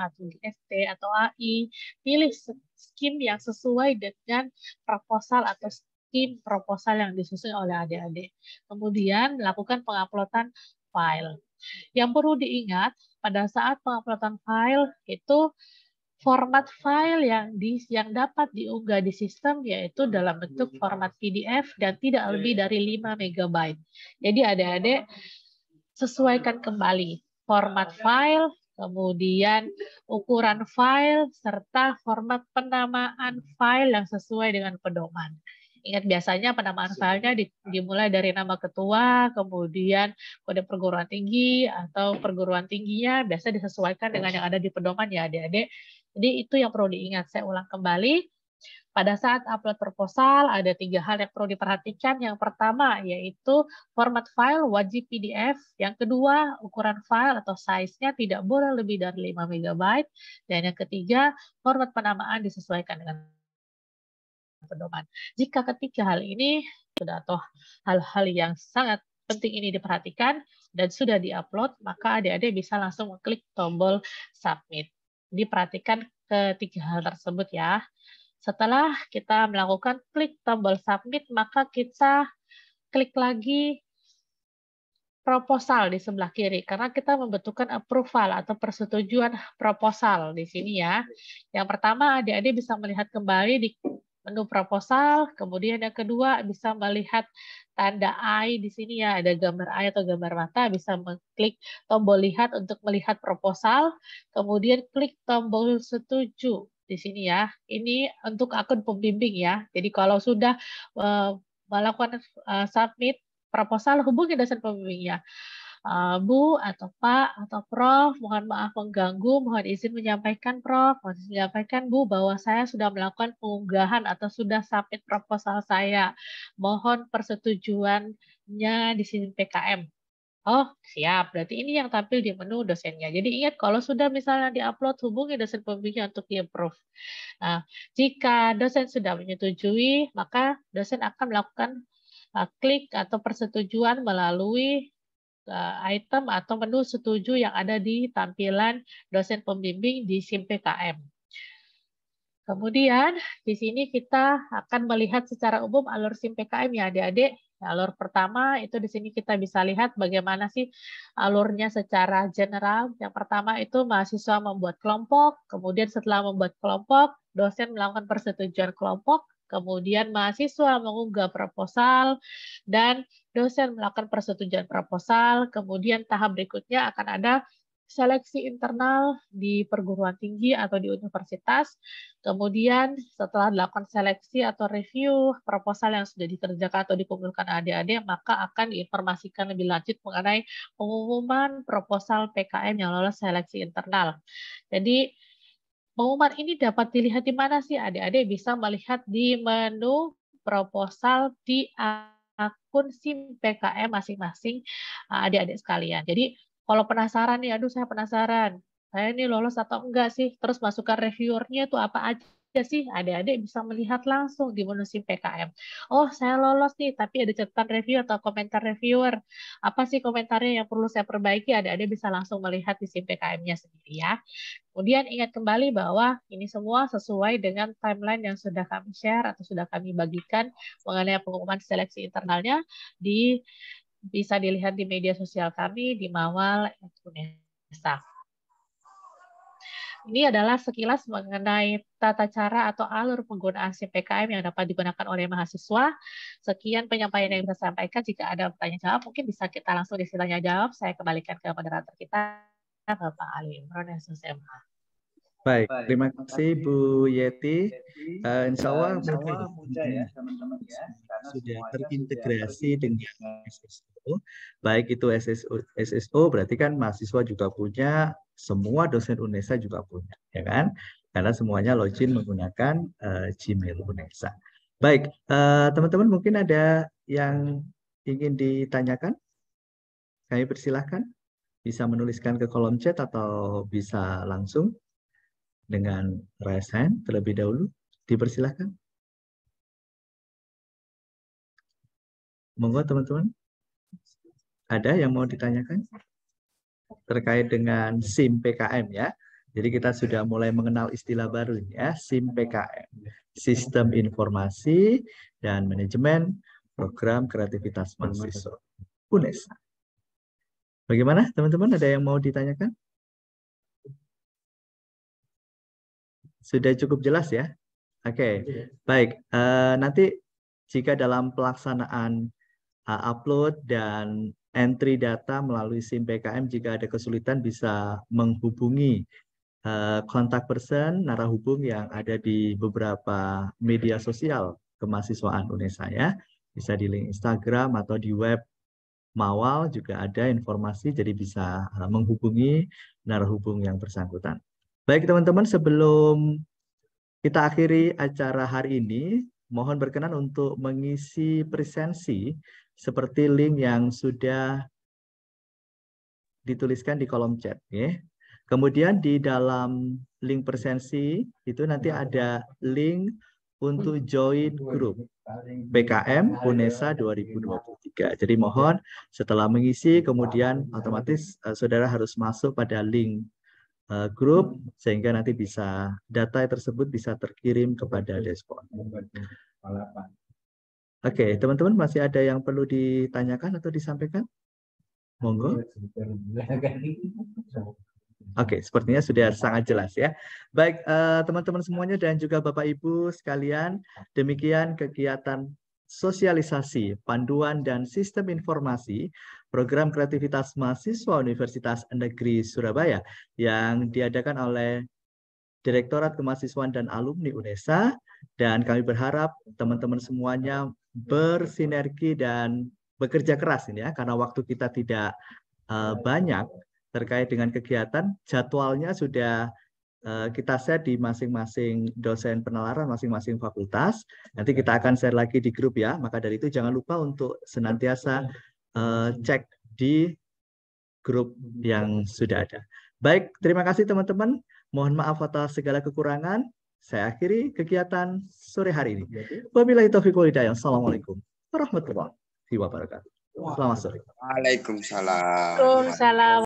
atau GST, atau AI. Pilih skim yang sesuai dengan proposal atau skim proposal yang disusun oleh adik-adik. Kemudian lakukan penguploadan file. Yang perlu diingat, pada saat penguploadan file itu format file yang dapat diunggah di sistem yaitu dalam bentuk format PDF dan tidak lebih dari 5 MB. Jadi adik-adik sesuaikan kembali format file, kemudian ukuran file, serta format penamaan file yang sesuai dengan pedoman. Ingat biasanya penamaan filenya dimulai dari nama ketua, kemudian kode perguruan tinggi atau perguruan tingginya biasa disesuaikan dengan yang ada di pedoman ya adik-adik. Jadi itu yang perlu diingat. Saya ulang kembali. Pada saat upload proposal ada 3 hal yang perlu diperhatikan. Yang pertama yaitu format file wajib PDF. Yang kedua ukuran file atau size-nya tidak boleh lebih dari 5 MB. Dan yang ketiga format penamaan disesuaikan dengan pedoman. Jika ketiga hal ini sudah atau hal-hal yang sangat penting ini diperhatikan dan sudah diupload, maka adik-adik bisa langsung mengklik tombol submit. Diperhatikan ketiga hal tersebut ya. Setelah kita melakukan klik tombol submit, maka kita klik lagi proposal di sebelah kiri karena kita membutuhkan approval atau persetujuan proposal di sini ya. Yang pertama adik-adik bisa melihat kembali di menu proposal, kemudian yang kedua bisa melihat tanda eye di sini ya, ada gambar eye atau gambar mata, bisa mengklik tombol lihat untuk melihat proposal, kemudian klik tombol setuju di sini ya. Ini untuk akun pembimbing ya. Jadi kalau sudah melakukan submit proposal, hubungi dosen pembimbingnya. Bu atau Pak atau Prof, mohon maaf mengganggu, mohon izin menyampaikan Prof, mohon izin menyampaikan Bu bahwa saya sudah melakukan pengunggahan atau sudah submit proposal saya. Mohon persetujuannya di sini PKM. Oh, siap. Berarti ini yang tampil di menu dosennya. Jadi ingat kalau sudah misalnya diupload, hubungi dosen pembimbingnya untuk di-approve. Nah, jika dosen sudah menyetujui, maka dosen akan melakukan klik atau persetujuan melalui item atau menu setuju yang ada di tampilan dosen pembimbing di SIM PKM. Kemudian di sini kita akan melihat secara umum alur SIM PKM ya adik-adik. Alur pertama itu di sini kita bisa lihat bagaimana sih alurnya secara general. Yang pertama itu mahasiswa membuat kelompok, kemudian setelah membuat kelompok, dosen melakukan persetujuan kelompok, kemudian mahasiswa mengunggah proposal, dan dosen melakukan persetujuan proposal. Kemudian tahap berikutnya akan ada seleksi internal di perguruan tinggi atau di universitas. Kemudian setelah dilakukan seleksi atau review proposal yang sudah dikerjakan atau dikumpulkan adik-adik, maka akan diinformasikan lebih lanjut mengenai pengumuman proposal PKM yang lolos seleksi internal. Jadi pengumuman ini dapat dilihat di mana sih adik-adik? Bisa melihat di menu proposal di akun SIM PKM masing-masing adik-adik sekalian. Jadi kalau penasaran nih, aduh saya penasaran, saya ini lolos atau enggak sih, terus masukkan reviewernya itu apa aja sih, adik-adik bisa melihat langsung di menu SIM PKM. Oh, saya lolos nih, tapi ada catatan review atau komentar reviewer. Apa sih komentarnya yang perlu saya perbaiki, adik-adik bisa langsung melihat di SIM PKM-nya sendiri ya. Kemudian ingat kembali bahwa ini semua sesuai dengan timeline yang sudah kami share atau sudah kami bagikan mengenai pengumuman seleksi internalnya bisa dilihat di media sosial kami di Mawal Unesa. Ini adalah sekilas mengenai tata cara atau alur penggunaan SIM PKM yang dapat digunakan oleh mahasiswa. Sekian penyampaian yang bisa saya sampaikan. Jika ada pertanyaan jawab, mungkin bisa kita langsung disilahnya jawab. Saya kembalikan ke moderator kita, Bapak Ali Imron, SMA. Baik, terima kasih Bu Yeti. Insya Allah mudah ya teman-teman ya, karena sudah terintegrasi dengan SSO. Baik itu SSO berarti kan mahasiswa juga punya, semua dosen UNESA juga punya, ya kan? Karena semuanya login menggunakan Gmail UNESA. Baik, teman-teman mungkin ada yang ingin ditanyakan? Kami persilahkan. Bisa menuliskan ke kolom chat atau bisa langsung dengan raise hand terlebih dahulu. Dipersilahkan. Monggo teman-teman. Ada yang mau ditanyakan? Terkait dengan SIM PKM ya. Jadi kita sudah mulai mengenal istilah baru ya, SIM PKM. Sistem Informasi dan Manajemen Program Kreativitas Mahasiswa UNESA. Bagaimana teman-teman? Ada yang mau ditanyakan? Sudah cukup jelas ya? Oke, baik. Nanti jika dalam pelaksanaan upload dan entry data melalui SIM PKM, jika ada kesulitan bisa menghubungi kontak person, narahubung yang ada di beberapa media sosial kemahasiswaan UNESA ya. Bisa di link Instagram atau di web Mawal juga ada informasi, jadi bisa menghubungi narahubung yang bersangkutan. Baik teman-teman, sebelum kita akhiri acara hari ini, mohon berkenan untuk mengisi presensi seperti link yang sudah dituliskan di kolom chat. Ya. Kemudian di dalam link presensi itu nanti ada link untuk join grup PKM UNESA 2023. Jadi mohon setelah mengisi kemudian otomatis saudara harus masuk pada link grup sehingga nanti bisa data tersebut bisa terkirim kepada dashboard. Oke, teman-teman masih ada yang perlu ditanyakan atau disampaikan? Monggo. Oke, sepertinya sudah sangat jelas ya. Baik, teman-teman semuanya dan juga Bapak Ibu sekalian, demikian kegiatan sosialisasi, panduan dan sistem informasi program kreativitas mahasiswa Universitas Negeri Surabaya yang diadakan oleh Direktorat Kemahasiswaan dan Alumni UNESA, dan kami berharap teman-teman semuanya bersinergi dan bekerja keras ini ya, karena waktu kita tidak banyak terkait dengan kegiatan, jadwalnya sudah kita share di masing-masing dosen penalaran, masing-masing fakultas. Nanti kita akan share lagi di grup ya. Maka dari itu jangan lupa untuk senantiasa cek di grup yang sudah ada. Baik, terima kasih teman-teman. Mohon maaf atas segala kekurangan. Saya akhiri kegiatan sore hari ini. Wabillahi taufiq wal hidayah. Assalamualaikum warahmatullahi wabarakatuh. Selamat sore. Waalaikumsalam. Waalaikumsalam.